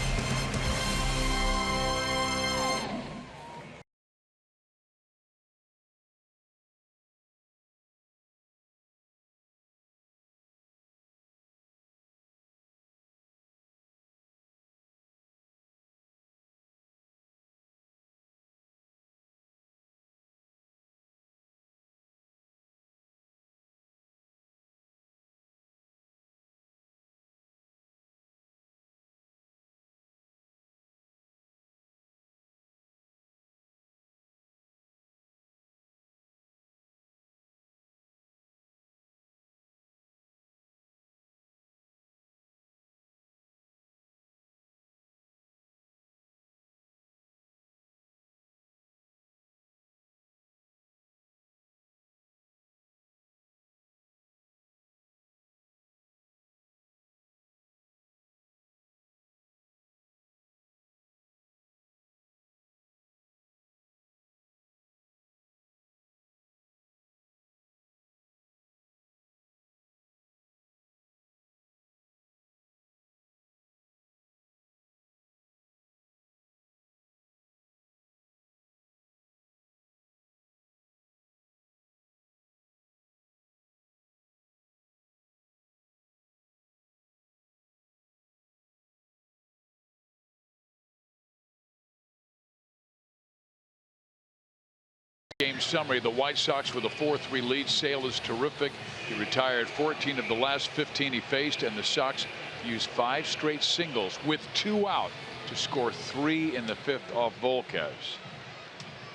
Speaker 3: Game summary. The White Sox with a 4-3 lead. Sale is terrific. He retired 14 of the last 15 he faced, and the Sox used 5 straight singles with 2 out to score 3 in the 5th off Volquez.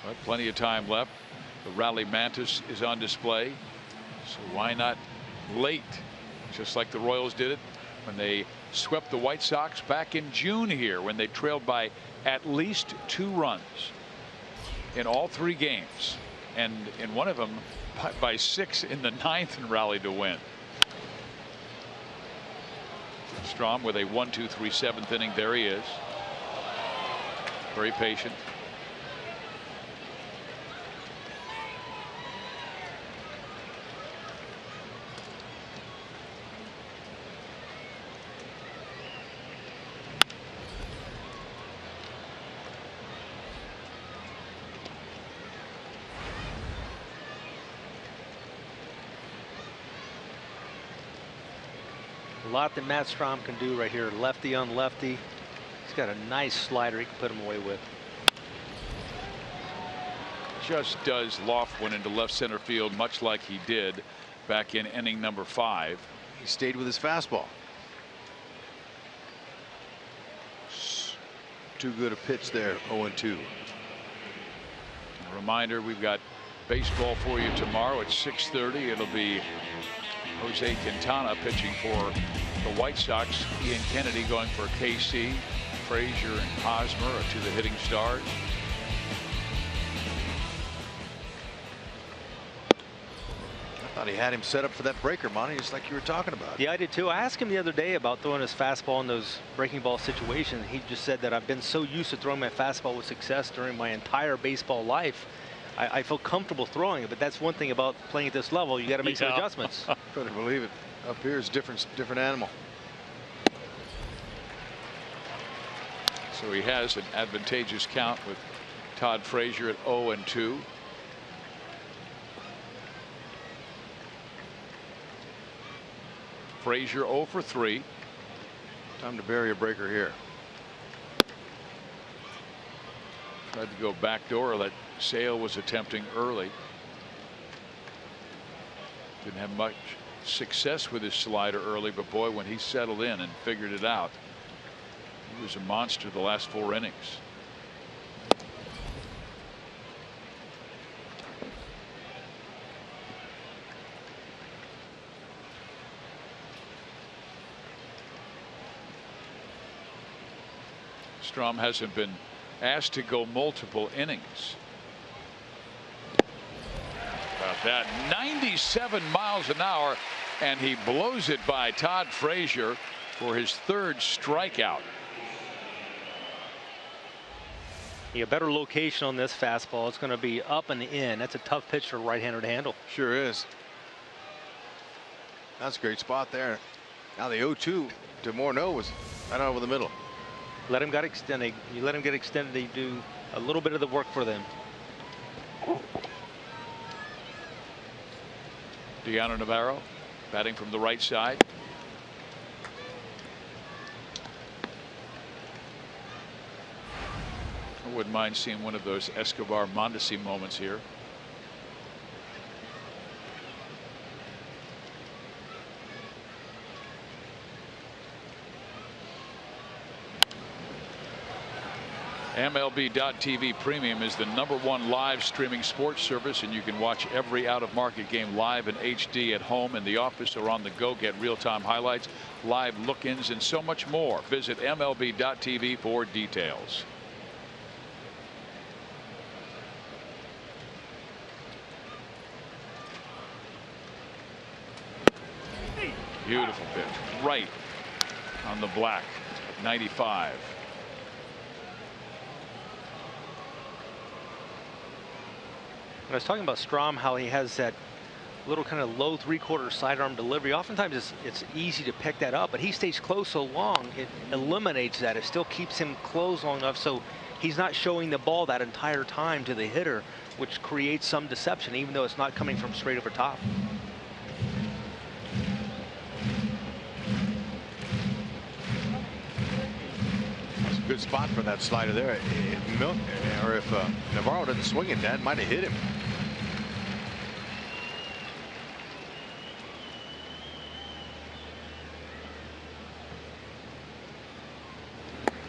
Speaker 3: But plenty of time left. The rally mantis is on display, so why not late, just like the Royals did it when they swept the White Sox back in June here, when they trailed by at least 2 runs in all 3 games, and in one of them by 6 in the 9th and rallied to win. Strom with a 1-2-3 7th inning. There he is, very patient.
Speaker 6: A lot that Matt Strom can do right here. Lefty on lefty. He's got a nice slider he can put him away with.
Speaker 3: Just does loft one into left center field, much like he did back in inning number 5.
Speaker 7: He stayed with his fastball. Too good a pitch there. 0-2.
Speaker 3: A reminder, we've got baseball for you tomorrow at 6:30. It'll be Jose Quintana pitching for the White Sox. Ian Kennedy going for KC. Frazier and Hosmer are 2 of the hitting stars.
Speaker 7: I thought he had him set up for that breaker, Monty, just like you were talking about.
Speaker 6: Yeah, I did too. I asked him the other day about throwing his fastball in those breaking ball situations. He just said that I've been so used to throwing my fastball with success during my entire baseball life. I feel comfortable throwing it, but that's one thing about playing at this level. You got to make some adjustments.
Speaker 7: Couldn't believe it. Up here is different animal.
Speaker 3: So he has an advantageous count with Todd Frazier at 0-2. Frazier 0 for 3.
Speaker 7: Time to bury a breaker here.
Speaker 3: Tried to go backdoor that Sale was attempting early. Didn't have much success with his slider early, but boy, when he settled in and figured it out, he was a monster the last 4 innings. Strom hasn't been asked to go multiple innings. About that, 97 miles an hour, and he blows it by Todd Frazier for his 3rd strikeout.
Speaker 6: Yeah, better location on this fastball. It's going to be up and in. That's a tough pitch for a right-hander to handle.
Speaker 7: Sure is. That's a great spot there. Now the 0-2 to Morneau was right over the middle.
Speaker 6: Let him get extended. You let him get extended, they do a little bit of the work for them.
Speaker 3: Deanna Navarro batting from the right side. I wouldn't mind seeing one of those Escobar Mondesi moments here. MLB.TV Premium is the #1 live streaming sports service, and you can watch every out-of-market game live in HD at home, in the office, or on the go. Get real-time highlights, live look-ins, and so much more. Visit MLB.TV for details. Beautiful pitch, right on the black. 95.
Speaker 6: I was talking about Strom, how he has that little kind of low 3/4 sidearm delivery. Oftentimes it's easy to pick that up, but he stays close so long, it eliminates that. It still keeps him close long enough so he's not showing the ball that entire time to the hitter, which creates some deception, even though it's not coming from straight over top.
Speaker 7: That's a good spot for that slider there. If Navarro didn't swing it, that might have hit him.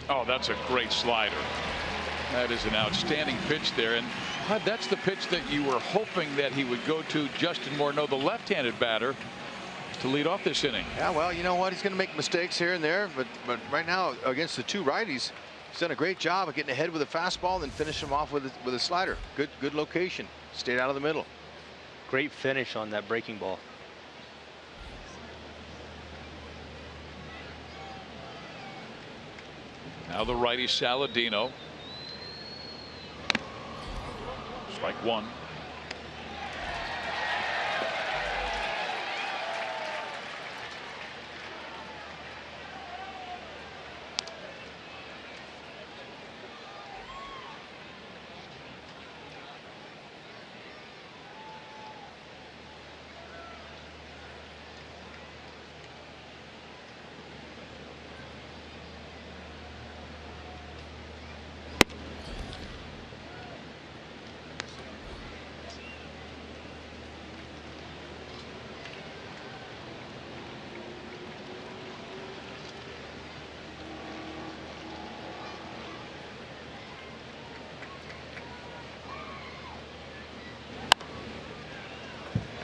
Speaker 3: Oh, that's a great slider. That is an outstanding pitch there, and that's the pitch that you were hoping that he would go to. Justin Morneau, the left-handed batter, to lead off this inning.
Speaker 7: Yeah, well, you know what? He's going to make mistakes here and there, but right now against the 2 righties, he's done a great job of getting ahead with a fastball and then finish him off with a slider. Good location. Stayed out of the middle.
Speaker 6: Great finish on that breaking ball.
Speaker 3: Now the righty Saladino. Strike 1.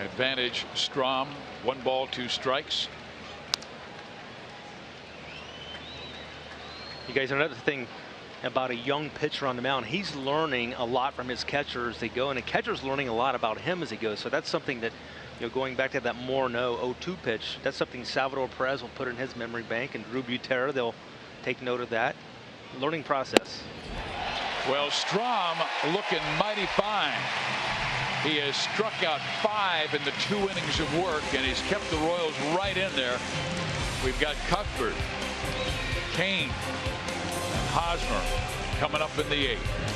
Speaker 3: Advantage Strom. 1 ball, 2 strikes.
Speaker 6: You guys, another thing about a young pitcher on the mound, he's learning a lot from his catcher as they go, and the catcher's learning a lot about him as he goes. So that's something that, you know, going back to that Morneau 0-2 pitch, that's something Salvador Perez will put in his memory bank, and Drew Butera, they'll take note of that. Learning process.
Speaker 3: Well, Strom looking mighty fine. He has struck out 5 in the 2 innings of work, and he's kept the Royals right in there. We've got Cuthbert, Kane, and Hosmer coming up in the 8th.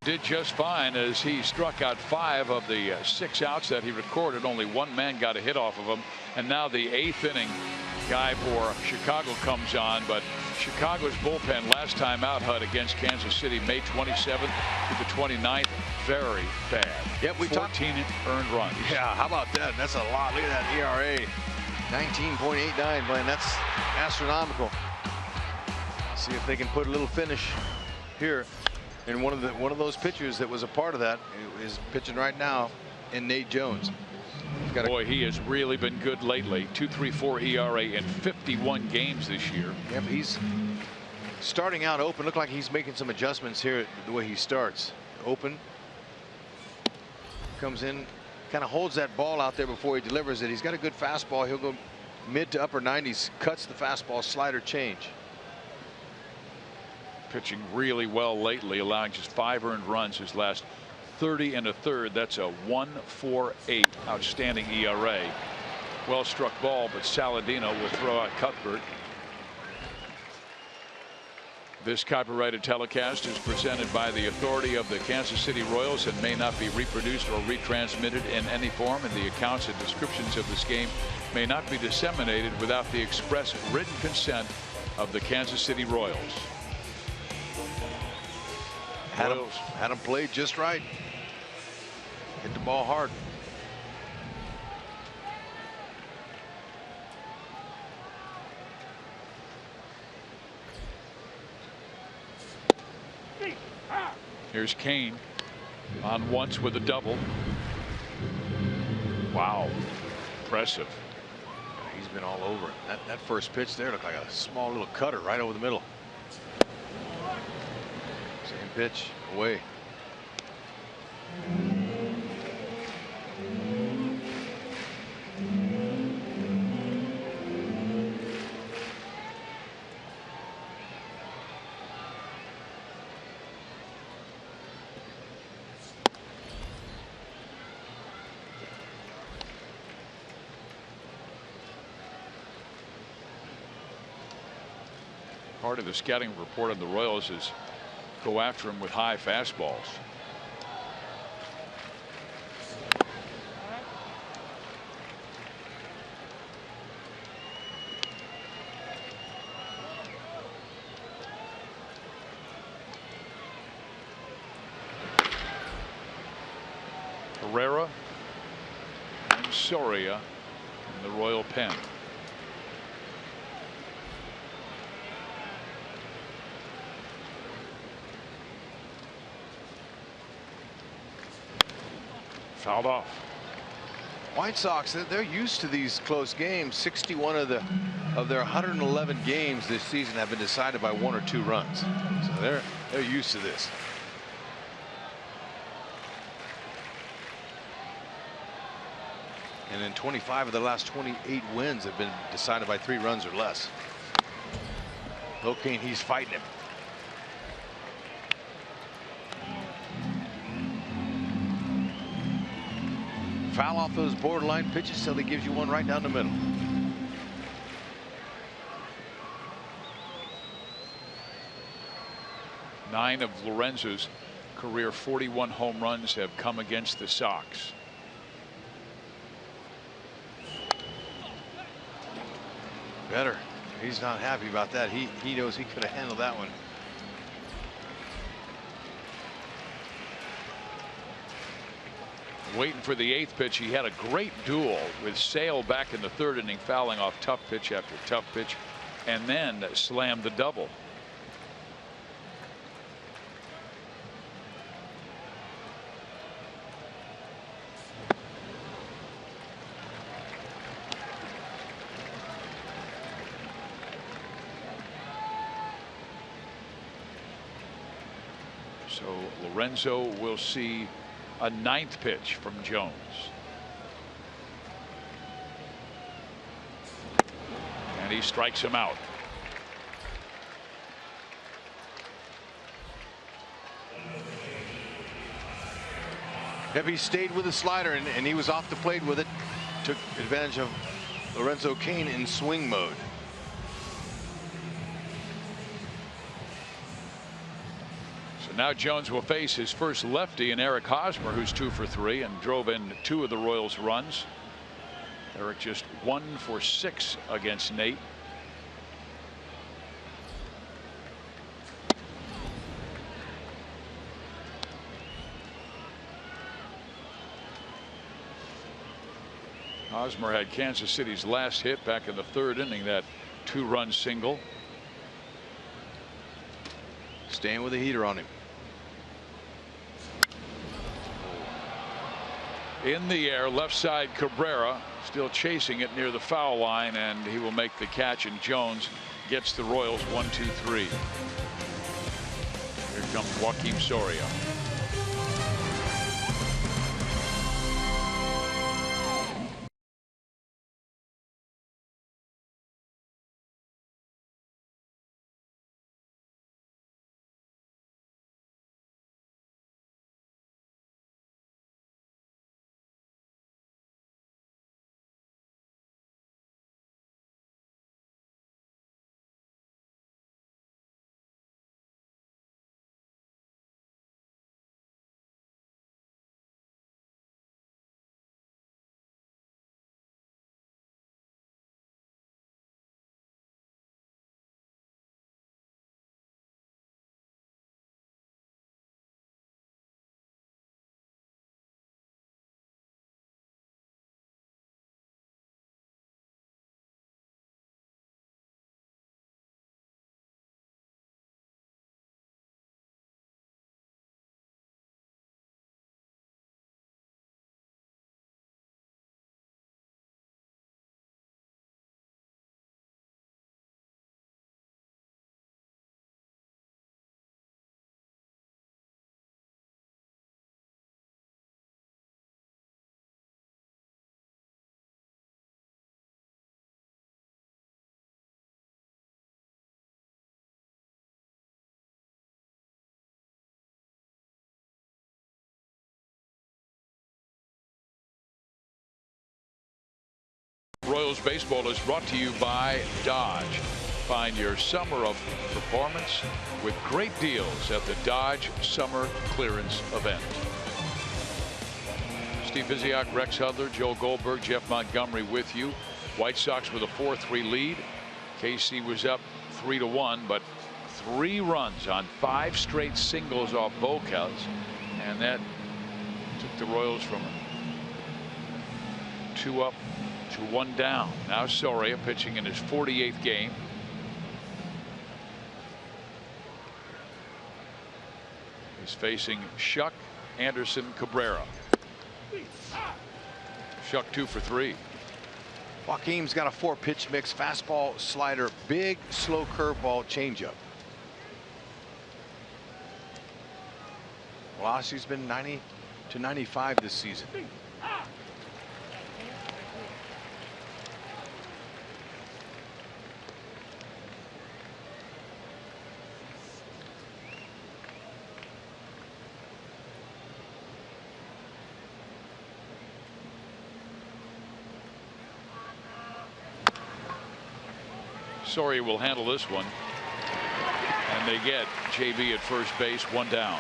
Speaker 3: Did just fine as he struck out 5 of the 6 outs that he recorded. Only 1 man got a hit off of him. And now the 8th inning guy for Chicago comes on. But Chicago's bullpen last time out, HUD, against Kansas City, May 27th to the 29th. Very bad.
Speaker 7: Yep, we
Speaker 3: 14 earned runs.
Speaker 7: Yeah, how about that? That's a lot. Look at that ERA. 19.89, man. That's astronomical. See if they can put a little finish here. And one of those pitchers that was a part of that is pitching right now in Nate Jones.
Speaker 3: Boy, he has really been good lately. 2.34 ERA in 51 games this year.
Speaker 7: Yep, he's starting out open. Look like he's making some adjustments here the way he starts. Open. Comes in, kind of holds that ball out there before he delivers it. He's got a good fastball. He'll go mid to upper 90s, cuts the fastball, slider change.
Speaker 3: Pitching really well lately, allowing just 5 earned runs his last 30 1/3. That's a 1.48 outstanding ERA. Well struck ball, but Saladino will throw out Cuthbert. This copyrighted telecast is presented by the authority of the Kansas City Royals and may not be reproduced or retransmitted in any form, and the accounts and descriptions of this game may not be disseminated without the express written consent of the Kansas City Royals.
Speaker 7: Had him played just right. Hit the ball hard.
Speaker 3: Here's Kane on once with a double. Wow, impressive.
Speaker 7: He's been all over it. That first pitch there looked like a small little cutter right over the middle. Same pitch away.
Speaker 3: Part of the scouting report on the Royals is go after him with high fastballs. Herrera and Soria in the Royal pen. Fouled off.
Speaker 7: White Sox, they're used to these close games. 61 of their 111 games this season have been decided by 1 or 2 runs. So they're used to this. And then 25 of the last 28 wins have been decided by 3 runs or less. Kane, he's fighting him. Foul off those borderline pitches till he gives you one right down the middle.
Speaker 3: Nine of Lorenzo's career 41 home runs have come against the Sox.
Speaker 7: Better. He's not happy about that. He knows he could have handled that one.
Speaker 3: Waiting for the 8th pitch. He had a great duel with Sale back in the 3rd inning, fouling off tough pitch after tough pitch, and then slammed the double. So Lorenzo will see a 9th pitch from Jones. And he strikes him out.
Speaker 7: If he stayed with the slider and he was off the plate with it, took advantage of Lorenzo Kane in swing mode.
Speaker 3: So now Jones will face his first lefty in Eric Hosmer, who's 2 for 3 and drove in 2 of the Royals' runs. Eric just 1 for 6 against Nate. Hosmer had Kansas City's last hit back in the 3rd inning, that 2-run single.
Speaker 7: Staying with the heater on him.
Speaker 3: In the air, left side, Cabrera still chasing it near the foul line, and he will make the catch, and Jones gets the Royals 1-2-3. Here comes Joaquin Soria. Royals baseball is brought to you by Dodge. Find your summer of performance with great deals at the Dodge Summer Clearance Event. Steve Biziak, Rex Hudler, Joe Goldberg, Jeff Montgomery with you. White Sox with a 4-3 lead. KC was up 3-1, but 3 runs on 5 straight singles off Volquez, and that took the Royals from 2 up to 1 down. Now Soria pitching in his 48th game. He's facing Shuck, Anderson, Cabrera. Shuck 2 for 3.
Speaker 7: Joaquin's got a 4-pitch mix: fastball, slider, big slow curveball, changeup. Velocity's been 90 to 95 this season.
Speaker 3: Soria will handle this one, and they get JB at first base, 1 down.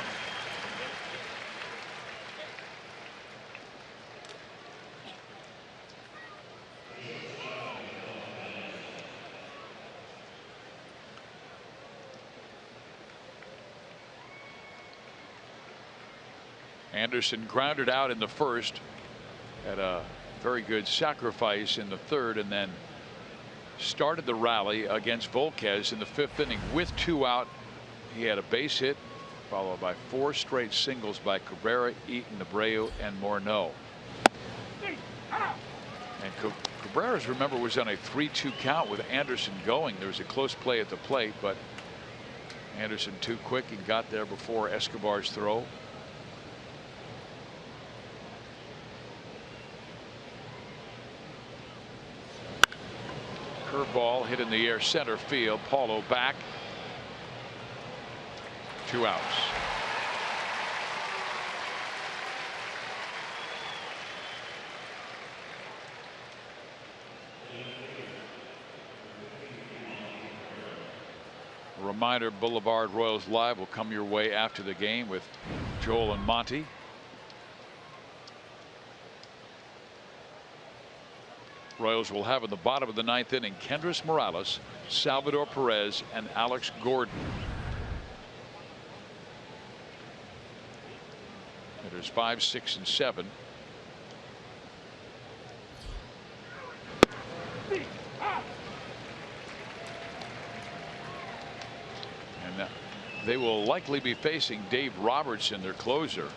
Speaker 3: Anderson grounded out in the first, had a very good sacrifice in the 3rd, and then started the rally against Volquez in the 5th inning with 2 out. He had a base hit followed by 4 straight singles by Cabrera, Eaton, Abreu, and Morneau. And Cabrera's, remember, was on a 3-2 count with Anderson going. There was a close play at the plate, but Anderson too quick and got there before Escobar's throw. Curveball hit in the air, center field. Paulo back. 2 outs. A Reminder, Boulevard Royals Live will come your way after the game with Joel and Monty. Royals will have in the bottom of the 9th inning Kendrys Morales, Salvador Perez, and Alex Gordon. Hitters 5, 6, and 7. And they will likely be facing Dave Robertson, their closer.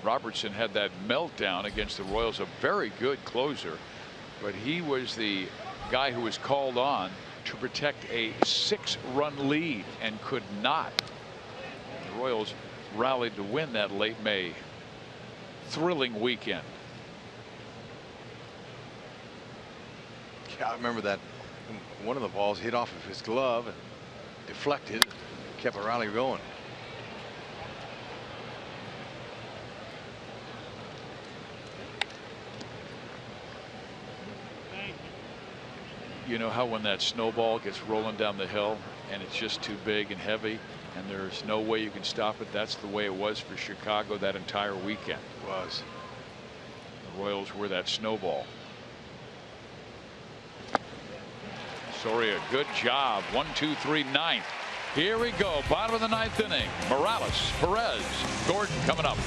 Speaker 3: Robertson had that meltdown against the Royals, a very good closer, but he was the guy who was called on to protect a 6-run lead and could not. The Royals rallied to win that late May thrilling weekend.
Speaker 7: Yeah, I remember that one of the balls hit off of his glove and deflected, kept a rally going.
Speaker 3: You know how when that snowball gets rolling down the hill and it's just too big and heavy and there's no way you can stop it? That's the way it was for Chicago that entire weekend.
Speaker 7: It was.
Speaker 3: The Royals were that snowball. Soria, good job. 1, 2, 3, 9th. Here we go. Bottom of the 9th inning. Morales, Perez, Gordon coming up.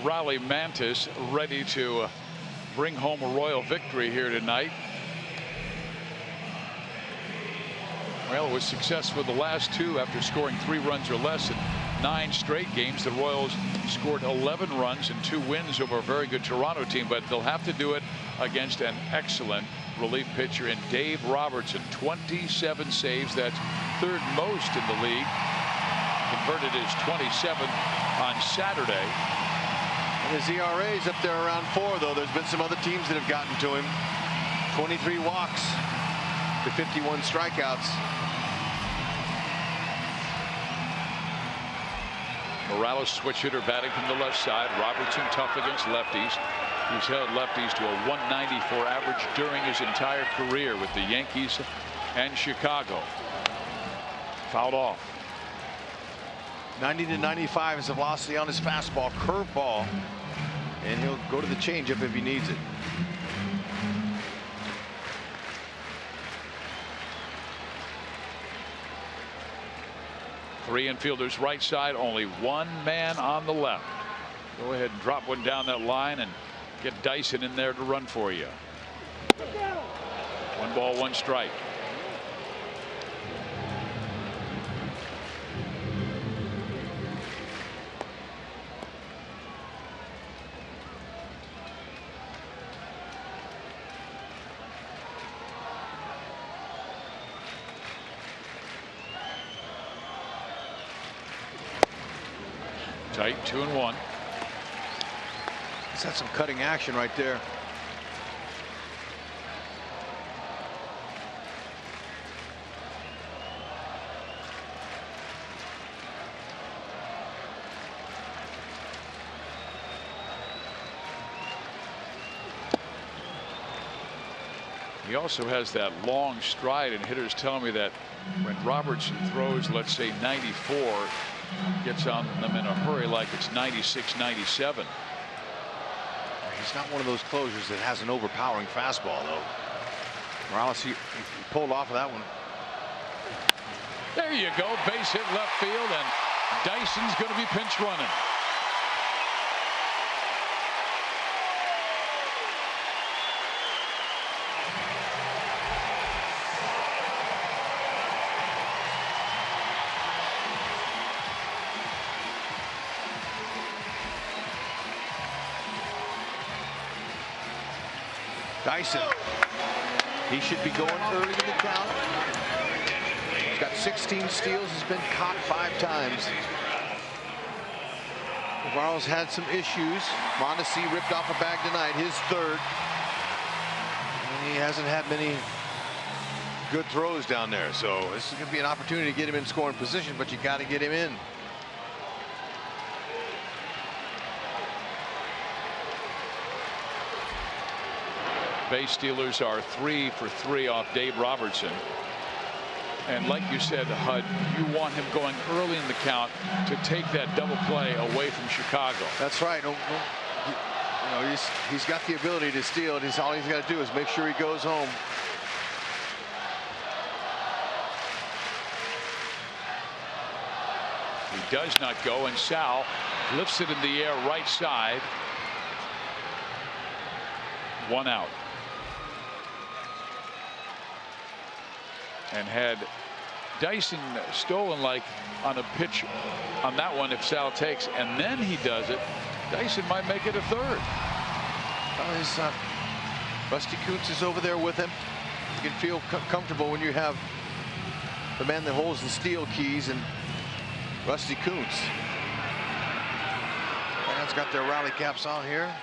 Speaker 3: Raleigh Mantis ready to bring home a Royal victory here tonight. Well, it was successful the last 2 after scoring 3 runs or less in 9 straight games. The Royals scored 11 runs and 2 wins over a very good Toronto team, but they'll have to do it against an excellent relief pitcher in Dave Robertson. 27 saves. That's 3rd most in the league. Converted his 27th on Saturday.
Speaker 7: And his ERA is up there around 4, though. There's been some other teams that have gotten to him. 23 walks to 51 strikeouts.
Speaker 3: Morales, switch hitter, batting from the left side. Robertson tough against lefties. He's held lefties to a 194 average during his entire career with the Yankees and Chicago. Fouled off.
Speaker 7: 90 to 95 is the velocity on his fastball, curveball, and he'll go to the changeup if he needs it.
Speaker 3: Three infielders right side, only 1 man on the left. Go ahead and drop one down that line and get Dyson in there to run for you. 1 ball, 1 strike. Tight 2-1.
Speaker 7: He's had some cutting action right there.
Speaker 3: He also has that long stride, and hitters tell me that when Robertson throws, let's say 94, gets on them in a hurry like it's 96, 97.
Speaker 7: He's not one of those closers that has an overpowering fastball, though. Morales, he pulled off of that one.
Speaker 3: There you go, base hit left field, and Dyson's going to be pinch running.
Speaker 7: Dyson, he should be going early in the count. He's got 16 steals. He's been caught 5 times. Navarro's had some issues. Mondesi ripped off a bag tonight, his 3rd. And he hasn't had many good throws down there. So this is going to be an opportunity to get him in scoring position, but you got to get him in.
Speaker 3: Base stealers are 3 for 3 off Dave Robertson. And like you said, Hud, you want him going early in the count to take that double play away from Chicago.
Speaker 7: That's right. You know, he's got the ability to steal. All he's got to do is make sure he goes home.
Speaker 3: He does not go, and Sal lifts it in the air right side. 1 out. And had Dyson stolen like on a pitch on that one, if Sal takes and then he does it, Dyson might make it a 3rd.
Speaker 7: Well, Rusty Kuntz is over there with him. You can feel comfortable when you have the man that holds the steal keys and Rusty Kuntz. Fans got their rally caps on here.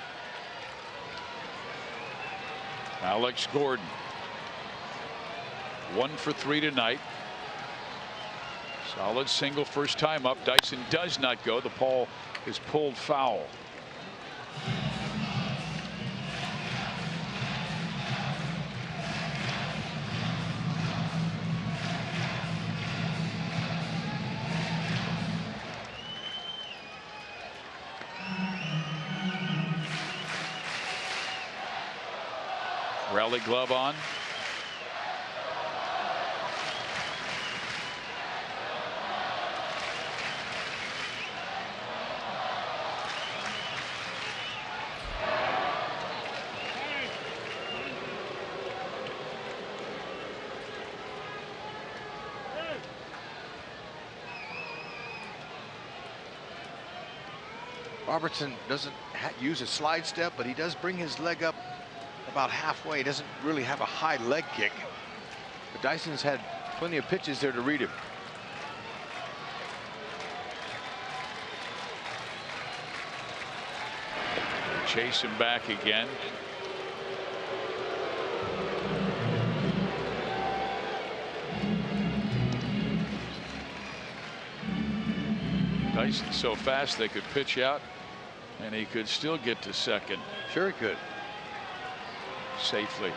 Speaker 3: Alex Gordon. 1 for 3 tonight. Solid single first time up. Dyson does not go. The ball is pulled foul. Rally glove on.
Speaker 7: Robertson doesn't use a slide step, but he does bring his leg up about halfway. He doesn't really have a high leg kick. But Dyson's had plenty of pitches there to read him.
Speaker 3: Chase him back again. Dyson's so fast they could pitch out and he could still get to second.
Speaker 7: Sure he could.
Speaker 3: Safely.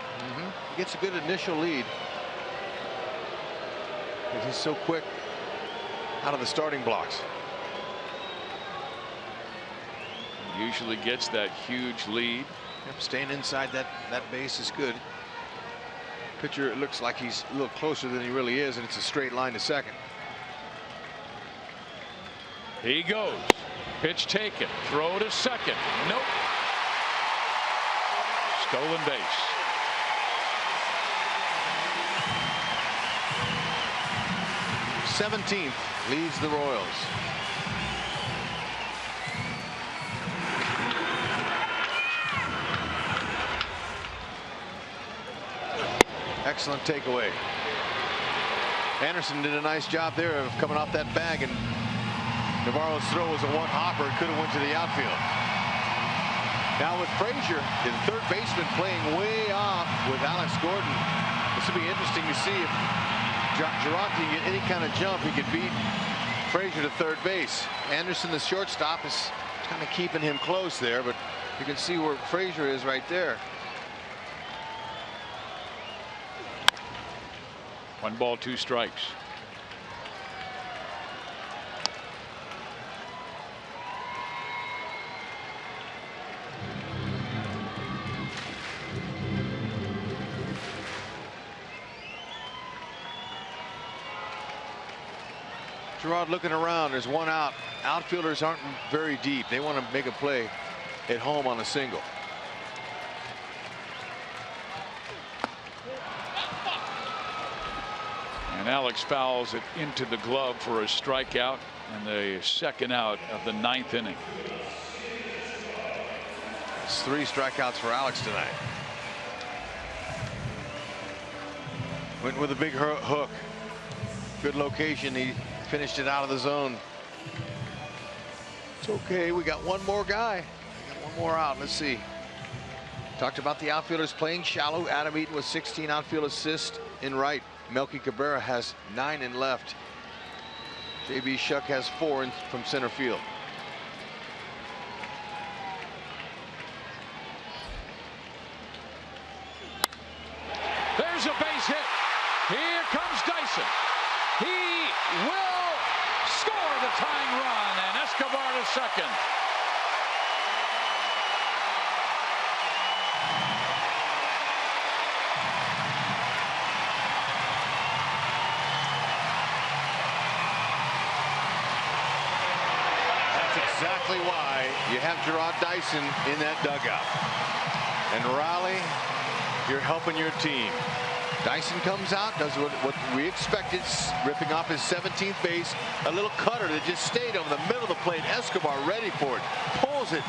Speaker 7: He gets a good initial lead. Because he's so quick out of the starting blocks.
Speaker 3: Usually gets that huge lead.
Speaker 7: Yep, staying inside that base is good. Pitcher, it looks like he's a little closer than he really is, and it's a straight line to second.
Speaker 3: He goes. Pitch taken. Throw to second. Nope. Stolen base.
Speaker 7: '17th leads the Royals. Excellent takeaway. Anderson did a nice job there of coming off that bag and Navarro's throw was a one-hopper. Could have went to the outfield. Now with Frazier, the third baseman, playing way off with Alex Gordon. This will be interesting to see if Girard can get any kind of jump. He could beat Frazier to third base. Anderson, the shortstop, is kind of keeping him close there, but you can see where Frazier is right there.
Speaker 3: 1 ball, 2 strikes.
Speaker 7: Girard looking around. There's one out. Outfielders aren't very deep. They want to make a play at home on a single.
Speaker 3: And Alex fouls it into the glove for a strikeout, and the second out of the 9th inning.
Speaker 7: It's 3 strikeouts for Alex tonight. Went with a big hook. Good location. He finished it out of the zone. It's okay. We got one more guy. One more out. Let's see. Talked about the outfielders playing shallow. Adam Eaton with 16 outfield assists in right. Melky Cabrera has 9 in left. JB Shuck has 4 from center field.
Speaker 3: There's a base hit. Here comes Dyson. He will score the tying run, and Escobar to second.
Speaker 7: That's exactly why you have Girard Dyson in that dugout. And Raleigh, you're helping your team. Dyson comes out, does what we expected, ripping off his 17th base. A little cutter that just stayed over the middle of the plate. Escobar ready for it. Pulls it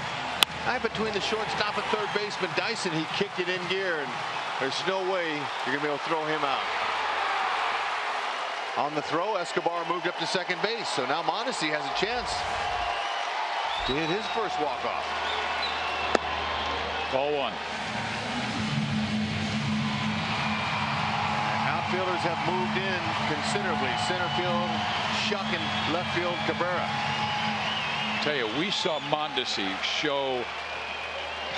Speaker 7: right between the shortstop and third baseman. Dyson, he kicked it in gear, and there's no way you're going to be able to throw him out. On the throw, Escobar moved up to second base. So now Mondesi has a chance to hit his first walk-off.
Speaker 3: Ball 1.
Speaker 7: Outfielders have moved in considerably. Center field, Shuck, and left field, Cabrera.
Speaker 3: I tell you, we saw Mondesi show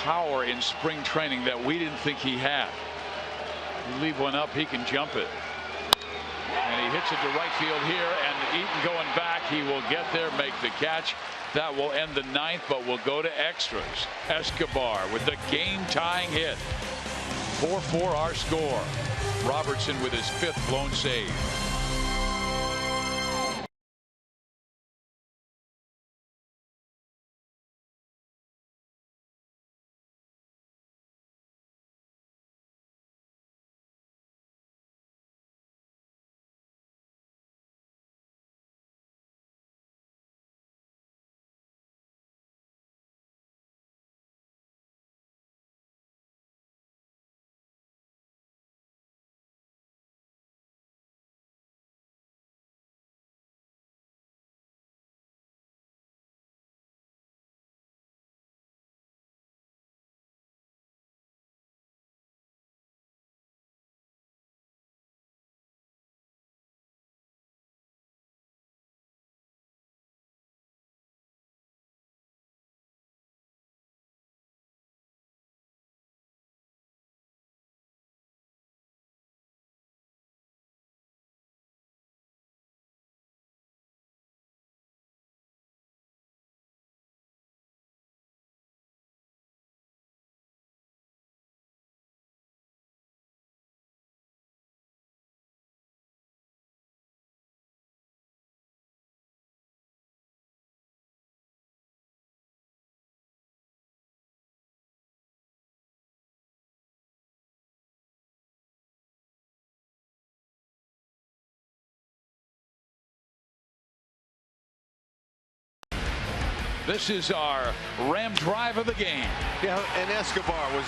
Speaker 3: power in spring training that we didn't think he had. You leave one up, he can jump it. And he hits it to right field here, and Eaton going back. He will get there, make the catch. That will end the 9th, but we'll go to extras. Escobar with the game-tying hit. 4-4 our score. Robertson with his 5th blown save. This is our Ram drive of the game.
Speaker 7: Yeah, and Escobar was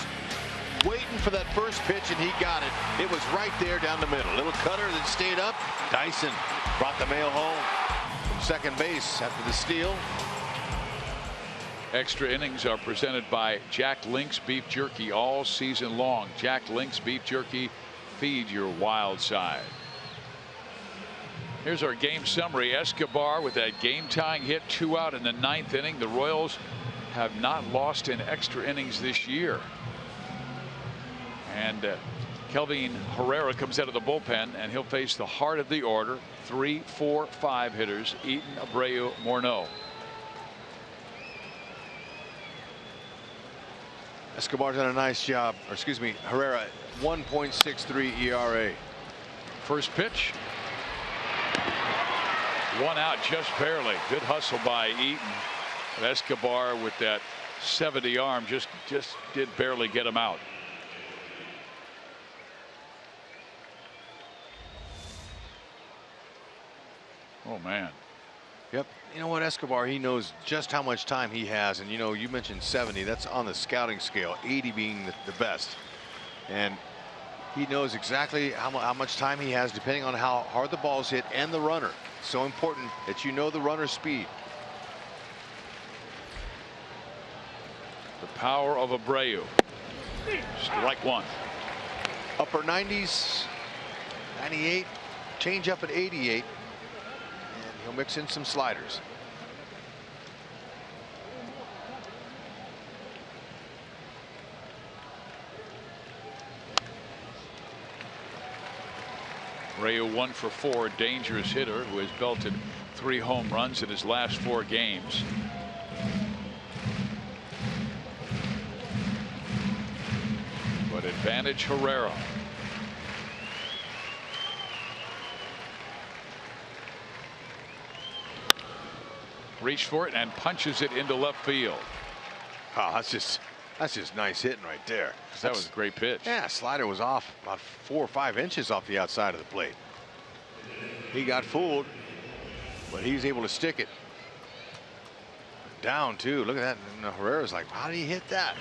Speaker 7: waiting for that first pitch, and he got it. It was right there down the middle. Little cutter that stayed up. Dyson brought the mail home. second base after the steal.
Speaker 3: Extra innings are presented by Jack Link's Beef Jerky all season long. Jack Link's Beef Jerky, feed your wild side. Here's our game summary. Escobar with that game-tying hit, 2 out in the 9th inning. The Royals have not lost in extra innings this year. And Kelvin Herrera comes out of the bullpen, and he'll face the heart of the order. 3, 4, 5 hitters: Eaton, Abreu, Morneau.
Speaker 7: Escobar's done a nice job, or excuse me, Herrera, 1.63 ERA.
Speaker 3: First pitch. 1 out, just barely. Good hustle by Eaton. But Escobar with that 70 arm just did barely get him out. Oh man.
Speaker 7: Yep. You know what, Escobar, he knows just how much time he has. And you know, you mentioned 70. That's on the scouting scale, 80 being the best. And he knows exactly how much time he has depending on how hard the ball's hit and the runner. So important that you know the runner's speed.
Speaker 3: The power of Abreu. Strike 1.
Speaker 7: Upper 90s, 98, change up at 88. He'll mix in some sliders.
Speaker 3: Abreu 1 for 4, dangerous hitter who has belted 3 home runs in his last 4 games. But advantage Herrera. Reached for it and punches it into left field.
Speaker 7: Oh, that's just nice hitting right there.
Speaker 3: That was a great pitch.
Speaker 7: Yeah, slider was off about 4 or 5 inches off the outside of the plate. He got fooled, but he's able to stick it down too. Look at that. And Herrera's like, how did he hit that?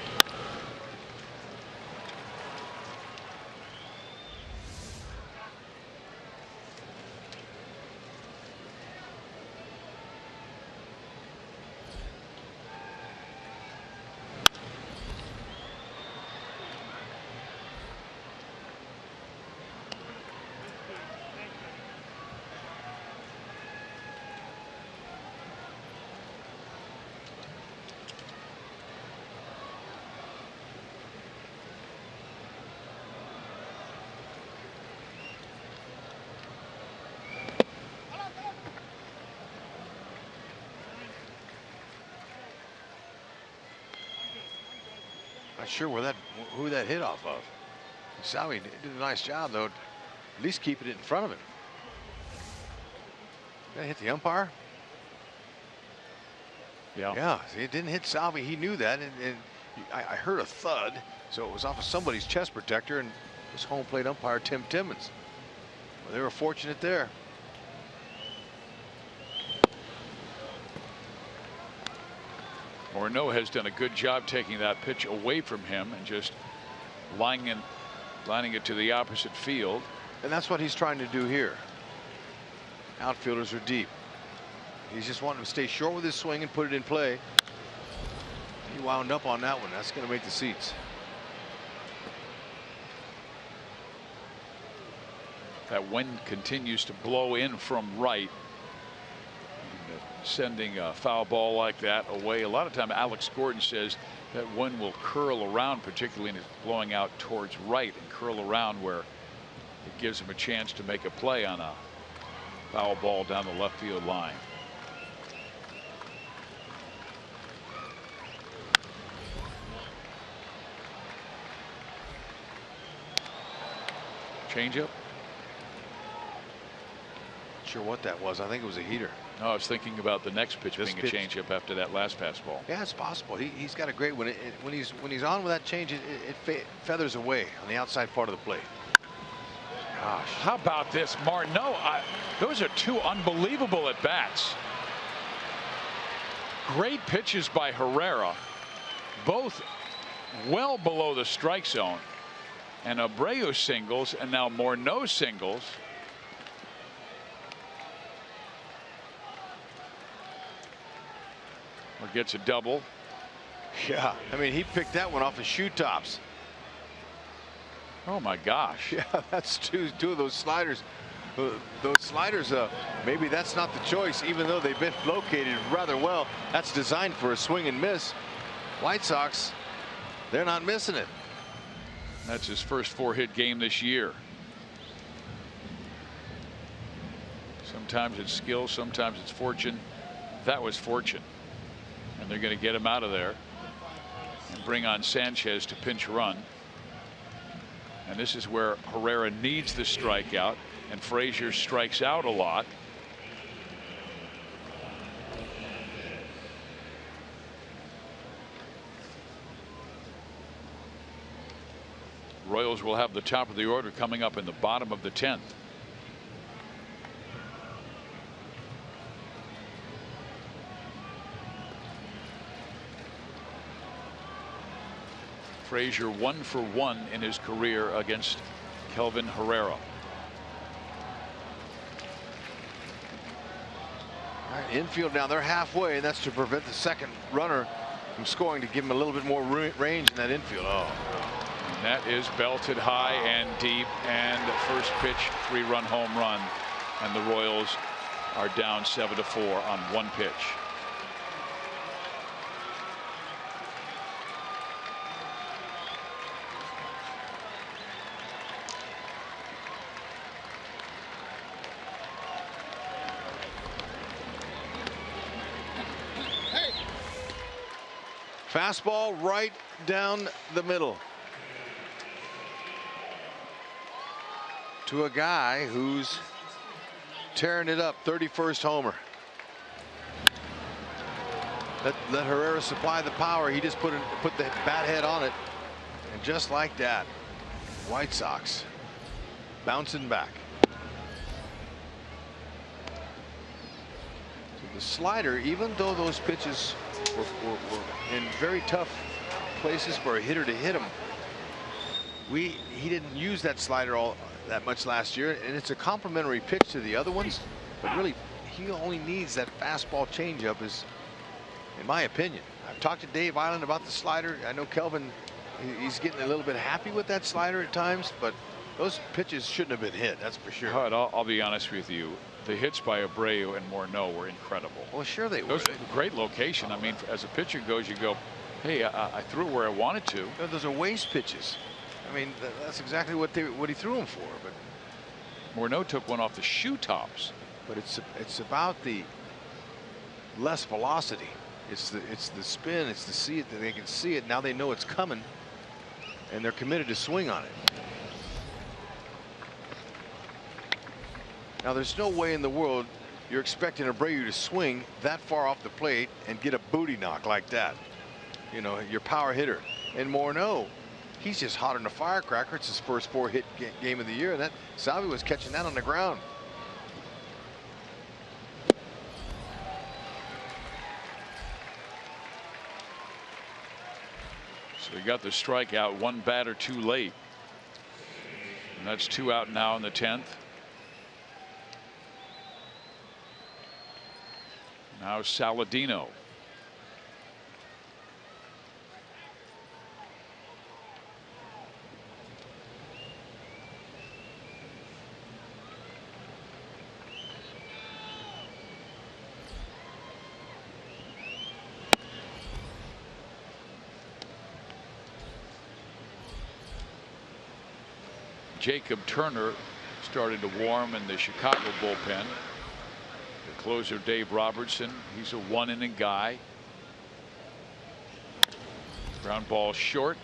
Speaker 7: Not sure who that hit off of. Salvi did a nice job though, at least keeping it in front of him. That hit the umpire. Yeah, it didn't hit Salvi. He knew that, and I heard a thud, so it was off of somebody's chest protector, and it was home plate umpire Tim Timmons. Well, they were fortunate there.
Speaker 3: Morneau has done a good job taking that pitch away from him and just lining it to the opposite field.
Speaker 7: And that's what he's trying to do here. Outfielders are deep. He's just wanting to stay short with his swing and put it in play. He wound up on that one. That's going to make the seats.
Speaker 3: That wind continues to blow in from right, sending a foul ball like that away. A lot of time Alex Gordon says that wind will curl around, particularly when it's blowing out towards right, and curl around where it gives him a chance to make a play on a foul ball down the left field line. Changeup.
Speaker 7: Sure what that was. I think it was a heater.
Speaker 3: No, I was thinking about the next pitch being a changeup after that last fastball.
Speaker 7: Yeah, it's possible. He's got a great one. When he's on with that change, it feathers away on the outside part of the plate. Gosh,
Speaker 3: how about this, Morneau? Those are 2 unbelievable at bats. Great pitches by Herrera, both well below the strike zone, and Abreu singles, and now Morneau singles. or gets a double.
Speaker 7: Yeah, I mean, he picked that one off his shoe tops.
Speaker 3: Oh my gosh.
Speaker 7: Yeah, that's two of those sliders. Those sliders, maybe that's not the choice, even though they've been located rather well. That's designed for a swing and miss. White Sox, they're not missing it.
Speaker 3: That's his first 4-hit game this year. Sometimes it's skill, sometimes it's fortune. That was fortune. And they're going to get him out of there and bring on Sanchez to pinch run. And this is where Herrera needs the strikeout, and Frazier strikes out a lot. Royals will have the top of the order coming up in the bottom of the 10th. Frazier 1 for 1 in his career against Kelvin Herrera.
Speaker 7: Infield now, they're halfway, and that's to prevent the second runner from scoring, to give him a little bit more range in that infield. Oh.
Speaker 3: And that is belted high and deep, and the first pitch 3-run home run, and the Royals are down 7-4 on one pitch.
Speaker 7: Fastball right down the middle to a guy who's tearing it up. 31st homer. Let Herrera supply the power. He just put the bat head on it, and just like that, White Sox bouncing back. So the slider, even though those pitches were in very tough places for a hitter to hit him, he didn't use that slider all that much last year, and it's a complementary pitch to the other ones, but really he only needs that fastball changeup, is in my opinion. I've talked to Dave Island about the slider. I know Kelvin, he's getting a little bit happy with that slider at times, but those pitches shouldn't have been hit, that's for sure.
Speaker 3: I'll be honest with you. The hits by Abreu and Morneau were incredible.
Speaker 7: Well, sure they were.
Speaker 3: Those were great location. I mean, as a pitcher goes, you go, hey, I threw it where I wanted to.
Speaker 7: No, those are waste pitches. I mean, that's exactly what he threw them for. But
Speaker 3: Morneau took one off the shoe tops.
Speaker 7: But it's about the less velocity. It's the spin. It's to see it, that they can see it. Now they know it's coming, and they're committed to swing on it. Now, there's no way in the world you're expecting Abreu to swing that far off the plate and get a booty knock like that. You know, your power hitter. And Morneau, he's just hot on the firecracker. It's his first 4-hit game of the year, and that Salvi was catching that on the ground.
Speaker 3: So he got the strikeout, one batter too late. And that's 2 out now in the 10th. Now Saladino. Jacob Turner started to warm in the Chicago bullpen. The closer Dave Robertson, he's a 1-inning guy. Ground ball short.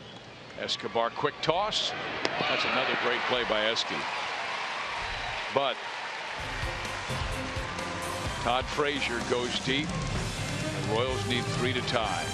Speaker 3: Escobar, quick toss. That's another great play by Esky. But Todd Frazier goes deep. The Royals need 3 to tie.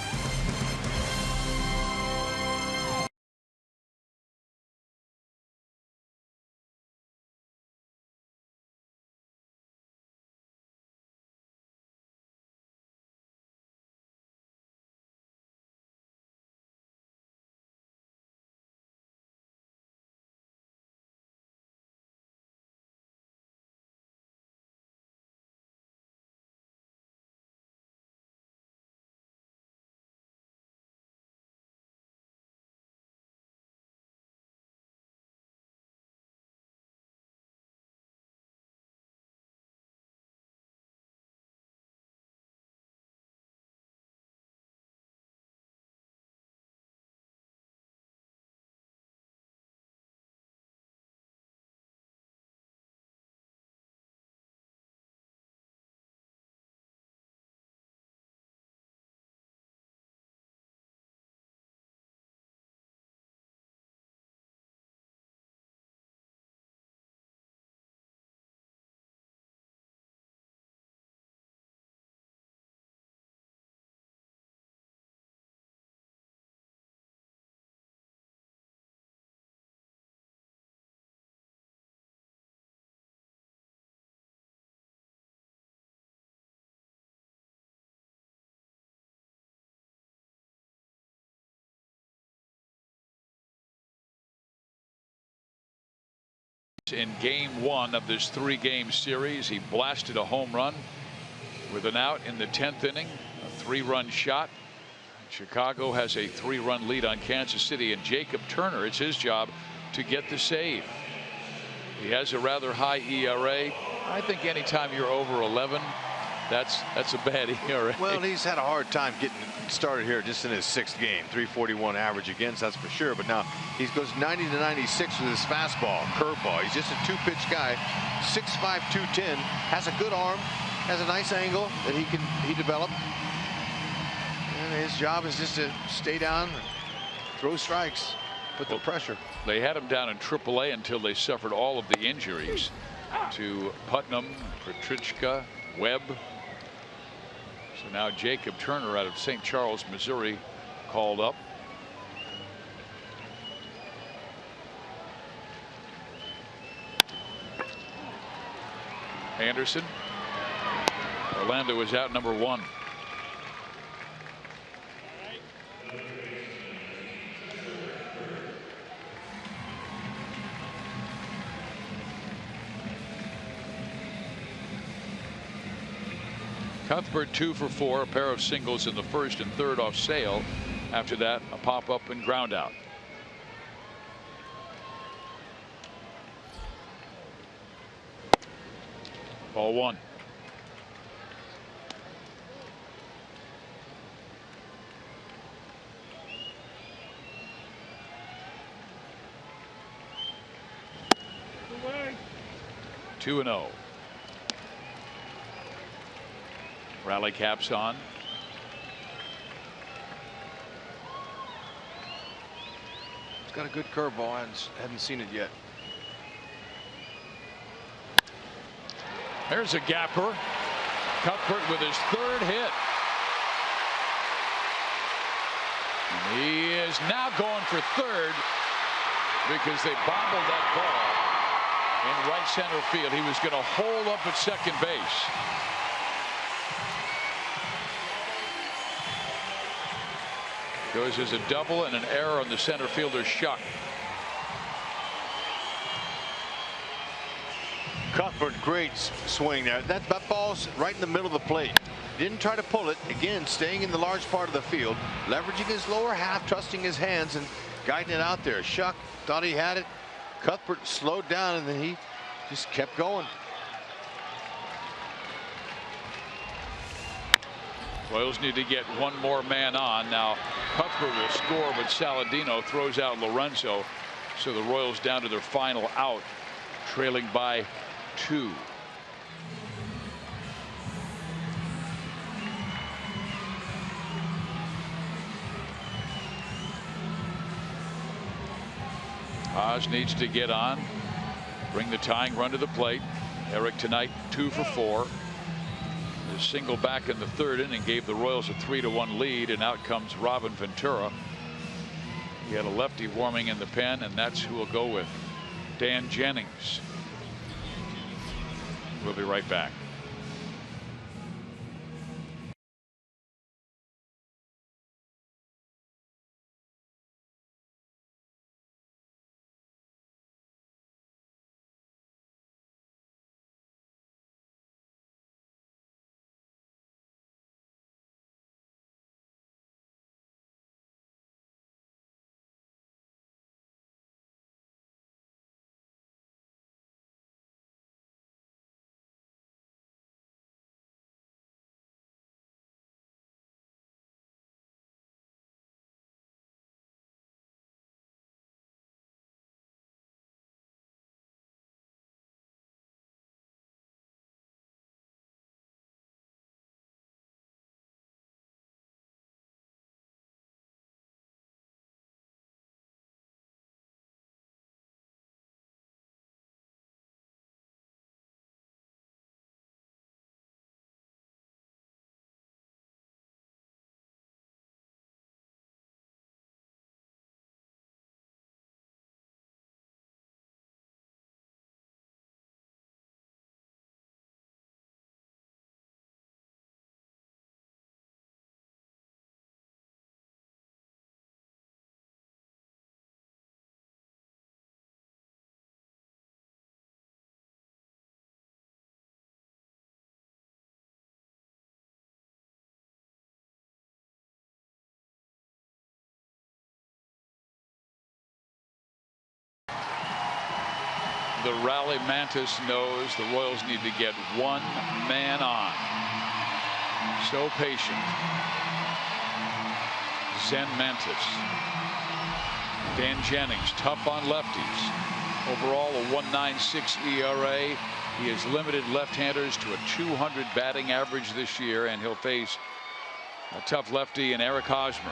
Speaker 3: In game one of this 3-game series, he blasted a home run with an out in the 10th inning, a 3-run shot. Chicago has a 3-run lead on Kansas City, and Jacob Turner, it's his job to get the save. He has a rather high ERA. I think anytime you're over 11, that's a bad ERA.
Speaker 7: Well, he's had a hard time getting started here just in his 6th game. 341 average against, that's for sure. But now he goes 90 to 96 with his fastball, curveball. He's just a 2-pitch guy, 6'5", 210, has a good arm, has a nice angle that he developed. And his job is just to stay down, throw strikes, put the pressure.
Speaker 3: They had him down in AAA until they suffered all of the injuries to Putnam, Petrichka, Webb. So now Jacob Turner out of St. Charles, Missouri, called up. Anderson. Orlando is out number 1. Cuthbert 2 for 4, a pair of singles in the 1st and 3rd off Sale. After that, a pop up and ground out. Ball 1. Away. 2-0. Rally caps on.
Speaker 7: He's got a good curveball. I hadn't seen it yet.
Speaker 3: There's a gapper. Cuthbert with his 3rd hit. And he is now going for 3rd because they bobbled that ball in right center field. He was going to hold up at 2nd base. Goes as a double and an error on the center fielder Shuck.
Speaker 7: Cuthbert, great swing there. That ball's right in the middle of the plate. Didn't try to pull it. Again, staying in the large part of the field, leveraging his lower half, trusting his hands and guiding it out there. Shuck thought he had it. Cuthbert slowed down and then he just kept going.
Speaker 3: Royals need to get one more man on. Now Cuthbert will score, but Saladino throws out Lorenzo. So the Royals down to their final out, trailing by 2. Oz needs to get on, bring the tying run to the plate. Eric tonight 2 for 4. The single back in the 3rd inning gave the Royals a 3-1 lead, and out comes Robin Ventura. He had a lefty warming in the pen, and that's who will go with Dan Jennings. We'll be right back. the rally mantis knows the Royals need to get one man on. So patient. Zen Mantis. Dan Jennings, tough on lefties. Overall, a 1.96 ERA. He has limited left-handers to a 200 batting average this year, and he'll face a tough lefty in Eric Hosmer.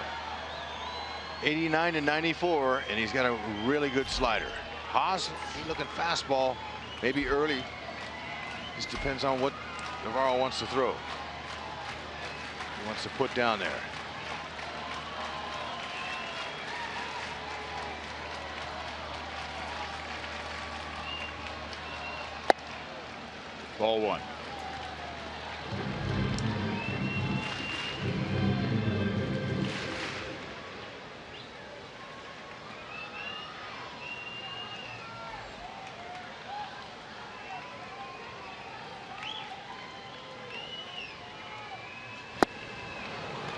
Speaker 7: 89 and 94, and he's got a really good slider. Haas, he looking fastball, maybe early. Just depends on what Navarro wants to throw. He wants to put down there.
Speaker 3: Ball one.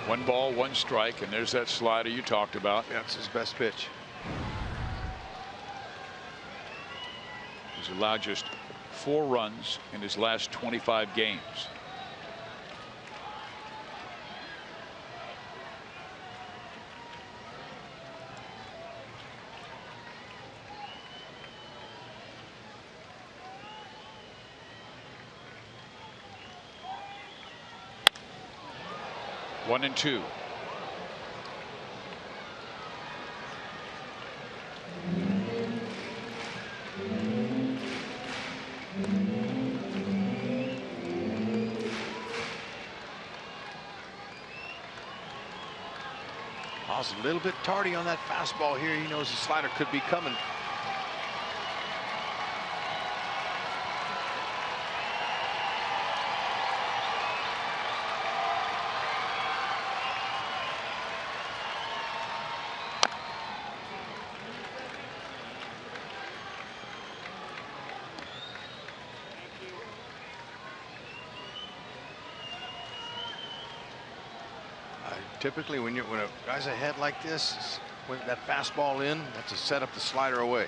Speaker 3: One ball, one strike, and there's that slider you talked about.
Speaker 7: That's his best pitch.
Speaker 3: He's allowed just 4 runs in his last 25 games. One and two.
Speaker 7: Haas a little bit tardy on that fastball here. He knows the slider could be coming. Typically, when a guy's ahead like this, when that fastball in, that's to set up the slider away.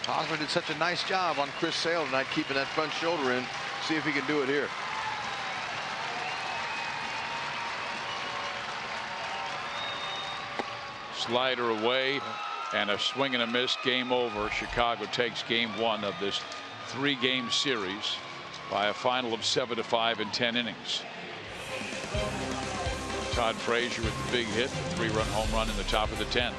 Speaker 7: Hosmer did such a nice job on Chris Sale tonight, keeping that front shoulder in. See if he can do it here.
Speaker 3: Slider away, and a swing and a miss. Game over. Chicago takes game 1 of this 3-game series by a final of 7-5 in 10 innings. Todd Frazier with the big hit, 3-run home run in the top of the 10th.